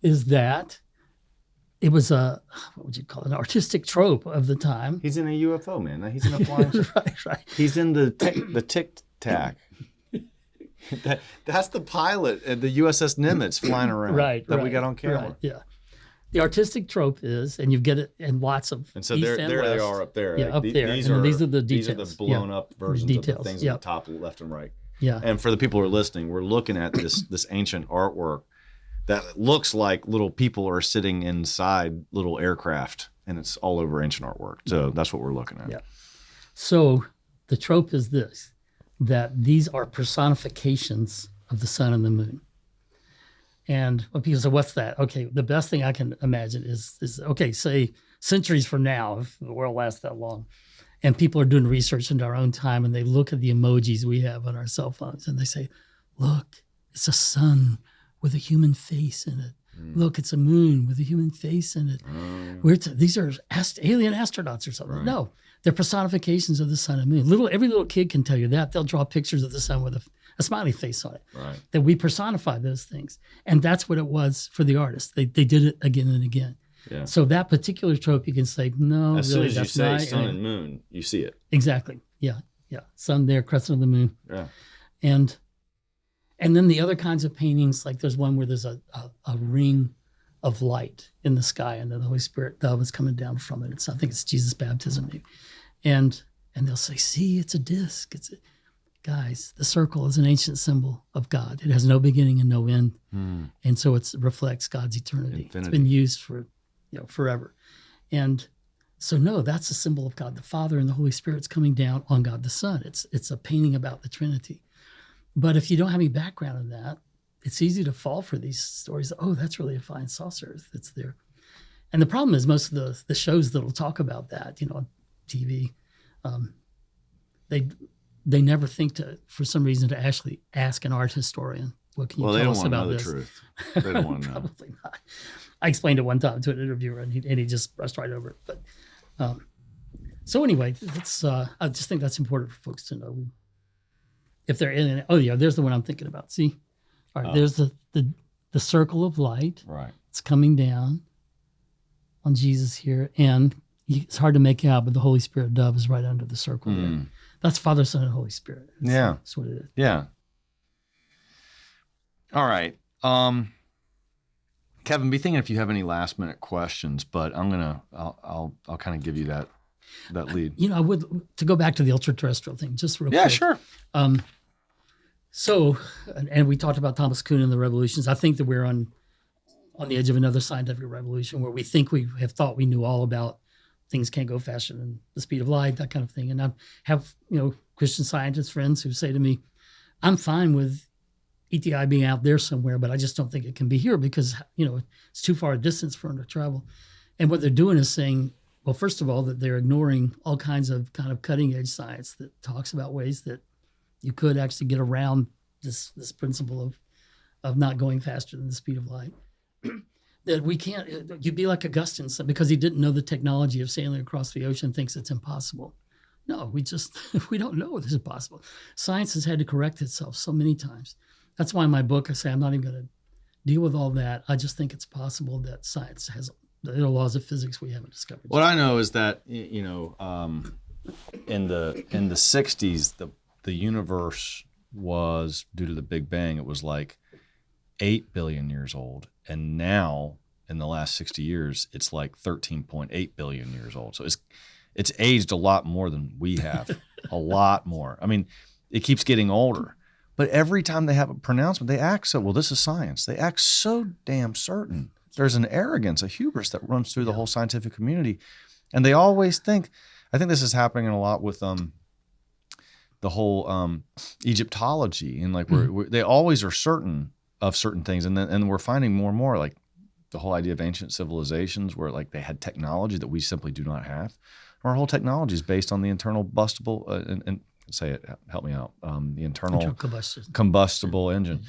is that it was what would you call it, an artistic trope of the time. He's in a UFO, man. He's in a flying. Right. He's in the Tic Tac. That's the pilot at the USS Nimitz flying around. That we got on camera. Right, yeah. The artistic trope is, and you get it in lots of and so east there and they west. are up there. Yeah, Like, up there. These and are the details. These are the blown up versions of the things at the top, left and right. Yeah. And for the people who are listening, we're looking at this ancient artwork that looks like little people are sitting inside little aircraft, and it's all over ancient artwork. So that's what we're looking at. Yeah. So the trope is this, that these are personifications of the sun and the moon. And when people say, what's that? Okay, the best thing I can imagine is okay, say centuries from now, if the world lasts that long, and people are doing research into our own time, and they look at the emojis we have on our cell phones, and they say, look, it's a sun with a human face in it. Look, it's a moon with a human face in it. These are alien astronauts or something. Right. No, they're personifications of the sun and moon. Every little kid can tell you that. They'll draw pictures of the sun with a smiley face on it. Right. That we personify those things. And that's what it was for the artists. They did it again and again. Yeah. So that particular trope, you can say, no, As really, soon as you that's say not sun and moon, you see it. Exactly. Yeah. Sun there, crescent of the moon. Yeah. And then the other kinds of paintings, like there's one where there's a ring of light in the sky, and then the Holy Spirit dove is coming down from it. I think it's Jesus' baptism, maybe. And they'll say, see, it's a disc. Guys, the circle is an ancient symbol of God. It has no beginning and no end. And so it reflects God's eternity. Infinity. It's been used for forever. And so no, that's a symbol of God the Father, and the Holy Spirit's coming down on God the Son. It's a painting about the Trinity. But if you don't have any background in that, it's easy to fall for these stories. Oh, that's really a flying saucer. It's there. And the problem is most of the shows that will talk about that, on TV, they never think for some reason to actually ask an art historian, what can you tell us about this? They don't want to know the truth. They don't want to know. Probably not. I explained it one time to an interviewer, and he just brushed right over it. But so anyway, I just think that's important for folks to know. If they're in it, there's the one I'm thinking about. See, all right, there's the circle of light. Right, it's coming down on Jesus here, and it's hard to make out, but the Holy Spirit dove is right under the circle there. That's Father, Son, and Holy Spirit. That's what it is. Yeah. All right, Kevin, be thinking if you have any last minute questions, but I'll kind of give you that lead. I would, to go back to the extraterrestrial thing, just real quick. Yeah, sure. So, and we talked about Thomas Kuhn and the revolutions. I think that we're on the edge of another scientific revolution where we think we have thought we knew all about things can't go faster than the speed of light, that kind of thing. And I have, Christian Scientist friends who say to me, I'm fine with ETI being out there somewhere, but I just don't think it can be here because, it's too far a distance for them to travel. And what they're doing is saying, well, first of all, that they're ignoring all kinds of kind of cutting edge science that talks about ways that you could actually get around this principle of not going faster than the speed of light. That we can't, you'd be like Augustine, because he didn't know the technology of sailing across the ocean, thinks it's impossible. No, we don't know this is possible. Science has had to correct itself so many times. That's why in my book, I say I'm not even going to deal with all that. I just think it's possible that science has the laws of physics we haven't discovered. What I know is that, in the 60s, the universe was, due to the Big Bang, it was like 8 billion years old. And now, in the last 60 years, it's like 13.8 billion years old. So it's aged a lot more than we have, a lot more. I mean, it keeps getting older. But every time they have a pronouncement, they act so, well, this is science. They act so damn certain. There's an arrogance, a hubris that runs through the whole scientific community. And they always think, I think this is happening a lot with the whole Egyptology. And like they always are certain of certain things. And we're finding more and more like the whole idea of ancient civilizations where like they had technology that we simply do not have. Our whole technology is based on the internal bustible, and say it, help me out, the internal combustible engine.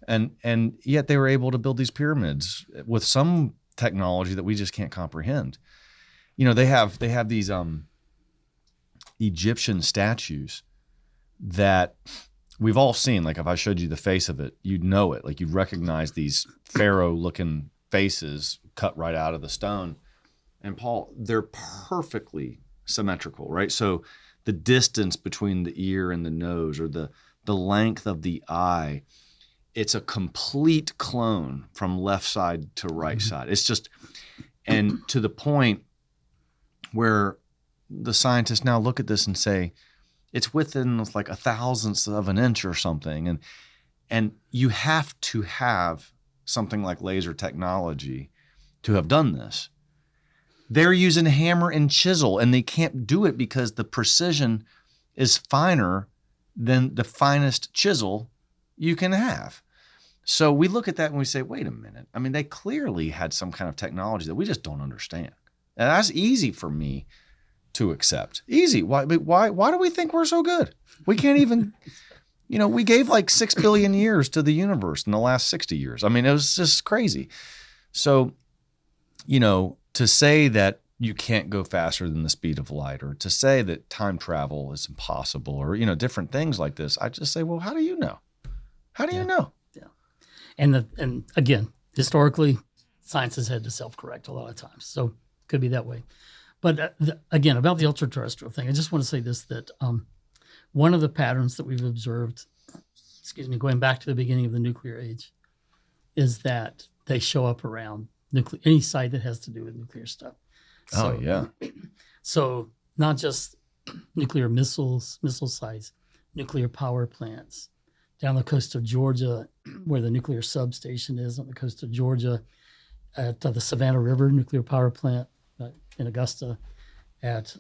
And yet they were able to build these pyramids with some technology that we just can't comprehend. They have these Egyptian statues that we've all seen. Like if I showed you the face of it, you'd know it. Like you'd recognize these pharaoh looking faces cut right out of the stone. And Paul, they're perfectly symmetrical, right? So the distance between the ear and the nose, or the length of the eye, it's a complete clone from left side to right side. It's just, and to the point where the scientists now look at this and say, it's within like 1,000th of an inch or something. And you have to have something like laser technology to have done this. They're using hammer and chisel, and they can't do it because the precision is finer than the finest chisel you can have. So we look at that and we say, wait a minute. I mean, they clearly had some kind of technology that we just don't understand. And that's easy for me to accept. Easy. Why do we think we're so good? We can't even, we gave like 6 billion years to the universe in the last 60 years. I mean, it was just crazy. So, to say that you can't go faster than the speed of light, or to say that time travel is impossible, or, different things like this, I just say, well, how do you know? How do you know? Yeah. And again, historically, science has had to self-correct a lot of times. So it could be that way. But again, about the ultra-terrestrial thing, I just want to say this, that one of the patterns that we've observed, going back to the beginning of the nuclear age, is that they show up around any site that has to do with nuclear stuff. So, yeah. So not just nuclear missile sites, nuclear power plants, down the coast of Georgia, where the nuclear substation is on the coast of Georgia, at the Savannah River nuclear power plant in Augusta, at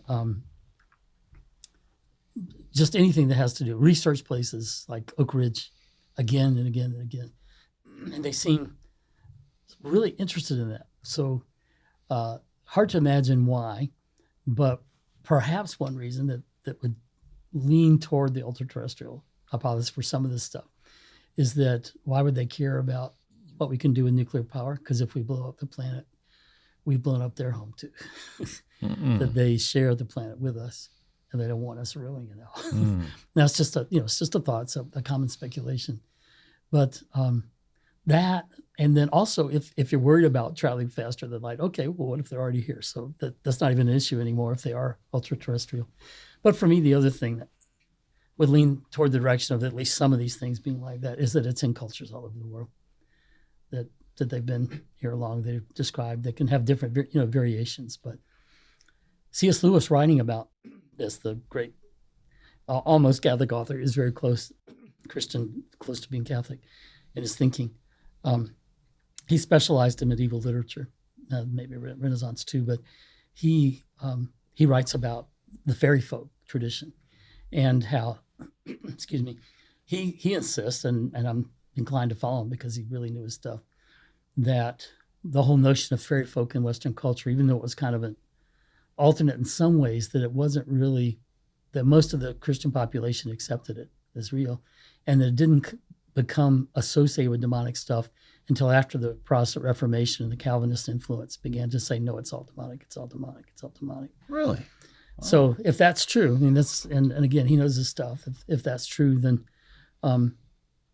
just anything that has to do, research places like Oak Ridge, again and again and again. And they seem really interested in that. So hard to imagine why, but perhaps one reason that would lean toward the ultra-terrestrial hypothesis for some of this stuff is that why would they care about what we can do with nuclear power? Because if we blow up the planet, we've blown up their home too. That they share the planet with us, and they don't want us ruining it out. That's just it's just a thought, it's a common speculation. But that, and then also if you're worried about traveling faster than light, okay, well, what if they're already here? So that's not even an issue anymore if they are ultra-terrestrial. But for me, the other thing that would lean toward the direction of at least some of these things being like that is that it's in cultures all over the world. That they've been here long, they've described. They can have different variations. But C.S. Lewis, writing about this, the great almost Catholic author, is very close to being Catholic in his thinking. He specialized in medieval literature, maybe Renaissance too, but he writes about the fairy folk tradition and how, he insists, and I'm inclined to follow him because he really knew his stuff, that the whole notion of fairy folk in Western culture, even though it was kind of an alternate in some ways, that it wasn't really, that most of the Christian population accepted it as real, and that it didn't become associated with demonic stuff until after the Protestant Reformation and the Calvinist influence began to say, no, it's all demonic, it's all demonic, it's all demonic. Really? Wow. So if that's true, I mean, that's, and again, he knows his stuff. If that's true, then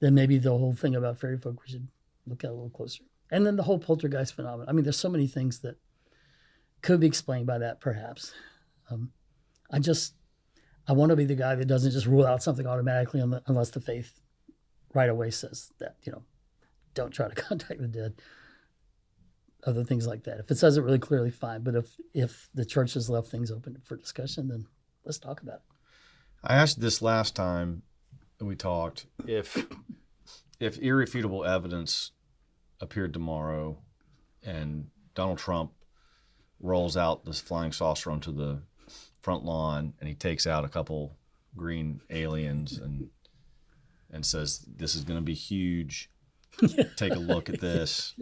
maybe the whole thing about fairy folk we should look at a little closer. And then the whole poltergeist phenomenon. I mean, there's so many things that could be explained by that, perhaps. I want to be the guy that doesn't just rule out something automatically unless the faith right away says that, don't try to contact the dead. Other things like that. If it says it really clearly, fine. But if the church has left things open for discussion, then let's talk about it. I asked this last time we talked, if irrefutable evidence appeared tomorrow and Donald Trump rolls out this flying saucer onto the front lawn and he takes out a couple green aliens and says, this is going to be huge. Take a look at this.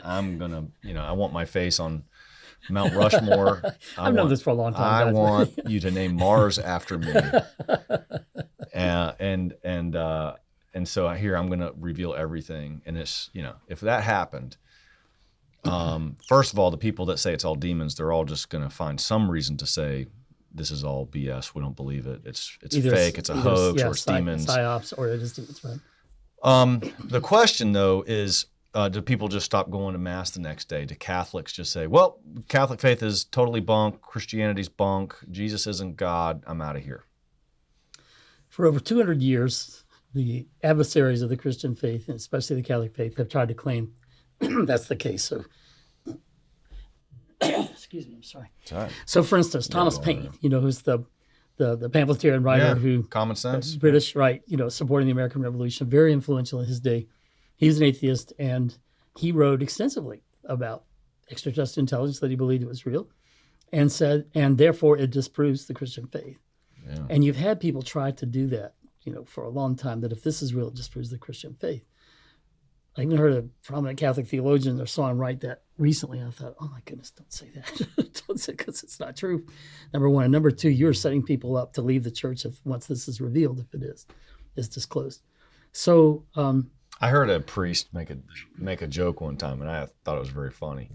I'm going to, I want my face on Mount Rushmore. I've known this for a long time. I want you to name Mars after me. And so here I'm going to reveal everything. And it's, if that happened, first of all, the people that say it's all demons, they're all just going to find some reason to say this is all BS. We don't believe it. It's fake. It's a hoax, or it's demons. Psyops, or it is demons, right? The question though is, do people just stop going to Mass the next day? Do Catholics just say, well, Catholic faith is totally bunk, Christianity's bunk, Jesus isn't God, I'm out of here? For over 200 years, the adversaries of the Christian faith, and especially the Catholic faith, have tried to claim that's the case. So, excuse me, I'm sorry. It's all right. So, for instance, Thomas Paine, who's the pamphleteer and writer who Common Sense, British, right? Supporting the American Revolution, very influential in his day. He's an atheist, and he wrote extensively about extraterrestrial intelligence, that he believed it was real, and said, and therefore it disproves the Christian faith. Yeah. And you've had people try to do that, for a long time, that if this is real, it disproves the Christian faith. I even heard a prominent Catholic theologian or saw him write that recently, and I thought, oh my goodness, don't say that. Don't say it, because it's not true. Number one. And number two, you're setting people up to leave the church once this is revealed, if it is disclosed. So I heard a priest make a joke one time, and I thought it was very funny,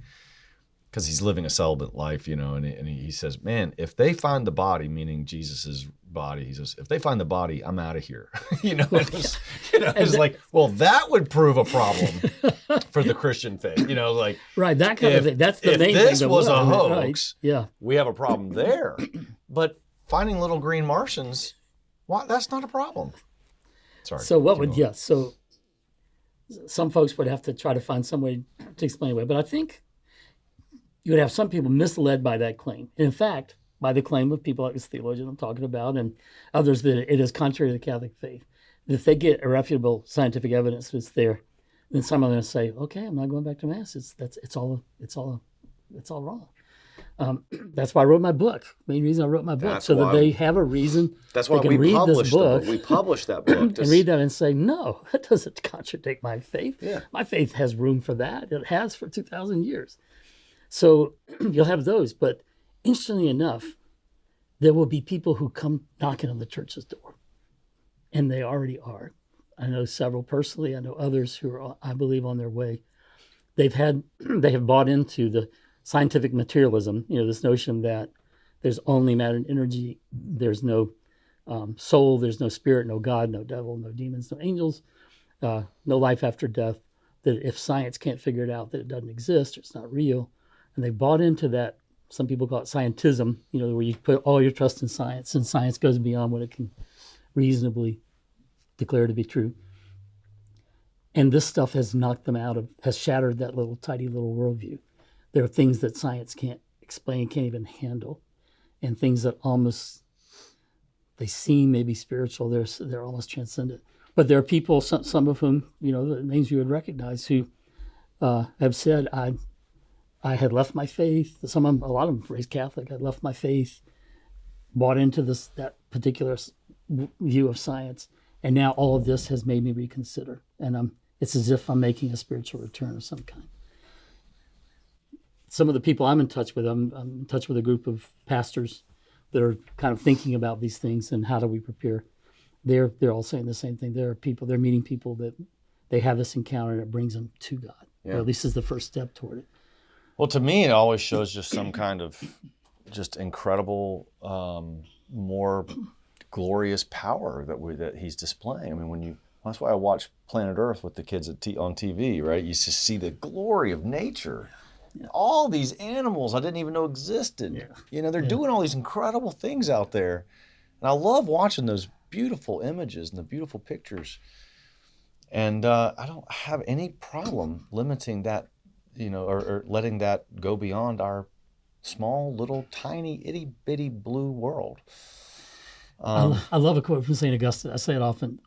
because he's living a celibate life, and he says, man, if they find the body, meaning Jesus's body, he says, if they find the body, I'm out of here. It's like, well, that would prove a problem for the Christian faith, right, that kind of thing. That's the main thing. If this was a hoax, right. Yeah, we have a problem there. But finding little green Martians, that's not a problem. Sorry. So so some folks would have to try to find some way to explain away, but I think you would have some people misled by that claim. And in fact, by the claim of people like this theologian I'm talking about and others that it is contrary to the Catholic faith. If they get irrefutable scientific evidence that's there, then some are going to say, okay, I'm not going back to Mass. It's all wrong. That's why I wrote my book. Main reason I wrote my book, that they have a reason. That's why we published the book. We published that book and read that and say, no, that doesn't contradict my faith. Yeah. My faith has room for that. It has for 2,000 years. So you'll have those, but interestingly enough, there will be people who come knocking on the church's door, and they already are. I know several personally. I know others who are, I believe, on their way. They have bought into the scientific materialism, this notion that there's only matter and energy, there's no soul, there's no spirit, no God, no devil, no demons, no angels, no life after death, that if science can't figure it out, that it doesn't exist, or it's not real. And they bought into that. Some people call it scientism, where you put all your trust in science, and science goes beyond what it can reasonably declare to be true. And this stuff has knocked them has shattered that tiny little worldview. There are things that science can't explain, can't even handle, and things that they seem maybe spiritual, they're almost transcendent. But there are people, some of whom, the names you would recognize, who have said, I had left my faith. A lot of them raised Catholic. I'd left my faith, bought into that particular view of science, and now all of this has made me reconsider. And it's as if I'm making a spiritual return of some kind. Some of the people I'm in touch with, I'm in touch with a group of pastors that are kind of thinking about these things and how do we prepare. They're all saying the same thing. They're meeting people that they have this encounter and it brings them to God, or at least is the first step toward it. Well, to me, it always shows just some kind of just incredible, more glorious power that he's displaying. I mean, that's why I watch Planet Earth with the kids on TV, right? You just see the glory of nature. Yeah. All these animals I didn't even know existed. Yeah. They're doing all these incredible things out there. And I love watching those beautiful images and the beautiful pictures. And I don't have any problem limiting that, or letting that go beyond our small, little, tiny, itty-bitty blue world. I love a quote from St. Augustine. I say it often.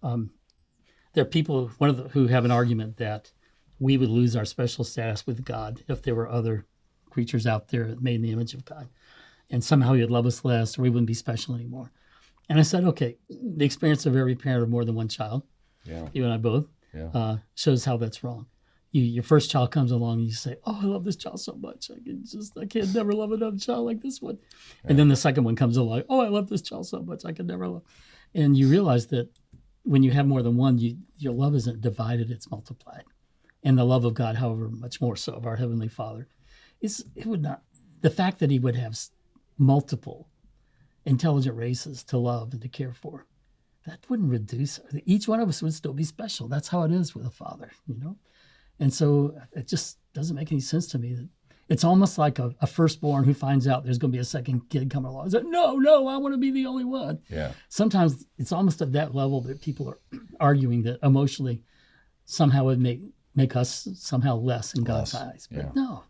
There are people who have an argument that we would lose our special status with God if there were other creatures out there made in the image of God. And somehow he'd love us less, or we wouldn't be special anymore. And I said, okay, the experience of every parent of more than one child, you and I both, shows how that's wrong. Your first child comes along and you say, oh, I love this child so much. I can't never love another child like this one. Yeah. And then the second one comes along, oh, I love this child so much. I could never love. And you realize that when you have more than one, your love isn't divided, it's multiplied. And the love of God, however much more so, of our Heavenly Father, the fact that he would have multiple intelligent races to love and to care for, that wouldn't reduce. Each one of us would still be special. That's how it is with a father, And so it just doesn't make any sense to me. That it's almost like a firstborn who finds out there's going to be a second kid coming along. It's like, no, I want to be the only one. Yeah. Sometimes it's almost at that level that people are arguing that emotionally somehow would make us somehow less in God's eyes. But no.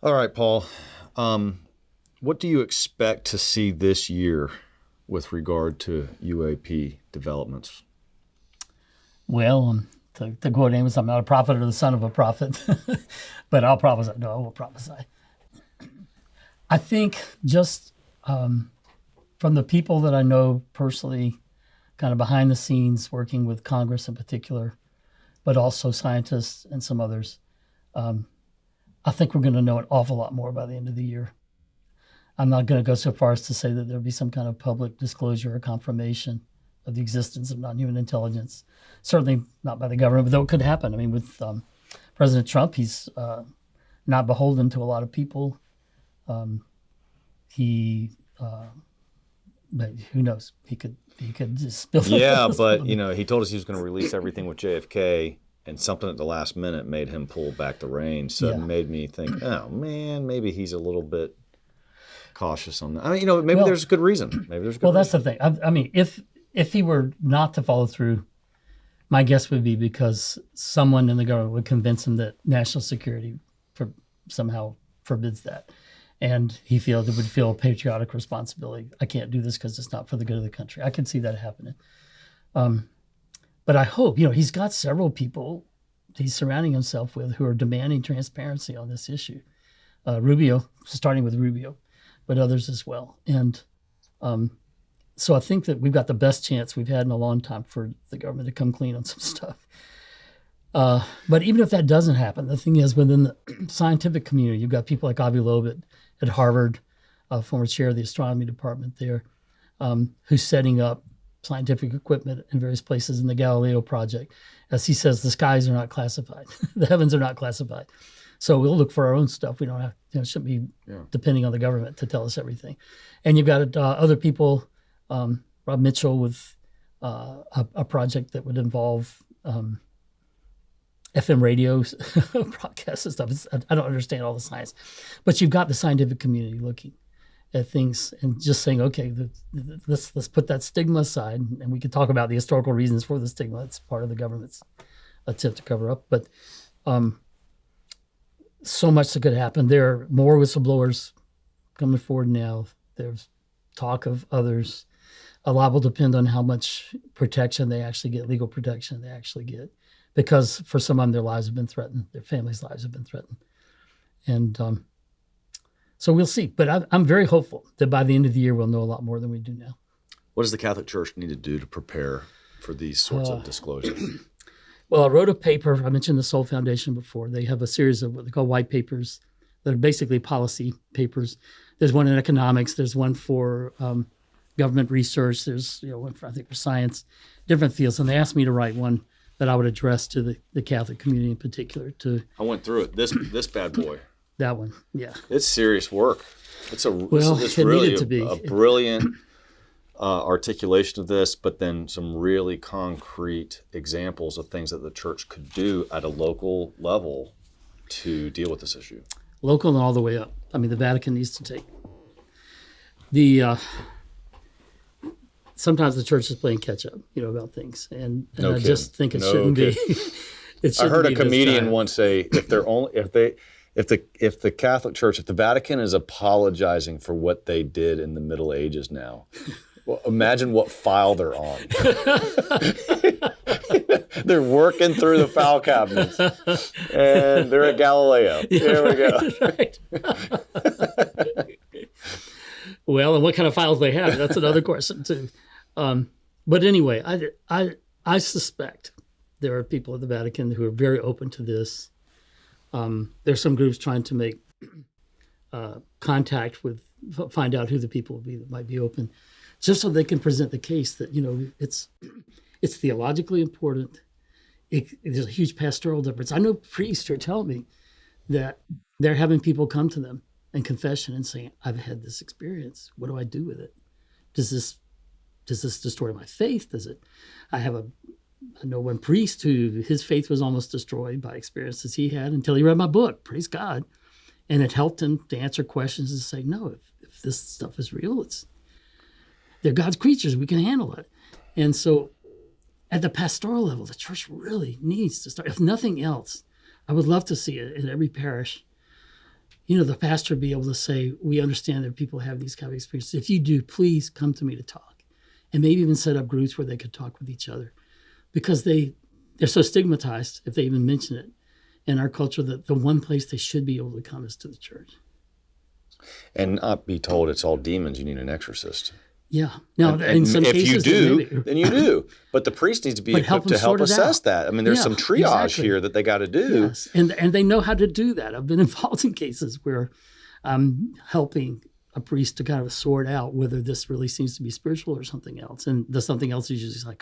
All right, Paul. What do you expect to see this year with regard to UAP developments? Well, to quote Amos, I'm not a prophet or the son of a prophet, but I'll prophesy. No, I will prophesy. I think just from the people that I know personally, kind of behind the scenes, working with Congress in particular, but also scientists and some others, I think we're going to know an awful lot more by the end of the year. I'm not going to go so far as to say that there'll be some kind of public disclosure or confirmation of the existence of non-human intelligence. Certainly not by the government, but though it could happen. I mean, with President Trump, he's not beholden to a lot of people. But who knows? He could just spill. Yeah, but he told us he was going to release everything with JFK, and something at the last minute made him pull back the reins. So it made me think, oh man, maybe he's a little bit cautious on that. I mean, maybe there's a good reason. That's the thing. I mean, if he were not to follow through, my guess would be because someone in the government would convince him that national security somehow forbids that. And he would feel a patriotic responsibility. I can't do this because it's not for the good of the country. I can see that happening. But I hope, he's got several people he's surrounding himself with who are demanding transparency on this issue. Rubio, starting with Rubio, but others as well. And so I think that we've got the best chance we've had in a long time for the government to come clean on some stuff. But even if that doesn't happen, the thing is, within the scientific community, you've got people like Avi Loeb at Harvard, former chair of the astronomy department there, who's setting up scientific equipment in various places in the Galileo project. As he says, the skies are not classified. The heavens are not classified. So we'll look for our own stuff. We don't have, shouldn't be depending on the government to tell us everything. And you've got other people, Rob Mitchell with a project that would involve FM radios, broadcasts and stuff. I don't understand all the science. But you've got the scientific community looking at things and just saying, okay, let's put that stigma aside, and we can talk about the historical reasons for the stigma. It's part of the government's attempt to cover up. But so much that could happen. There are more whistleblowers coming forward now. There's talk of others. A lot will depend on how much protection they actually get, legal protection they actually get. Because for some of them, their lives have been threatened. Their families' lives have been threatened. And so we'll see. But I'm very hopeful that by the end of the year, we'll know a lot more than we do now. What does the Catholic Church need to do to prepare for these sorts of disclosures? Well, I wrote a paper. I mentioned the Soul Foundation before. They have a series of what they call white papers that are basically policy papers. There's one in economics. There's one for government research. There's one for, I think, for science, different fields. And they asked me to write one that I would address to the Catholic community in particular. I went through it. This bad boy. That one, yeah. It's serious work. It's it really needed to be. A brilliant articulation of this, but then some really concrete examples of things that the church could do at a local level to deal with this issue. Local and all the way up. I mean, the Vatican needs to take. Sometimes the church is playing catch up, about things, and I just think it shouldn't be. I heard a comedian once say, if the Catholic Church, if the Vatican is apologizing for what they did in the Middle Ages now, well, imagine what file they're on. They're working through the file cabinets, and they're at Galileo. There we go. Right. Well, and what kind of files they have? That's another question too. But anyway, I suspect there are people at the Vatican who are very open to this. There's some groups trying to make contact with, find out who the people would be that might be open, just so they can present the case that it's theologically important. There's a huge pastoral difference. I know priests are telling me that they're having people come to them in confession and saying, "I've had this experience. What do I do with it? Does this destroy my faith? Does it? I have a I know one priest who his faith was almost destroyed by experiences he had until he read my book, praise God. And it helped him to answer questions and say, no, if this stuff is real, they're God's creatures. We can handle it. And so at the pastoral level, the church really needs to start. If nothing else, I would love to see it in every parish. The pastor be able to say, we understand that people have these kind of experiences. If you do, please come to me to talk. And maybe even set up groups where they could talk with each other. Because they're so stigmatized, if they even mention it, in our culture, that the one place they should be able to come is to the church. And not be told it's all demons, you need an exorcist. Yeah. Now, in some if cases, you do, then you do. But the priest needs to be equipped to help assess that. I mean, there's some triage here that they got to do. Yes. And they know how to do that. I've been involved in cases where I'm helping a priest to kind of sort out whether this really seems to be spiritual or something else. And the something else is usually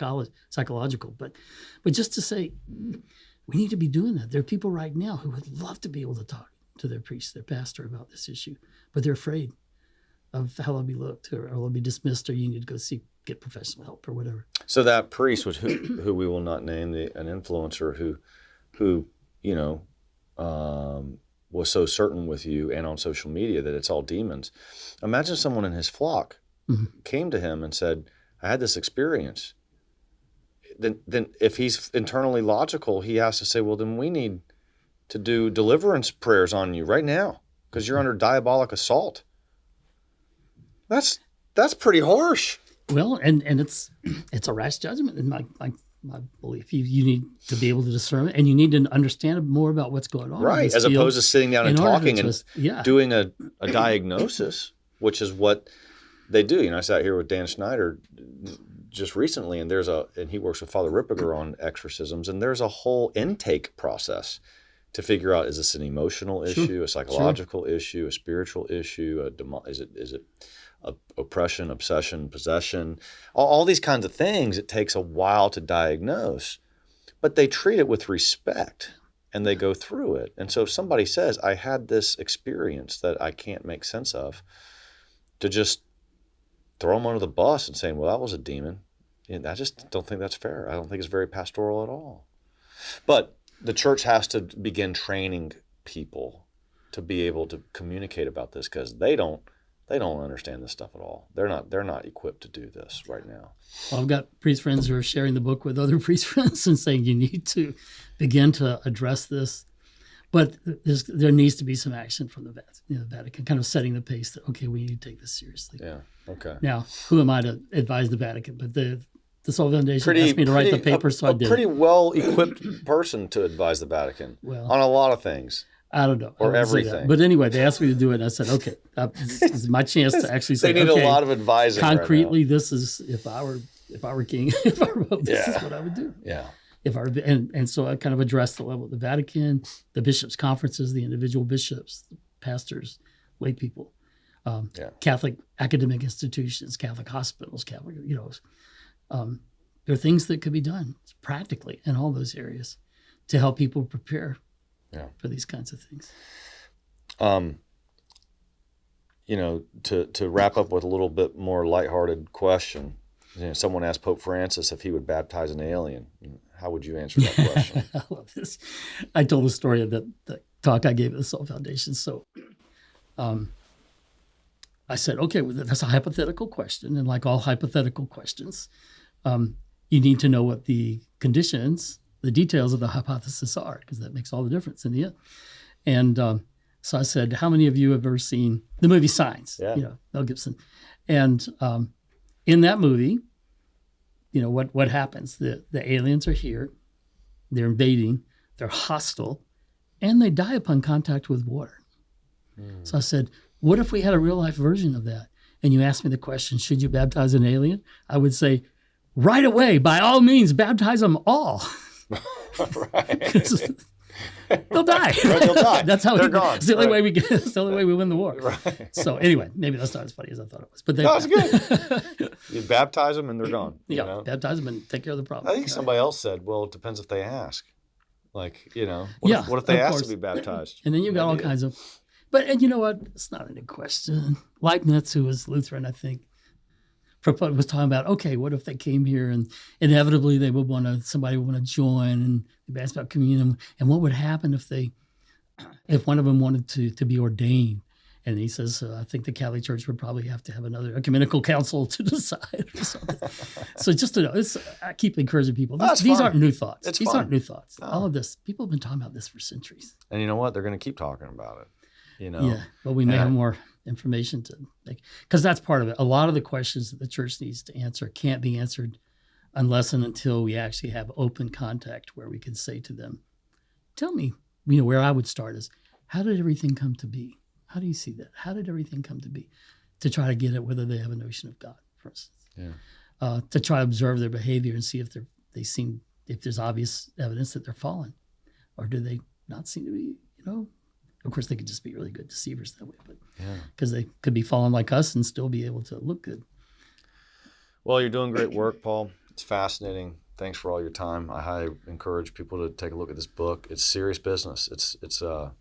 psychological. But just to say, we need to be doing that. There are people right now who would love to be able to talk to their priest, their pastor about this issue, but they're afraid of how they'll be looked or they'll be dismissed, or you need to go get professional help or whatever. So that priest was who we will not name, an influencer who was so certain with you and on social media that it's all demons. Imagine someone in his flock came to him and said, I had this experience. Then if he's internally logical, he has to say, well, then we need to do deliverance prayers on you right now because you're under diabolic assault. That's pretty harsh. Well, and it's a rash judgment in my belief. You need to be able to discern it, and you need to understand more about what's going on. Right, as opposed to sitting down and talking and doing a diagnosis, which is what they do. I sat here with Dan Schneider just recently, and he works with Father Rippiger on exorcisms, and there's a whole intake process to figure out, is this an emotional issue, a psychological issue, a spiritual issue, is it oppression, obsession, possession, all these kinds of things. It takes a while to diagnose, but they treat it with respect and they go through it. And so if somebody says, I had this experience that I can't make sense of, to just throw them under the bus and saying, well, that was a demon, I just don't think that's fair. I don't think it's very pastoral at all. But the church has to begin training people to be able to communicate about this because they don't understand this stuff at all. They're not equipped to do this right now. Well, I've got priest friends who are sharing the book with other priest friends and saying you need to begin to address this. But there needs to be some action from the Vatican, kind of setting the pace that, okay, we need to take this seriously. Yeah, okay. Now, who am I to advise the Vatican? But the Soul Foundation asked me to write the paper, so I did. A pretty well-equipped person to advise the Vatican on a lot of things. I don't know. Or everything. But anyway, they asked me to do it, and I said, okay, this is my chance to actually say, they need a lot of advising concretely, right now. This is, if I were king, if I were pope, this is what I would do. Yeah. And so I kind of addressed the level of the Vatican, the bishops' conferences, the individual bishops, pastors, lay people, Catholic academic institutions, Catholic hospitals, Catholic, there are things that could be done practically in all those areas to help people prepare for these kinds of things. To wrap up with a little bit more lighthearted question, someone asked Pope Francis if he would baptize an alien. How would you answer that question? I love this. I told the story of the talk I gave at the Soul Foundation. So I said, okay, well, that's a hypothetical question. And like all hypothetical questions, you need to know what the conditions, the details of the hypothesis are, because that makes all the difference in the end. And so I said, how many of you have ever seen the movie Signs? Mel Gibson. And in that movie, what happens? The aliens are here, they're invading, they're hostile, and they die upon contact with water. So I said, what if we had a real life version of that? And you asked me the question, should you baptize an alien? I would say, right away, by all means, baptize them all. They'll die. They'll die. That's how they're gone. It's the only way we get. It's the only way we win the war. Right. So anyway, maybe that's not as funny as I thought it was. But it's good. You baptize them and they're gone. Baptize them and take care of the problem. I think somebody else said, "Well, it depends if they ask." What if they ask to be baptized? And then you've got all kinds of. But you know what? It's not a new question. Leibniz, who was Lutheran, I think, was talking about, okay, what if they came here and inevitably they would somebody would want to join, and they asked about communion, and what would happen if one of them wanted to be ordained. And he says, I think the Catholic Church would probably have to have another ecumenical council to decide or something. So just to know, I keep encouraging people. These aren't new thoughts. These aren't new thoughts. No. All of this, people have been talking about this for centuries. And you know what? They're going to keep talking about it. Yeah, but we may have more information to make, because that's part of it. A lot of the questions that the church needs to answer can't be answered unless and until we actually have open contact where we can say to them, tell me, where I would start is, how did everything come to be? How do you see that? How did everything come to be? To try to get at whether they have a notion of God, for instance. Yeah. To try to observe their behavior and see if if there's obvious evidence that they're fallen, or do they not seem to be, Of course, they could just be really good deceivers that way, but because they could be fallen like us and still be able to look good. Well, you're doing great work, Paul. It's fascinating. Thanks for all your time. I highly encourage people to take a look at this book. It's serious business. It's a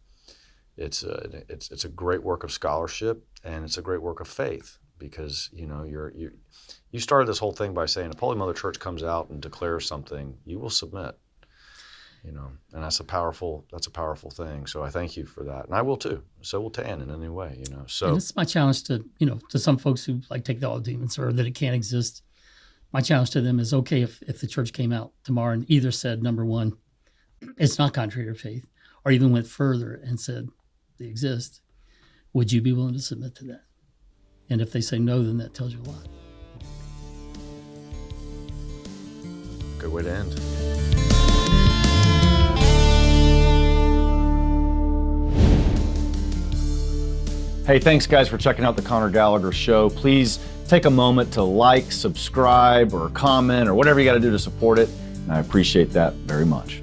great work of scholarship, and it's a great work of faith, because you started this whole thing by saying if Holy Mother Church comes out and declares something, you will submit. And that's a powerful thing. So I thank you for that, and I will too. So will Tan in any way. So and it's my challenge to some folks who take the all demons or that it can't exist. My challenge to them is, okay, if the church came out tomorrow and either said, number one, it's not contrary to faith, or even went further and said they exist, would you be willing to submit to that? And if they say no, then that tells you a lot. Good way to end. Hey, thanks guys for checking out the Conor Gallagher Show. Please take a moment to like, subscribe, or comment, or whatever you got to do to support it. And I appreciate that very much.